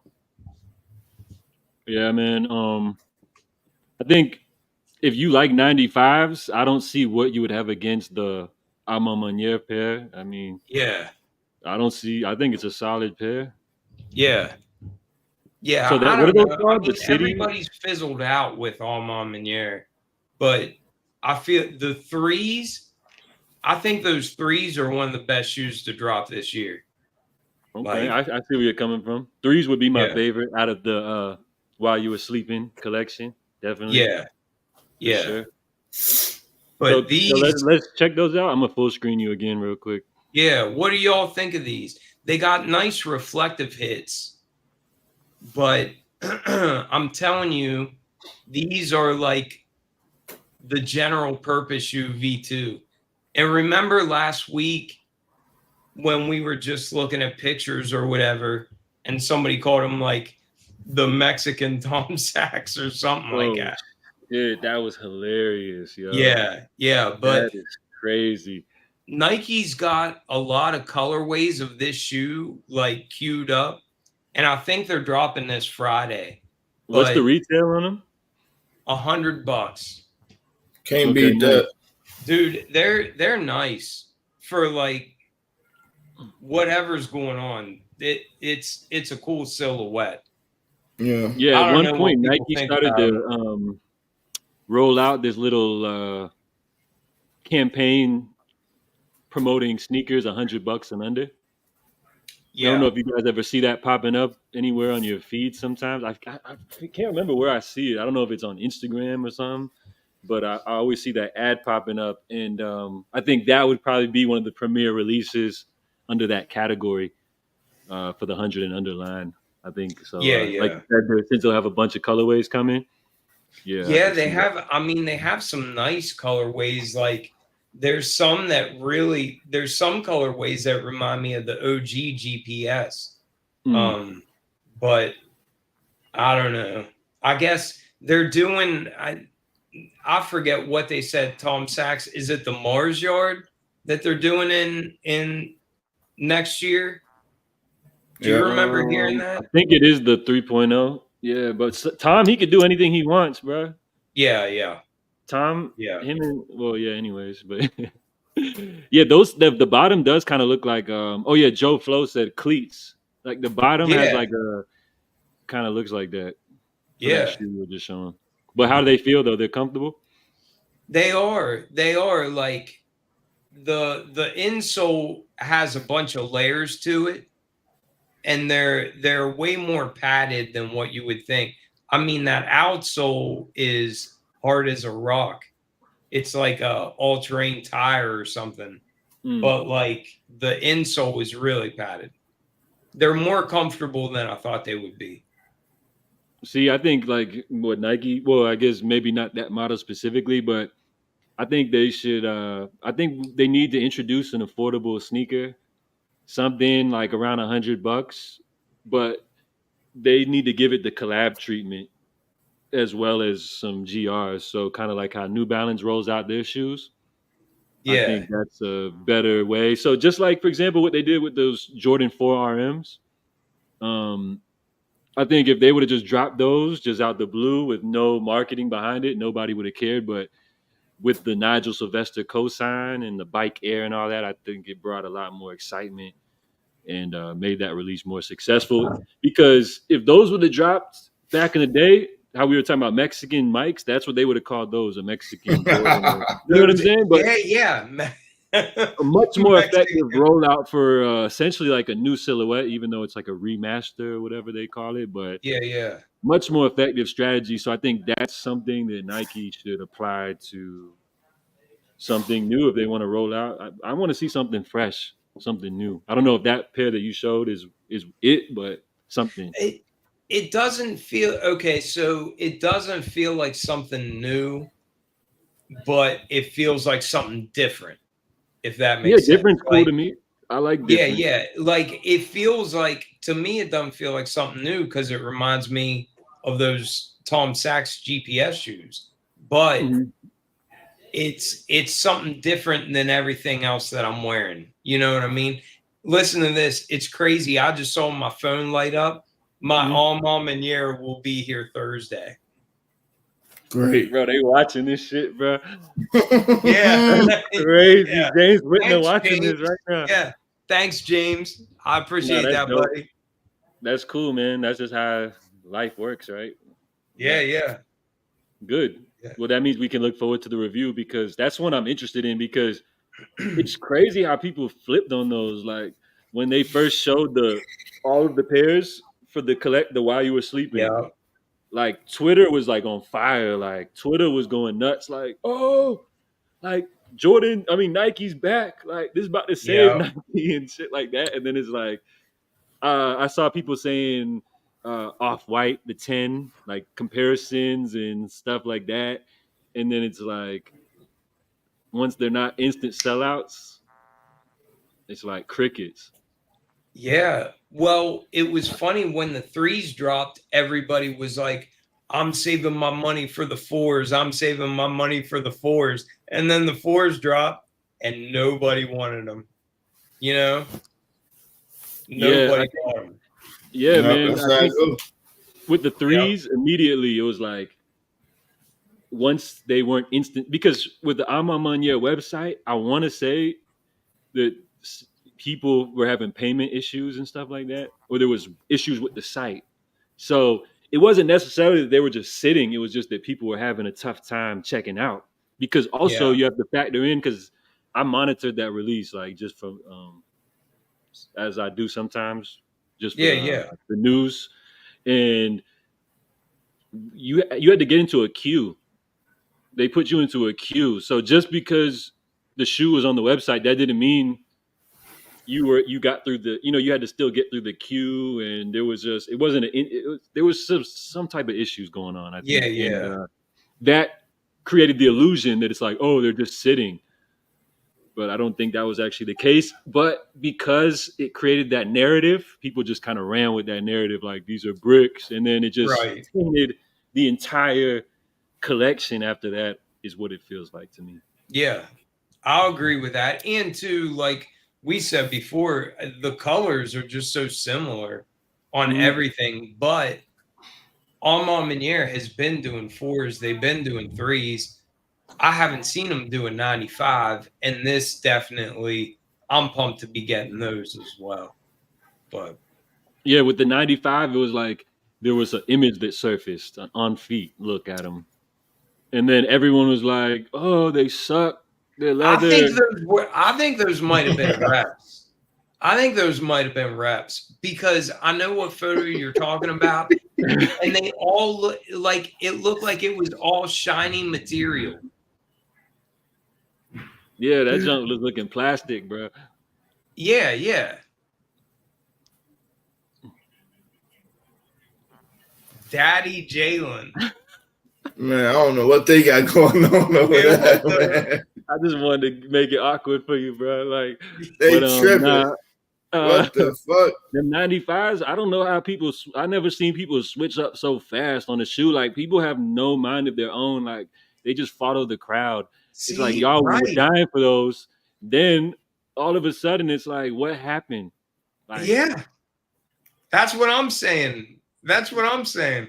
[SPEAKER 1] Yeah, man. I think if you like '95s, I don't see what you would have against the Alma Manier pair. I mean,
[SPEAKER 3] Yeah.
[SPEAKER 1] I don't see. I think it's a solid pair.
[SPEAKER 3] Yeah.
[SPEAKER 1] So
[SPEAKER 3] Yeah.
[SPEAKER 1] that
[SPEAKER 3] I
[SPEAKER 1] what are
[SPEAKER 3] don't
[SPEAKER 1] those
[SPEAKER 3] know. I
[SPEAKER 1] called? The
[SPEAKER 3] mean,
[SPEAKER 1] city?
[SPEAKER 3] everybody's fizzled out with Allemand Meunier, but I feel the threes, I think those threes are one of the best shoes to drop this year.
[SPEAKER 1] Okay,
[SPEAKER 3] Like,
[SPEAKER 1] I see where you're coming from. Threes would be my
[SPEAKER 3] yeah,
[SPEAKER 1] favorite out of the While You Were Sleeping collection, definitely
[SPEAKER 3] yeah,
[SPEAKER 1] for
[SPEAKER 3] yeah.
[SPEAKER 1] sure.
[SPEAKER 3] But
[SPEAKER 1] So
[SPEAKER 3] these,
[SPEAKER 1] let's check those out. I'm gonna full screen you again real quick.
[SPEAKER 3] yeah, what do y'all think of these? They got nice reflective hits, but I'm telling you, these are like the general purpose shoe V2. And remember last week when we were just looking at pictures or whatever, and somebody called him like the Mexican Tom Sachs or something like
[SPEAKER 1] Oh
[SPEAKER 3] that.
[SPEAKER 1] shit, that was hilarious, yo.
[SPEAKER 3] Yeah, yeah.
[SPEAKER 1] That
[SPEAKER 3] But
[SPEAKER 1] is crazy.
[SPEAKER 3] Nike's got a lot of colorways of this shoe like queued up, and I think they're dropping this Friday.
[SPEAKER 1] What's the
[SPEAKER 3] But
[SPEAKER 1] retail on them?
[SPEAKER 3] $100,
[SPEAKER 2] Can't
[SPEAKER 1] Okay,
[SPEAKER 2] beat
[SPEAKER 1] nice.
[SPEAKER 2] that.
[SPEAKER 3] dude. They're nice for like whatever's going on. It's a cool silhouette.
[SPEAKER 2] Yeah.
[SPEAKER 1] Yeah, at
[SPEAKER 3] I don't
[SPEAKER 1] one
[SPEAKER 3] know what
[SPEAKER 1] point
[SPEAKER 3] people
[SPEAKER 1] Nike
[SPEAKER 3] think
[SPEAKER 1] started
[SPEAKER 3] about them.
[SPEAKER 1] to roll out this little campaign promoting sneakers $100 and under. I don't know
[SPEAKER 3] Yeah,
[SPEAKER 1] if you guys ever see that popping up anywhere on your feed. Sometimes I can't remember where I see it. I don't know if it's on Instagram or something, but I always see that ad popping up, and I think that would probably be one of the premier releases under that category for the 100 and under line. I think so.
[SPEAKER 3] yeah,
[SPEAKER 1] Like
[SPEAKER 3] yeah.
[SPEAKER 1] you said, since they'll have a bunch of colorways coming, yeah, I
[SPEAKER 3] Yeah,
[SPEAKER 1] could
[SPEAKER 3] they
[SPEAKER 1] see that.
[SPEAKER 3] have. I mean, they have some nice colorways. Like there's some colorways that remind me of the OG GPS.
[SPEAKER 1] Mm.
[SPEAKER 3] But I don't know. I guess they're doing. I forget what they said. Tom Sachs, is it the Mars Yard that they're doing in next year? Do
[SPEAKER 2] Yeah.
[SPEAKER 3] you remember hearing
[SPEAKER 1] I
[SPEAKER 3] that?
[SPEAKER 1] think it is the 3.0. Yeah, but Tom, he could do anything he wants, bro.
[SPEAKER 3] Yeah, yeah,
[SPEAKER 1] Tom,
[SPEAKER 3] yeah,
[SPEAKER 1] him and well, yeah. Anyways, but yeah, the bottom does kind of look like Oh yeah, Joe Flo said cleats. Like the bottom has
[SPEAKER 3] yeah,
[SPEAKER 1] like a kind of looks like that for that
[SPEAKER 3] yeah.
[SPEAKER 1] shoe we were just showing. But how do they feel though? They're comfortable.
[SPEAKER 3] They are. They are like the insole has a bunch of layers to it, and they're way more padded than what you would think. I mean, that outsole is hard as a rock. It's like a all-terrain tire or something.
[SPEAKER 1] Mm.
[SPEAKER 3] But like the insole is really padded. They're more comfortable than I thought they would be.
[SPEAKER 1] See, I think like what Nike. Well, I guess maybe not that model specifically, but I think they should. I think they need to introduce an affordable sneaker, something like around $100, but they need to give it the collab treatment as well as some GRs. So kind of like how New Balance rolls out their shoes. I
[SPEAKER 3] Yeah,
[SPEAKER 1] think that's a better way. So just like for example, what they did with those Jordan 4 RMs. Um, I think if they would have just dropped those just out the blue with no marketing behind it, nobody would have cared. But with the Nigel Sylvester cosign and the Bike Air and all that, I think it brought a lot more excitement and made that release more successful. Because if those would have dropped back in the day, how we were talking about Mexican mics, that's what they would have called those, a Mexican Jordan. Or, you know what I'm saying? But
[SPEAKER 3] yeah, yeah.
[SPEAKER 1] a much more effective
[SPEAKER 3] Mexican.
[SPEAKER 1] rollout for essentially like a new silhouette, even though it's like a remaster or whatever they call it. But
[SPEAKER 3] Yeah, yeah.
[SPEAKER 1] much more effective strategy. So I think that's something that Nike should apply to something new if they want to roll out. I want to see something fresh, something new. I don't know if that pair that you showed is it, but something.
[SPEAKER 3] It doesn't feel okay. So it doesn't feel like something new, but it feels like something different. If that
[SPEAKER 1] Yeah,
[SPEAKER 3] makes sense.
[SPEAKER 1] different's cool
[SPEAKER 3] Like
[SPEAKER 1] to me. I like
[SPEAKER 3] yeah,
[SPEAKER 1] different.
[SPEAKER 3] yeah. Like it feels like to me, it doesn't feel like something new because it reminds me of those Tom Sachs GPS shoes. But
[SPEAKER 1] Mhm.
[SPEAKER 3] it's something different than everything else that I'm wearing. You know what I mean? Listen to this. It's crazy. I just saw my phone light up. My
[SPEAKER 1] Mhm.
[SPEAKER 3] alma mater will be here Thursday.
[SPEAKER 2] Great.
[SPEAKER 1] Bro, they watching this shit, bro.
[SPEAKER 3] Yeah.
[SPEAKER 1] That's crazy.
[SPEAKER 3] Yeah.
[SPEAKER 1] James Whitner
[SPEAKER 3] Thanks,
[SPEAKER 1] watching
[SPEAKER 3] James.
[SPEAKER 1] this right now.
[SPEAKER 3] Yeah. Thanks, James. I
[SPEAKER 1] No,
[SPEAKER 3] appreciate
[SPEAKER 1] that's
[SPEAKER 3] that,
[SPEAKER 1] dope.
[SPEAKER 3] buddy.
[SPEAKER 1] That's cool, man. That's just how life works, right?
[SPEAKER 3] Yeah,
[SPEAKER 1] That's
[SPEAKER 3] yeah.
[SPEAKER 1] good.
[SPEAKER 3] Yeah.
[SPEAKER 1] Well, that means we can look forward to the review because that's what I'm interested in because it's crazy how people flipped on those. Like when they first showed the all of the pairs for the while you were sleeping,
[SPEAKER 3] Yeah.
[SPEAKER 1] like Twitter was like on fire. Like Twitter was going nuts. Like, oh, like Jordan, I mean Nike's back. Like this is about to save
[SPEAKER 3] Yeah.
[SPEAKER 1] Nike and shit like that. And then it's like I saw people saying off white the 10, like comparisons and stuff like that. And then it's like once they're not instant sellouts, it's like crickets.
[SPEAKER 3] Yeah. Well, it was funny when the threes dropped, everybody was like, I'm saving my money for the fours. I'm saving my money for the fours. And then the fours dropped and nobody wanted them. You know,
[SPEAKER 1] Yeah,
[SPEAKER 3] nobody bought them.
[SPEAKER 1] yeah,
[SPEAKER 2] No,
[SPEAKER 1] man.
[SPEAKER 2] that's
[SPEAKER 1] I
[SPEAKER 2] how it
[SPEAKER 1] think
[SPEAKER 2] goes.
[SPEAKER 1] with the
[SPEAKER 3] Yep.
[SPEAKER 1] threes, immediately it was like once they weren't instant because with the Amamanya website, I want to say that people were having payment issues and stuff like that, or there was issues with the site. So it wasn't necessarily that they were just sitting; it was just that people were having a tough time checking out. Because also
[SPEAKER 3] Yeah.
[SPEAKER 1] you have to factor in because I monitored that release like just from as I do sometimes, just for
[SPEAKER 3] Yeah. Yeah.
[SPEAKER 1] the news, and you had to get into a queue. They put you into a queue. So just because the shoe was on the website, that didn't mean you got through the you had to still get through the queue, and there was just it wasn't there was some type of issues going on, I
[SPEAKER 3] Yeah.
[SPEAKER 1] think, and
[SPEAKER 3] Yeah.
[SPEAKER 1] that created the illusion that it's like, oh, they're just sitting. but I don't think that was actually the case. But because it created that narrative, people just kind of ran with that narrative, like these are bricks, and then it just
[SPEAKER 3] Right.
[SPEAKER 1] tainted the entire collection. After that, is what it feels like to me.
[SPEAKER 3] Yeah, I'll agree with that. And too, like we said before, the colors are just so similar on
[SPEAKER 1] Mhm.
[SPEAKER 3] everything. But Armand Meunier has been doing 4s. They've been doing 3s. I haven't seen them doing 95, and this definitely, I'm pumped to be getting those as well. But
[SPEAKER 1] Yeah, with the 95, it was like there was an image that surfaced, an on feet look at them, and then everyone was like, "Oh, they suck. They're leather."
[SPEAKER 3] I think those might have been reps. I think those might have been reps because I know what photo you're talking about, and they all look like it looked like it was all shiny material.
[SPEAKER 1] Yeah, that junk was looking plastic, bro.
[SPEAKER 3] Yeah, yeah. Daddy Jalen.
[SPEAKER 2] Man, I don't know what they got going on over
[SPEAKER 3] Yeah,
[SPEAKER 2] there,
[SPEAKER 3] what the-
[SPEAKER 2] man.
[SPEAKER 1] I just wanted to make it awkward for you, bro. Like,
[SPEAKER 2] They
[SPEAKER 1] but
[SPEAKER 2] tripping.
[SPEAKER 1] nah,
[SPEAKER 2] What the fuck?
[SPEAKER 1] them 95s, I don't know how people. I never seen people switch up so fast on the shoe. Like, people have no mind of their own. Like, they just follow the crowd. It's like
[SPEAKER 3] See,
[SPEAKER 1] y'all were
[SPEAKER 3] right.
[SPEAKER 1] dying for those. Then all of a sudden, it's like, what happened? Like,
[SPEAKER 3] Yeah. That's what I'm saying. That's what I'm saying.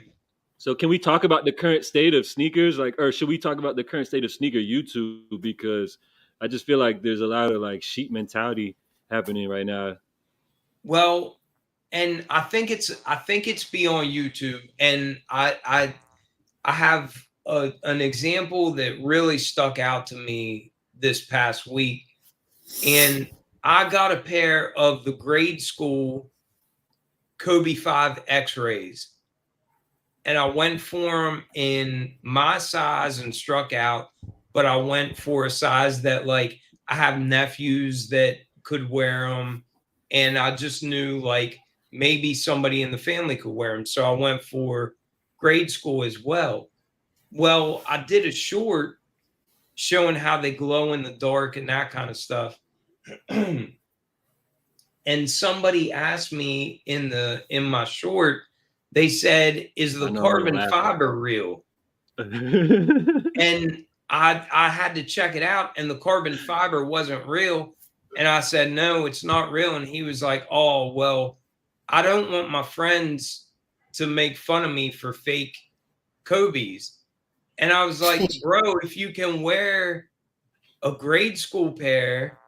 [SPEAKER 1] so can we talk about the current state of sneakers? Like, or should we talk about the current state of sneaker YouTube? Because I just feel like there's a lot of like sheep mentality happening right now.
[SPEAKER 3] Well, and I think it's beyond YouTube, and I have an example that really stuck out to me this past week, and I got a pair of the grade school Kobe 5 X-rays, and I went for them in my size and struck out, but I went for a size that like I have nephews that could wear them, and I just knew like maybe somebody in the family could wear them, so I went for grade school as well. Well, I did a short showing how they glow in the dark and that kind of stuff. And somebody asked me in my short, they said, "Is
[SPEAKER 1] I
[SPEAKER 3] the
[SPEAKER 1] know I'm gonna
[SPEAKER 3] carbon
[SPEAKER 1] laugh.
[SPEAKER 3] fiber real?" And I had to check it out, and the carbon fiber wasn't real. And I said, "No, it's not real." And he was like, "Oh, well, I don't want my friends to make fun of me for fake Kobe's." And I was like, "Bro, if you can wear a grade school pair,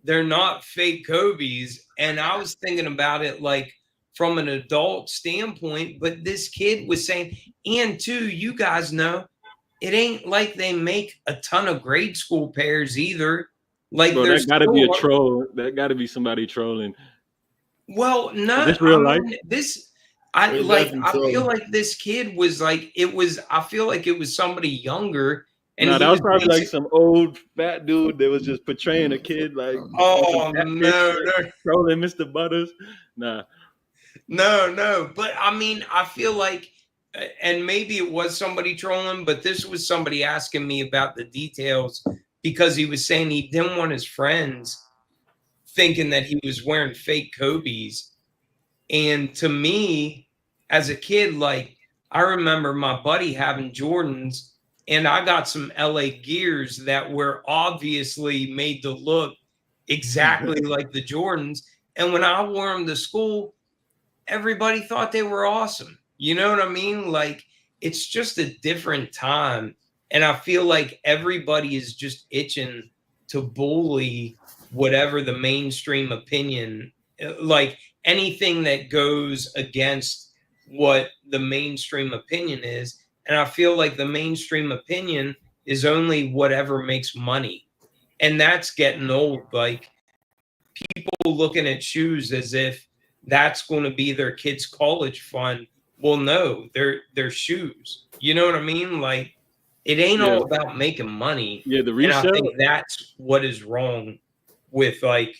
[SPEAKER 3] they're not fake Kobe's." And I was thinking about it like from an adult standpoint, but this kid was saying, and two, you guys know, it ain't like they make a ton of grade school pairs either. Like
[SPEAKER 1] Bro,
[SPEAKER 3] there's
[SPEAKER 1] that gotta be a
[SPEAKER 3] still,
[SPEAKER 1] troll. That gotta be somebody trolling.
[SPEAKER 3] well,
[SPEAKER 1] Is
[SPEAKER 3] no,
[SPEAKER 1] this
[SPEAKER 3] I
[SPEAKER 1] real life?
[SPEAKER 3] mean this.
[SPEAKER 2] They definitely
[SPEAKER 3] I feel
[SPEAKER 2] trolling.
[SPEAKER 3] like this kid was like it was. I feel like it was somebody younger, and
[SPEAKER 1] Nah,
[SPEAKER 3] he
[SPEAKER 1] that was
[SPEAKER 3] was
[SPEAKER 1] probably like
[SPEAKER 3] basic.
[SPEAKER 1] some old fat dude that was just portraying a kid like on some
[SPEAKER 3] Oh
[SPEAKER 1] catfish
[SPEAKER 3] no,
[SPEAKER 1] shit,
[SPEAKER 3] no,
[SPEAKER 1] trolling Mr. Butters. Nah.
[SPEAKER 3] no. But I mean, I feel like, and maybe it was somebody trolling, but this was somebody asking me about the details because he was saying he didn't want his friends thinking that he was wearing fake Kobe's. And to me, as a kid, like I remember my buddy having Jordans, and I got some LA Gears that were obviously made to look exactly like the Jordans. And when I wore them to school, everybody thought they were awesome. You know what I mean? Like it's just a different time. And I feel like everybody is just itching to bully whatever the mainstream opinion, like anything that goes against what the mainstream opinion is. And I feel like the mainstream opinion is only whatever makes money. And that's getting old. Like people looking at shoes as if that's going to be their kid's college fund. Well, no, they're shoes. You know what I mean? Like it ain't
[SPEAKER 1] Yeah,
[SPEAKER 3] all about making money.
[SPEAKER 1] yeah, the
[SPEAKER 3] And I
[SPEAKER 1] resale.
[SPEAKER 3] think that's what is wrong with like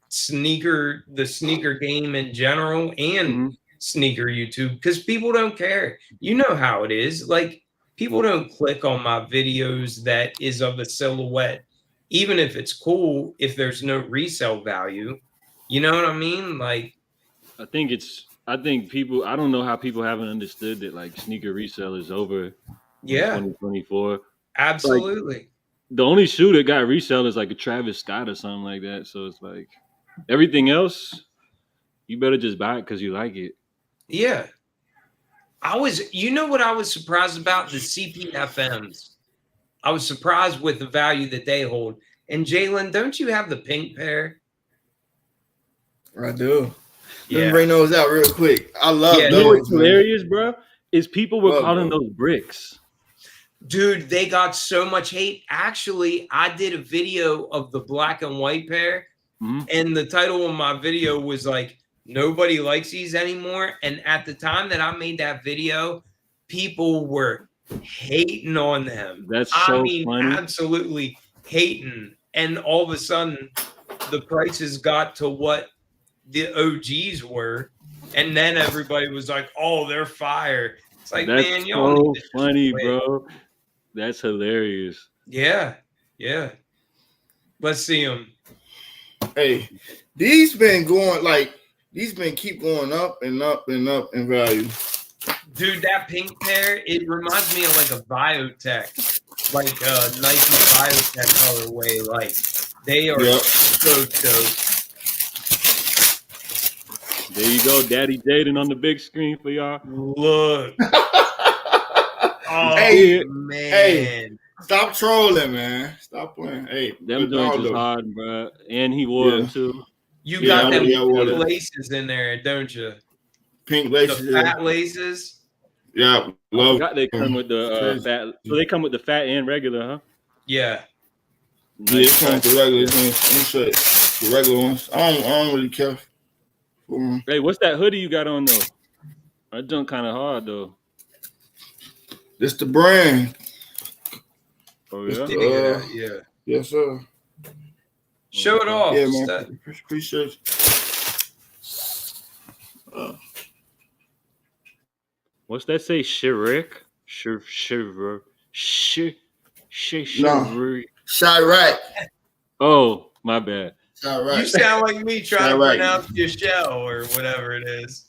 [SPEAKER 3] the sneaker game in general and
[SPEAKER 1] Mhm.
[SPEAKER 3] sneaker YouTube because people don't care. You know how it is. Like people don't click on my videos that is of a silhouette. even if it's cool, if there's no resale value, you know what I mean? Like,
[SPEAKER 1] I think people, I don't know how people haven't understood that like sneaker resale is over in
[SPEAKER 3] yeah,
[SPEAKER 1] 2024. Like
[SPEAKER 3] absolutely.
[SPEAKER 1] the only shoe that got resale is like a Travis Scott or something like that. So it's like everything else, you better just buy it because you like it.
[SPEAKER 3] Yeah. You know what I was surprised about? The CPFMs. I was surprised with the value that they hold. And Jalen, don't you have the pink pair?
[SPEAKER 2] I do. Let me
[SPEAKER 3] Yeah.
[SPEAKER 2] bring those out real quick. I love
[SPEAKER 3] Yeah,
[SPEAKER 1] You know what's
[SPEAKER 2] those, man.
[SPEAKER 1] hilarious, bro? Is people were
[SPEAKER 2] Love
[SPEAKER 1] calling
[SPEAKER 2] those.
[SPEAKER 1] those bricks.
[SPEAKER 3] Dude, they got so much hate. Actually, I did a video of the black and white pair,
[SPEAKER 1] Mhm.
[SPEAKER 3] and the title of my video was like, nobody likes these anymore. And at the time that I made that video, people were hating on them.
[SPEAKER 1] That's
[SPEAKER 3] I
[SPEAKER 1] so
[SPEAKER 3] mean,
[SPEAKER 1] funny.
[SPEAKER 3] absolutely hating. And all of a sudden, the prices got to what the OGs were. And then everybody was like, oh, they're fire. It's like,
[SPEAKER 1] That's
[SPEAKER 3] man, y'all need
[SPEAKER 1] so
[SPEAKER 3] to just
[SPEAKER 1] funny,
[SPEAKER 3] quit.
[SPEAKER 1] bro. That's hilarious.
[SPEAKER 3] Yeah. Yeah. Let's see them.
[SPEAKER 2] Hey, these been keep going up and up and up in value.
[SPEAKER 3] Dude, that pink pair, it reminds me of like a biotech, like a Nike biotech colorway. Like they are so dope.
[SPEAKER 1] There you go, Daddy Jaden on the big screen for y'all.
[SPEAKER 3] Look. Oh,
[SPEAKER 2] Hey,
[SPEAKER 3] man.
[SPEAKER 2] hey. Stop trolling, man. Stop playing. Hey,
[SPEAKER 1] Them joints is hard, bro. And he wore them too.
[SPEAKER 3] You got them
[SPEAKER 2] pink
[SPEAKER 3] laces in there, don't you?
[SPEAKER 2] Pink laces.
[SPEAKER 3] The fat laces.
[SPEAKER 2] Yeah,
[SPEAKER 1] I
[SPEAKER 2] love.
[SPEAKER 1] forgot they come with the fat. So they come with the fat and regular, huh?
[SPEAKER 3] Yeah.
[SPEAKER 2] Yeah, it comes with the regular ones. The regular ones. I don't really care.
[SPEAKER 1] Hey, what's that hoodie you got on though? That junk kind of hard though.
[SPEAKER 2] It's the brand.
[SPEAKER 1] Oh yeah.
[SPEAKER 3] Yeah.
[SPEAKER 2] Yes, sir.
[SPEAKER 3] Show it off.
[SPEAKER 2] Yeah, man. Appreciate you.
[SPEAKER 1] What's that say? Shirak? Shiver.
[SPEAKER 2] No. Chirac.
[SPEAKER 1] Oh, my bad.
[SPEAKER 2] Chirac.
[SPEAKER 3] You sound like me trying to
[SPEAKER 2] Chirac.
[SPEAKER 3] pronounce your shell or whatever it is.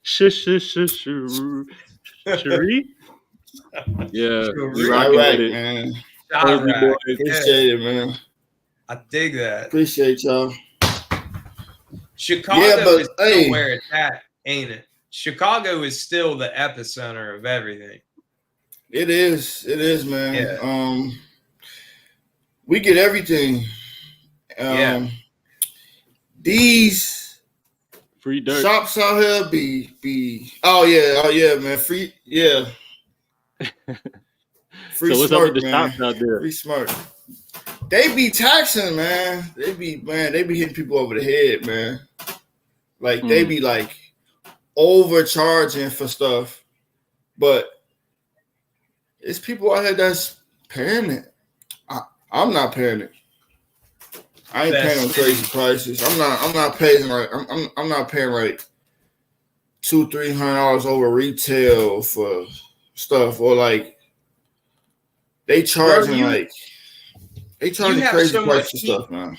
[SPEAKER 1] Cherie? Yeah.
[SPEAKER 3] Cherie.
[SPEAKER 2] Chirac, man.
[SPEAKER 3] Chirac.
[SPEAKER 2] Appreciate it, man.
[SPEAKER 3] I dig that.
[SPEAKER 2] Appreciate y'all.
[SPEAKER 3] Chicago is still where it's at, ain't it? Chicago is still the epicenter of everything.
[SPEAKER 2] It is. It is, man.
[SPEAKER 3] Yeah.
[SPEAKER 2] We get everything. These
[SPEAKER 1] free dirt
[SPEAKER 2] shops out here be oh yeah, man. Free, yeah. Free
[SPEAKER 1] so what's
[SPEAKER 2] smart,
[SPEAKER 1] up with the
[SPEAKER 2] man.
[SPEAKER 1] shops out there?
[SPEAKER 2] Free smart. They be taxing, man. They be hitting people over the head, man. Like they be like overcharging for stuff, but it's people out here that's paying it. I'm not paying it. I ain't paying no crazy prices. I'm not paying like I'm not paying like $200-$300 over retail for stuff, or like they charging crazy prices for stuff, man.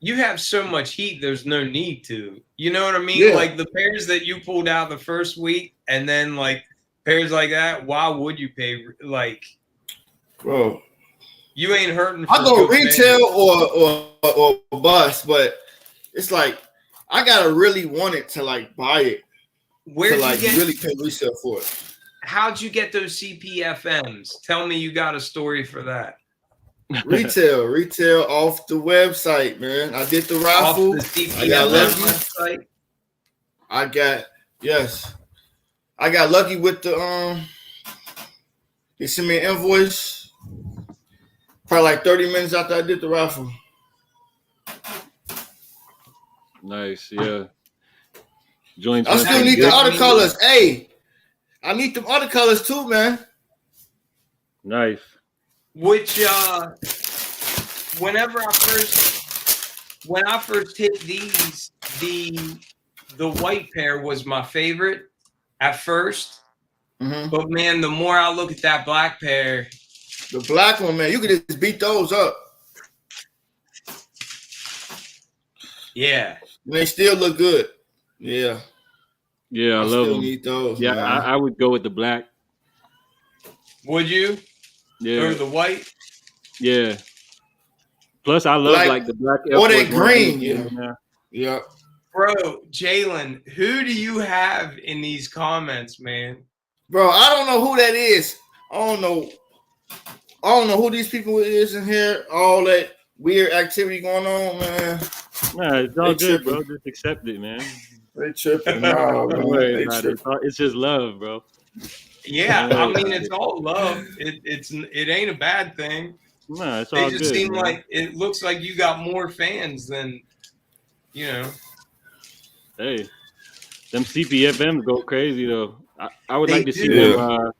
[SPEAKER 3] You have so much heat, there's no need to. You know what I mean?
[SPEAKER 2] Yeah.
[SPEAKER 3] Like the pairs that you pulled out the first week, and then like pairs like that, why would you pay? Like,
[SPEAKER 2] bro,
[SPEAKER 3] you ain't hurting.
[SPEAKER 2] I go retail or bust, but it's like I gotta really want it to like buy it.
[SPEAKER 3] Where
[SPEAKER 2] to like really pay resale for it.
[SPEAKER 3] How'd you get those CPFMs? Tell me you got a story for that.
[SPEAKER 2] Retail off the website, man. I did the raffle.
[SPEAKER 3] Off the
[SPEAKER 2] I got lucky.
[SPEAKER 3] Website?
[SPEAKER 2] I got lucky with the they sent me an invoice probably like 30 minutes after I did the raffle.
[SPEAKER 1] Nice, yeah. Joints.
[SPEAKER 2] I still need the other colors. Hey, I need them other colors too, man.
[SPEAKER 1] Nice.
[SPEAKER 3] Which when I first hit these, the white pair was my favorite at first.
[SPEAKER 2] Mm-hmm.
[SPEAKER 3] But man, the more I look at that black pair,
[SPEAKER 2] the black one, man, you could just beat those up.
[SPEAKER 3] Yeah.
[SPEAKER 2] And they still look good. Yeah.
[SPEAKER 1] Yeah, I
[SPEAKER 2] I
[SPEAKER 1] love
[SPEAKER 2] still
[SPEAKER 1] them.
[SPEAKER 2] need those,
[SPEAKER 1] Yeah,
[SPEAKER 2] man.
[SPEAKER 1] I would go with the black.
[SPEAKER 3] Would you?
[SPEAKER 1] Yeah,
[SPEAKER 3] Or the white?
[SPEAKER 1] yeah. Plus, I love
[SPEAKER 2] Like,
[SPEAKER 1] like the black Air
[SPEAKER 2] or
[SPEAKER 1] Force
[SPEAKER 2] that
[SPEAKER 1] Ones.
[SPEAKER 2] green, yeah. Yeah.
[SPEAKER 3] Bro, Jalen, who do you have in these comments, man?
[SPEAKER 2] Bro, I don't know who that is. I don't know who these people is in here. All that weird activity going on, man.
[SPEAKER 1] Nah, it's all
[SPEAKER 2] They
[SPEAKER 1] good,
[SPEAKER 2] tripping.
[SPEAKER 1] bro. Just accept it, man.
[SPEAKER 2] They tripping. No,
[SPEAKER 1] Don't
[SPEAKER 2] man.
[SPEAKER 1] worry
[SPEAKER 2] They
[SPEAKER 1] about it.
[SPEAKER 2] tripping.
[SPEAKER 1] It's just love, bro.
[SPEAKER 3] Yeah,
[SPEAKER 1] Don't
[SPEAKER 3] I
[SPEAKER 1] worry
[SPEAKER 3] mean
[SPEAKER 1] about
[SPEAKER 3] it's
[SPEAKER 1] it.
[SPEAKER 3] all love. It ain't a bad thing.
[SPEAKER 1] Nah, it's
[SPEAKER 3] They
[SPEAKER 1] all
[SPEAKER 3] just
[SPEAKER 1] good,
[SPEAKER 3] seem
[SPEAKER 1] man.
[SPEAKER 3] like it looks like you got more fans than
[SPEAKER 1] Hey, them CPFMs go crazy though. I would
[SPEAKER 3] they
[SPEAKER 1] like to see
[SPEAKER 3] do.
[SPEAKER 1] them.
[SPEAKER 2] Yeah.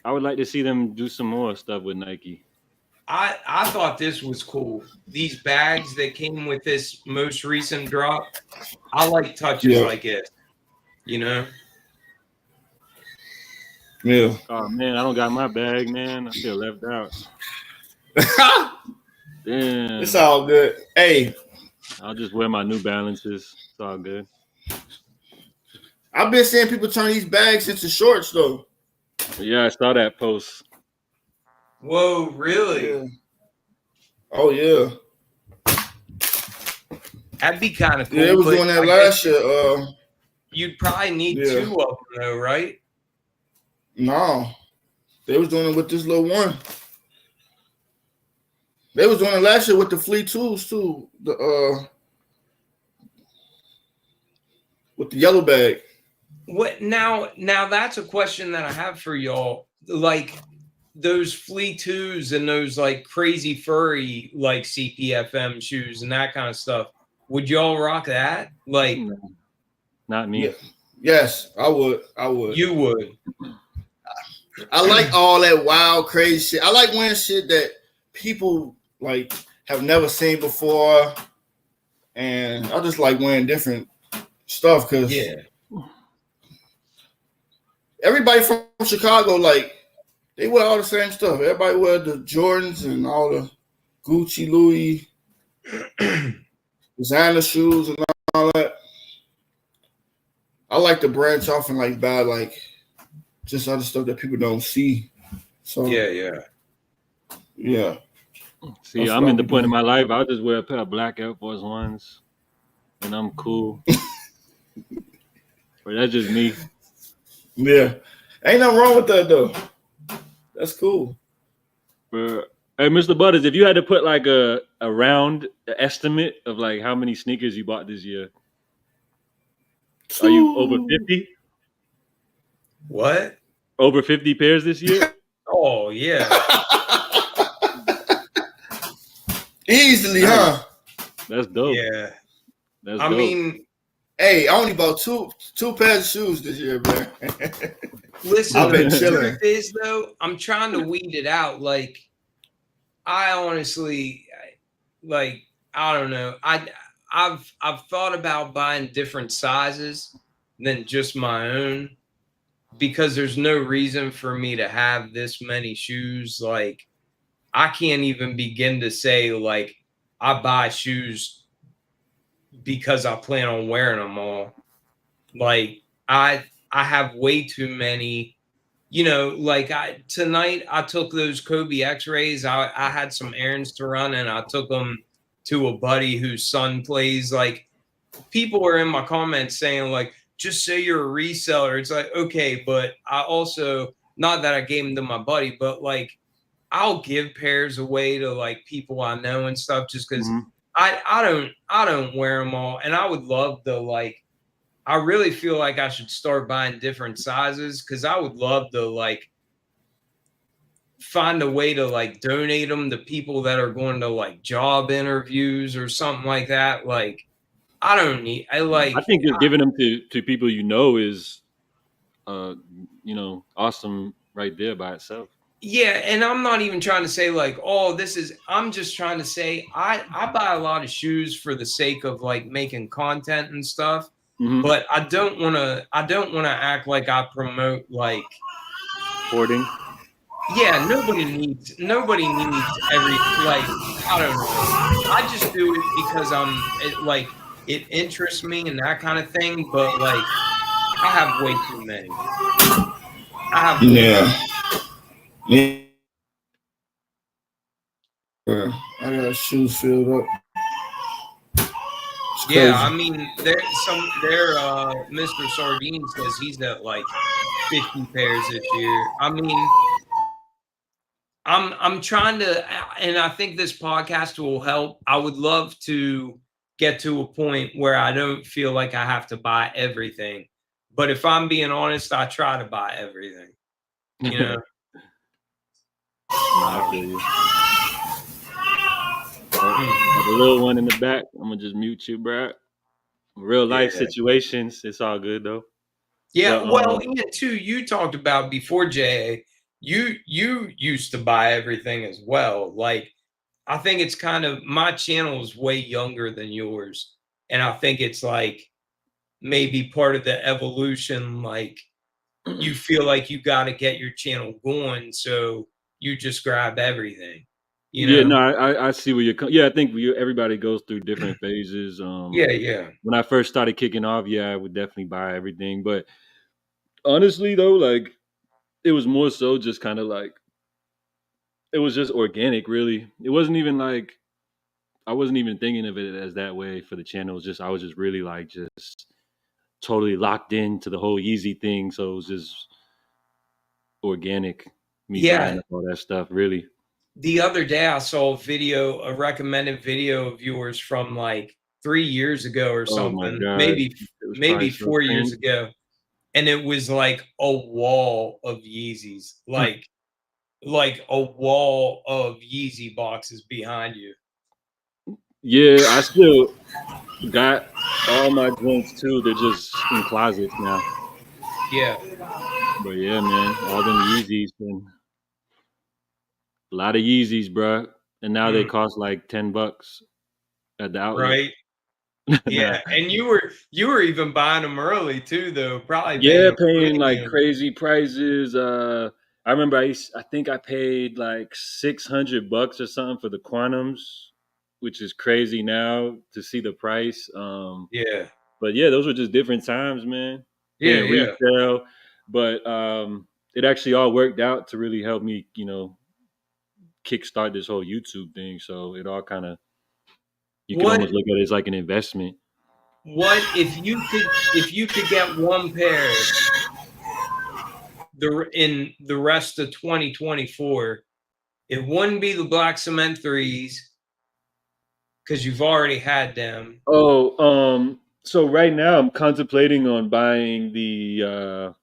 [SPEAKER 1] I would like to see them do some more stuff with Nike.
[SPEAKER 3] I thought this was cool. These bags that came with this most recent drop, I like touches
[SPEAKER 2] Yeah.
[SPEAKER 3] like it. You know?
[SPEAKER 2] Yeah.
[SPEAKER 1] Oh man, I don't got my bag, man. I feel left out. Damn.
[SPEAKER 2] It's all good. Hey,
[SPEAKER 1] I'll just wear my New Balances. It's all good.
[SPEAKER 2] I've been seeing people turn these bags into shorts though.
[SPEAKER 1] But yeah, I saw that post.
[SPEAKER 3] Whoa, really?
[SPEAKER 2] Yeah. Oh yeah.
[SPEAKER 3] That'd be kind of cool.
[SPEAKER 2] Yeah, they was
[SPEAKER 3] but
[SPEAKER 2] doing that
[SPEAKER 3] I
[SPEAKER 2] last
[SPEAKER 3] guess
[SPEAKER 2] year.
[SPEAKER 3] You'd probably need
[SPEAKER 2] Yeah.
[SPEAKER 3] 2 of them though, right?
[SPEAKER 2] No. They was doing it with this little one. They was doing it last year with the Flea Tools too. With the yellow bag.
[SPEAKER 3] What now that's a question that I have for y'all. Like those Flea 2s and those like crazy furry like CPFM shoes and that kind of stuff. Would y'all rock that? Like
[SPEAKER 1] No, not me.
[SPEAKER 2] Yeah. Yes, I would.
[SPEAKER 3] you would.
[SPEAKER 2] I like all that wild, crazy shit. I like wearing shit that people like have never seen before, and I just like wearing different stuff because everybody from Chicago, like, they wear all the same stuff. Everybody wear the Jordans and all the Gucci, Louis, designer shoes and all that. I like to branch off and like buy like just other stuff that people don't see. So
[SPEAKER 3] Yeah.
[SPEAKER 1] See, I'm in the point in my life. I'll just wear a pair of black Air Force Ones, and I'm cool. But that's just me.
[SPEAKER 2] Yeah, ain't nothing wrong with that though. That's cool.
[SPEAKER 1] But hey, Mr. Butters, if you had to put like a round estimate of like how many sneakers you bought this year, are you over 50?
[SPEAKER 3] What?
[SPEAKER 1] Over 50 pairs this year?
[SPEAKER 3] Oh yeah.
[SPEAKER 2] Easily, huh?
[SPEAKER 1] That's dope.
[SPEAKER 3] Yeah.
[SPEAKER 1] That's
[SPEAKER 3] I
[SPEAKER 1] dope.
[SPEAKER 3] mean,
[SPEAKER 2] hey, I only bought two pairs of shoes this year, man.
[SPEAKER 3] listen,
[SPEAKER 2] I've been
[SPEAKER 3] the
[SPEAKER 2] chilling.
[SPEAKER 3] truth is though, I'm trying to weed it out. Like, I honestly, like, I don't know. I've thought about buying different sizes than just my own because there's no reason for me to have this many shoes. Like, I can't even begin to say like I buy shoes because I plan on wearing them all. Like, I have way too many. You know, like tonight I took those Kobe X-rays. I had some errands to run and I took them to a buddy whose son plays. Like, people were in my comments saying like, just say you're a reseller. It's like, okay, but I also, not that I gave them to my buddy, but like I'll give pairs away to like people I know and stuff just because I don't wear them all. And I would love to like, I really feel like I should start buying different sizes because I would love to like find a way to like donate them to people that are going to like job interviews or something like that. Like, I
[SPEAKER 1] think just giving them to people you know is awesome right there by itself.
[SPEAKER 3] Yeah, and I'm not even trying to say like, oh, I'm just trying to say I buy a lot of shoes for the sake of like making content and stuff.
[SPEAKER 1] Mm-hmm.
[SPEAKER 3] But I don't want to act like I promote like
[SPEAKER 1] hoarding.
[SPEAKER 3] Yeah, nobody needs every, like, I don't know. I just do it because it interests me and that kind of thing, but like I have way too many. I have way too
[SPEAKER 2] Yeah.
[SPEAKER 3] many.
[SPEAKER 2] Yeah. I got shoes filled up. It's
[SPEAKER 3] Yeah,
[SPEAKER 2] crazy.
[SPEAKER 3] I mean Mr. Sardine says he's at like 50 pairs this year. I mean, I'm trying to, and I think this podcast will help. I would love to get to a point where I don't feel like I have to buy everything. But if I'm being honest, I try to buy everything. You know?
[SPEAKER 1] No, I feel you. Oh, got a little one in the back. I'm gonna just mute you, bro. Real life
[SPEAKER 3] Yeah.
[SPEAKER 1] situations. It's all good though.
[SPEAKER 3] Yeah.
[SPEAKER 1] But
[SPEAKER 3] Well, Ian, too, you talked about before JA, you used to buy everything as well. Like, I think it's kind of, my channel is way younger than yours. And I think it's like maybe part of the evolution, like you feel like you got to get your channel going, so you just grab everything, you
[SPEAKER 1] yeah,
[SPEAKER 3] know?
[SPEAKER 1] no, I see where yeah, I think everybody goes through different phases.
[SPEAKER 3] Yeah, yeah.
[SPEAKER 1] When I first started kicking off, yeah, I would definitely buy everything. But honestly though, like it was more so just kind of like it was just organic, really. It wasn't even like I wasn't even thinking of it as that way for the channel. It was just I was just really like just totally locked into the whole Yeezy thing. So it was just organic, me buying
[SPEAKER 3] Yeah.
[SPEAKER 1] up all that stuff, really.
[SPEAKER 3] The other day I saw a recommended video of yours from like 3 years ago or
[SPEAKER 1] Oh my
[SPEAKER 3] something,
[SPEAKER 1] god, it was probably
[SPEAKER 3] maybe
[SPEAKER 1] so
[SPEAKER 3] 4 years
[SPEAKER 1] cringe.
[SPEAKER 3] ago. And it was like a wall of Yeezys, like a wall of Yeezy boxes behind you.
[SPEAKER 1] Yeah, I still got all my joints too. They're just in closets now.
[SPEAKER 3] Yeah.
[SPEAKER 1] But yeah, man, all them Yeezys and a lot of Yeezys, bro. And now they
[SPEAKER 3] Mm,
[SPEAKER 1] cost like $10 at the outlet.
[SPEAKER 3] right.
[SPEAKER 1] Nah.
[SPEAKER 3] Yeah, and you were even buying them early too, though. Probably
[SPEAKER 1] Yeah,
[SPEAKER 3] paying a
[SPEAKER 1] paying like
[SPEAKER 3] premium.
[SPEAKER 1] crazy prices. I remember I think I paid like $600 or something for the Quantums, which is crazy now to see the price.
[SPEAKER 3] Yeah,
[SPEAKER 1] But yeah, those were just different times, man.
[SPEAKER 3] yeah,
[SPEAKER 1] Paying
[SPEAKER 3] yeah.
[SPEAKER 1] retail, but it actually all worked out to really help me, kickstart this whole YouTube thing. So it all kind of you can
[SPEAKER 3] What
[SPEAKER 1] almost look at it as like an investment.
[SPEAKER 3] what if you could get one pair in the rest of 2024? It wouldn't be the black cement threes because you've already had them.
[SPEAKER 1] Oh, so right now I'm contemplating on buying the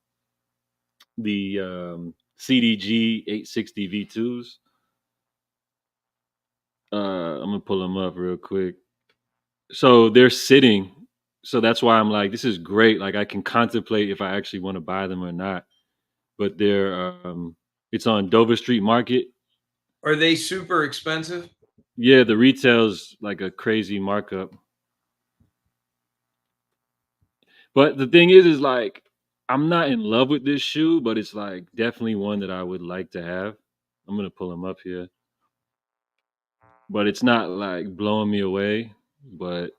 [SPEAKER 1] CDG 860 V2s. I'm gonna pull them up real quick. So they're sitting. So that's why I'm like, this is great. Like I can contemplate if I actually want to buy them or not. But it's on Dover Street Market.
[SPEAKER 3] Are they super expensive?
[SPEAKER 1] Yeah, the retail's like a crazy markup. But the thing is like I'm not in love with this shoe, but it's like definitely one that I would like to have. I'm gonna pull them up here. But it's not like blowing me away. But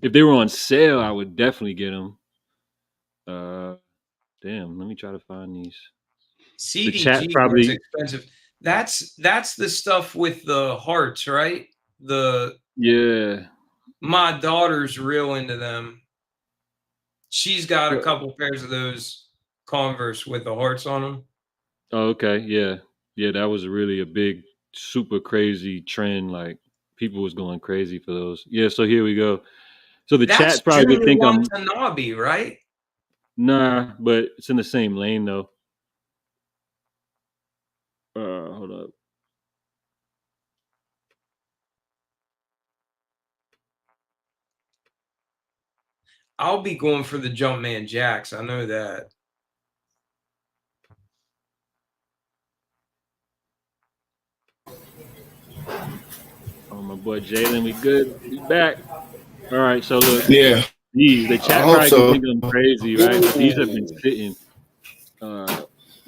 [SPEAKER 1] if they were on sale, I would definitely get them. Uh, damn, let me try to find these. The chat
[SPEAKER 3] CDG was
[SPEAKER 1] probably,
[SPEAKER 3] expensive. That's the stuff with the hearts, right? The
[SPEAKER 1] yeah.
[SPEAKER 3] My daughter's real into them. She's got a
[SPEAKER 1] So-
[SPEAKER 3] couple pairs of those Converse with the hearts on them.
[SPEAKER 1] Oh, okay, yeah, yeah. That was really a big, super crazy trend. Like people was going crazy for those. Yeah. So here we go. So the
[SPEAKER 3] That's
[SPEAKER 1] chat probably could
[SPEAKER 3] Junior
[SPEAKER 1] think I'm
[SPEAKER 3] Watanabe, right?
[SPEAKER 1] nah, but it's in the same lane though. Hold up.
[SPEAKER 3] I'll be going for the Jumpman Jacks. I know that.
[SPEAKER 1] Oh, my boy Jalen, we good? We back. All right. So look,
[SPEAKER 2] Yeah.
[SPEAKER 1] the
[SPEAKER 2] I
[SPEAKER 1] chat
[SPEAKER 2] hope
[SPEAKER 1] probably could
[SPEAKER 2] so.
[SPEAKER 1] think I'm crazy, right? But these have been sitting.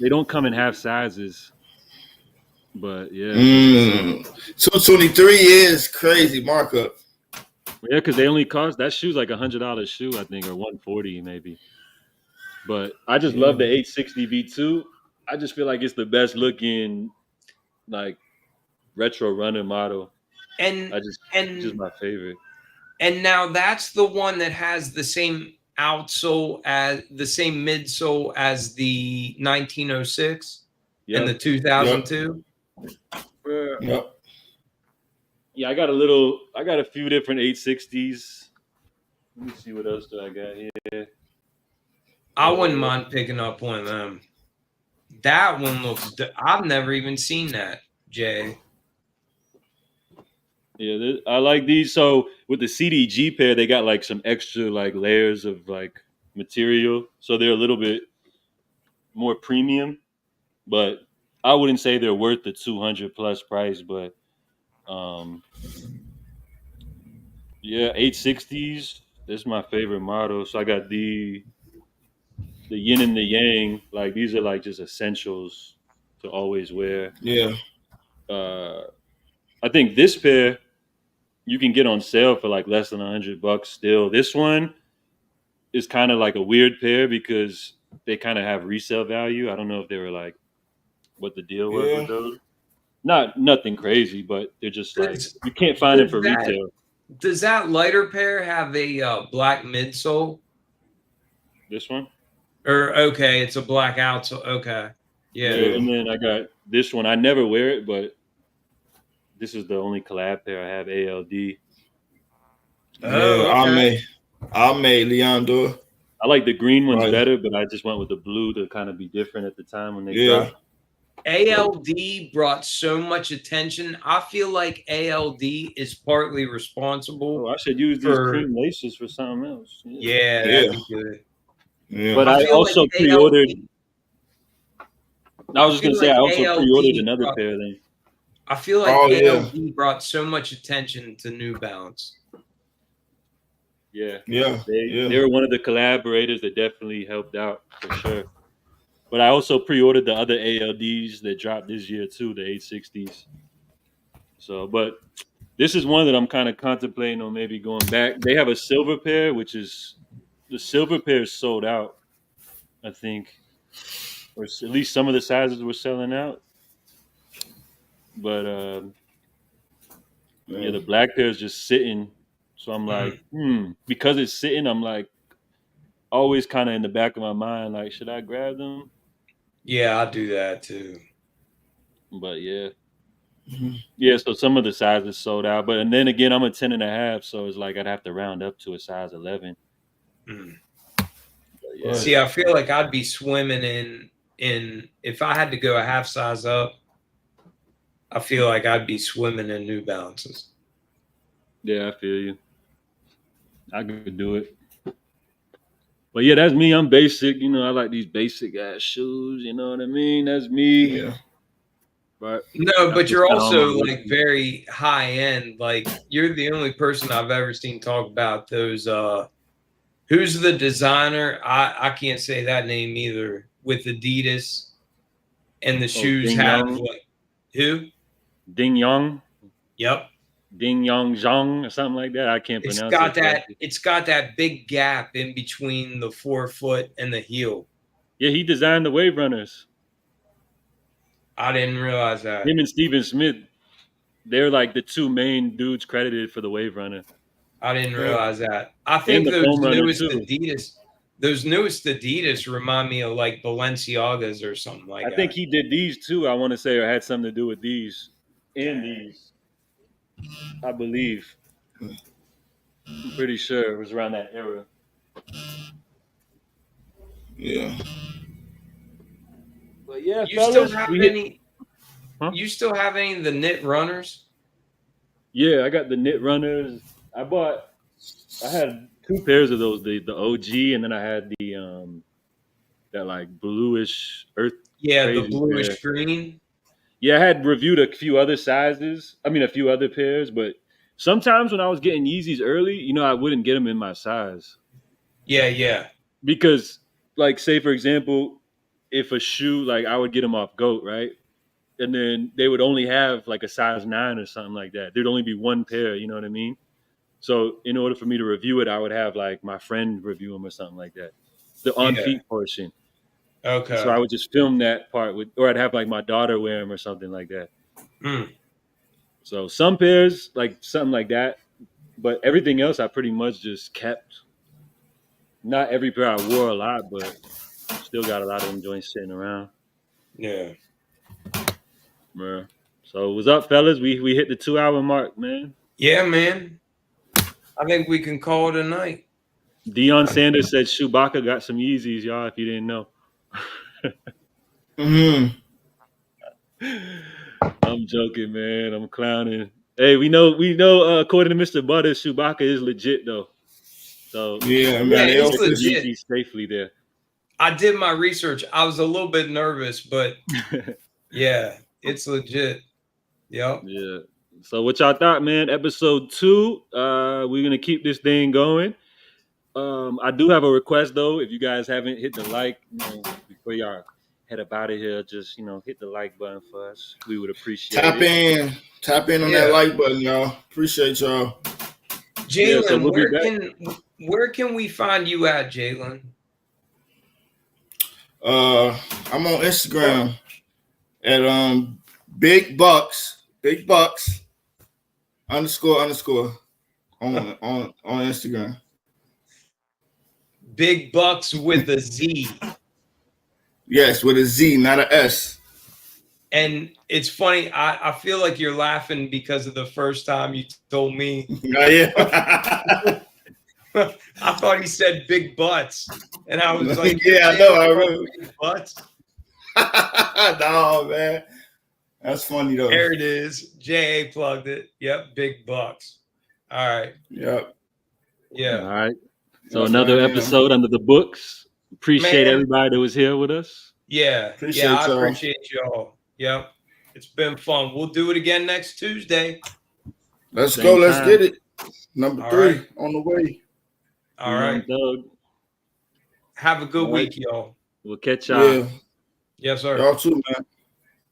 [SPEAKER 1] They don't come in half sizes. But yeah,
[SPEAKER 2] 223 is crazy markup.
[SPEAKER 1] yeah, because they only cost that shoe's like $100 shoe, I think, or 140 maybe. But I just love the 860 V2. I just feel like it's the best looking like retro runner model.
[SPEAKER 3] And
[SPEAKER 1] It's just my favorite.
[SPEAKER 3] and now that's the one that has the same outsole as the same midsole as the 1906 and the
[SPEAKER 1] Yep.
[SPEAKER 3] 2002.
[SPEAKER 2] Yep.
[SPEAKER 1] Yeah, I got a few different 860s. Let me see what else do I got here.
[SPEAKER 3] I wouldn't mind picking up one of them. That one looks. I've never even seen that, Jay.
[SPEAKER 1] Yeah, I like these. So with the CDG pair, they got like some extra like layers of like material, so they're a little bit more premium. But I wouldn't say they're worth the 200 plus price. But um, yeah, 860s. That's my favorite model. So I got the yin and the yang. Like these are like just essentials to always wear.
[SPEAKER 2] Yeah.
[SPEAKER 1] I think this pair you can get on sale for like less than $100 still. This one is kind of like a weird pair because they kind of have resale value. I don't know if they were like what the deal was with those. Nothing crazy, but they're just like
[SPEAKER 3] Does,
[SPEAKER 1] you can't find them for
[SPEAKER 3] that
[SPEAKER 1] retail.
[SPEAKER 3] does that lighter pair have a black midsole?
[SPEAKER 1] This one,
[SPEAKER 3] Or okay, it's a black outsole. Okay,
[SPEAKER 1] yeah,
[SPEAKER 3] yeah.
[SPEAKER 1] and then I got this one. I never wear it, but this is the only collab pair I have. ALD.
[SPEAKER 3] Oh, okay.
[SPEAKER 2] I made Leandor.
[SPEAKER 1] I like the green ones
[SPEAKER 2] Right.
[SPEAKER 1] better, but I just went with the blue to kind of be different at the time when they
[SPEAKER 2] Yeah.
[SPEAKER 1] dropped.
[SPEAKER 3] ALD brought so much attention. I feel like ALD is partly responsible
[SPEAKER 1] Oh, I should use these
[SPEAKER 3] for.
[SPEAKER 1] cream laces for something else.
[SPEAKER 3] Yeah, that'd be good.
[SPEAKER 2] Yeah.
[SPEAKER 1] But
[SPEAKER 3] I
[SPEAKER 1] I
[SPEAKER 3] feel
[SPEAKER 1] also
[SPEAKER 3] like
[SPEAKER 1] pre-ordered.
[SPEAKER 3] ALD.
[SPEAKER 1] I was just gonna
[SPEAKER 3] feel
[SPEAKER 1] say
[SPEAKER 3] like
[SPEAKER 1] I also pre-ordered
[SPEAKER 3] ALD
[SPEAKER 1] another
[SPEAKER 3] brought-
[SPEAKER 1] pair. Then
[SPEAKER 3] I feel like
[SPEAKER 2] Oh, yeah.
[SPEAKER 3] ALD brought so much attention to New Balance.
[SPEAKER 1] yeah,
[SPEAKER 2] Yeah.
[SPEAKER 1] they were one of the collaborators that definitely helped out for sure. But I also pre-ordered the other ALDs that dropped this year too, the 860s. So, but this is one that I'm kind of contemplating on maybe going back. They have a silver pair, which is the silver pair is sold out, I think, or at least some of the sizes were selling out. But yeah, the black pair is just sitting. So I'm like, because it's sitting, I'm like always kind of in the back of my mind, like, should I grab them?
[SPEAKER 3] Yeah, I do that too.
[SPEAKER 1] But yeah. Yeah, so some of the sizes sold out. But and then again, I'm a 10.5, so it's like I'd have to round up to a size 11.
[SPEAKER 3] Mm.
[SPEAKER 1] Yeah.
[SPEAKER 3] See, I feel like I'd be swimming in if I had to go a half size up, I feel like I'd be swimming in New Balances.
[SPEAKER 1] Yeah, I feel you. I could do it. But yeah, that's me. I'm basic. You know, I like these basic ass shoes. You know what I mean? That's me.
[SPEAKER 2] Yeah.
[SPEAKER 1] But
[SPEAKER 3] No, but
[SPEAKER 1] just
[SPEAKER 3] you're
[SPEAKER 1] kinda on
[SPEAKER 3] also
[SPEAKER 1] my way.
[SPEAKER 3] like very high end. Like you're the only person I've ever seen talk about those. Who's the designer? I can't say that name either. With Adidas, and the shoes
[SPEAKER 1] Ding
[SPEAKER 3] have
[SPEAKER 1] Yong.
[SPEAKER 3] like who?
[SPEAKER 1] Ding Yong.
[SPEAKER 3] Yep.
[SPEAKER 1] Ding Yong Zhong or something like that. I can't
[SPEAKER 3] It's
[SPEAKER 1] pronounce
[SPEAKER 3] got
[SPEAKER 1] it.
[SPEAKER 3] that. It's got that big gap in between the forefoot and the heel.
[SPEAKER 1] Yeah, he designed the Wave Runners.
[SPEAKER 3] I didn't realize that.
[SPEAKER 1] Him and Steven Smith, they're like the two main dudes credited for the Wave Runner.
[SPEAKER 3] I didn't realize that. I
[SPEAKER 1] And
[SPEAKER 3] think
[SPEAKER 1] the
[SPEAKER 3] those
[SPEAKER 1] foam runner
[SPEAKER 3] newest
[SPEAKER 1] too.
[SPEAKER 3] Adidas remind me of like Balenciagas or something like that.
[SPEAKER 1] I think he did these too. I want to say, or had something to do with these and these. I believe. I'm pretty sure it was around that era.
[SPEAKER 2] Yeah.
[SPEAKER 1] But yeah,
[SPEAKER 3] You
[SPEAKER 1] fellas,
[SPEAKER 3] still have
[SPEAKER 1] we hit-
[SPEAKER 3] any?
[SPEAKER 1] Huh?
[SPEAKER 3] You still have any of the knit runners?
[SPEAKER 1] Yeah, I got the knit runners. I had two pairs of those, the OG, and then I had the that like bluish earth.
[SPEAKER 3] Yeah, the
[SPEAKER 1] crazy
[SPEAKER 3] bluish
[SPEAKER 1] pair.
[SPEAKER 3] green.
[SPEAKER 1] Yeah, I had reviewed a few other sizes. I mean, a few other pairs, but sometimes when I was getting Yeezys early, you know, I wouldn't get them in my size
[SPEAKER 3] Yeah.
[SPEAKER 1] because, like, say for example, if a shoe, like, I would get them off Goat, right? and then they would only have like a size 9 or something like that. There'd only be one pair. You know what I mean? So in order for me to review it, I would have like my friend review them or something like that. The on
[SPEAKER 3] Yeah.
[SPEAKER 1] feet portion.
[SPEAKER 3] Okay.
[SPEAKER 1] So I would just film that part with, or I'd have like my daughter wear them or something like that.
[SPEAKER 3] Mm.
[SPEAKER 1] So some pairs, like something like that, but everything else I pretty much just kept. Not every pair I wore a lot, but still got a lot of them joints sitting around.
[SPEAKER 3] Yeah.
[SPEAKER 1] Yeah. So what's up, fellas? We hit the 2-hour mark, man.
[SPEAKER 3] Yeah, man. I think we can call it a night.
[SPEAKER 1] Deion Sanders said Chewbacca got some Yeezys, y'all, if you didn't know.
[SPEAKER 2] Mm-hmm.
[SPEAKER 1] I'm joking, man. I'm clowning. Hey, we know. According to Mr. Butters, Chewbacca is legit though. So
[SPEAKER 2] Yeah, man.
[SPEAKER 3] Yeah,
[SPEAKER 2] They
[SPEAKER 3] it's
[SPEAKER 2] also
[SPEAKER 3] legit.
[SPEAKER 1] Yeezy safely there.
[SPEAKER 3] I did my research. I was a little bit nervous, but yeah, it's legit. Yep.
[SPEAKER 1] Yeah. So what y'all thought, man? Episode 2. We're gonna keep this thing going. I do have a request though. If you guys haven't hit the like, before y'all head up out of here, just hit the like button for us. We would appreciate it.
[SPEAKER 2] Tap in on
[SPEAKER 3] Yeah.
[SPEAKER 2] that like button, y'all. Appreciate y'all.
[SPEAKER 1] Yeah, so
[SPEAKER 3] Jalen,
[SPEAKER 1] we'll be back.
[SPEAKER 3] where can we find you at, Jalen?
[SPEAKER 2] I'm on Instagram at big bucks underscore on Instagram.
[SPEAKER 3] Big Bucks with a Z.
[SPEAKER 2] Yes, with a Z, not a S.
[SPEAKER 3] And it's funny, I feel like you're laughing because of the first time you told me.
[SPEAKER 2] Oh, yeah.
[SPEAKER 3] I thought he said big butts. And I was like,
[SPEAKER 2] Yeah, I know. I remember.
[SPEAKER 3] Big butts.
[SPEAKER 2] No, man. That's funny though.
[SPEAKER 3] There it is. JA plugged it. Yep, Big Bucks. All right.
[SPEAKER 2] Yep.
[SPEAKER 3] Yeah.
[SPEAKER 1] All right. So
[SPEAKER 2] Yes,
[SPEAKER 1] another
[SPEAKER 2] man.
[SPEAKER 1] episode under the books. Appreciate
[SPEAKER 3] Man.
[SPEAKER 1] everybody that was here with us.
[SPEAKER 3] Yeah.
[SPEAKER 2] Appreciate
[SPEAKER 3] I
[SPEAKER 2] y'all.
[SPEAKER 3] appreciate y'all. Yep. It's been fun. We'll do it again next Tuesday.
[SPEAKER 2] Let's
[SPEAKER 1] Same
[SPEAKER 2] go. Let's
[SPEAKER 1] time.
[SPEAKER 2] get it. Number
[SPEAKER 3] All
[SPEAKER 2] 3
[SPEAKER 3] right.
[SPEAKER 2] on the way.
[SPEAKER 3] All right.
[SPEAKER 1] Doug.
[SPEAKER 3] Have a good
[SPEAKER 1] All right.
[SPEAKER 3] week, y'all.
[SPEAKER 1] We'll catch y'all.
[SPEAKER 2] Yeah.
[SPEAKER 3] Yes, sir.
[SPEAKER 2] Y'all too, man.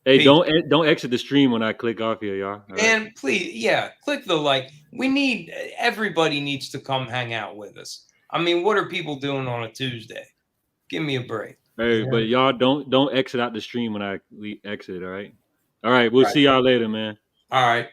[SPEAKER 1] Hey,
[SPEAKER 3] Peace.
[SPEAKER 1] don't exit the stream when I click off here, y'all. All right.
[SPEAKER 3] And please, click the like. Everybody needs to come hang out with us. I mean, what are people doing on a Tuesday? Give me a break.
[SPEAKER 1] Hey, but y'all don't exit out the stream when I exit. All right. All right. We'll see y'all later, man.
[SPEAKER 3] All right.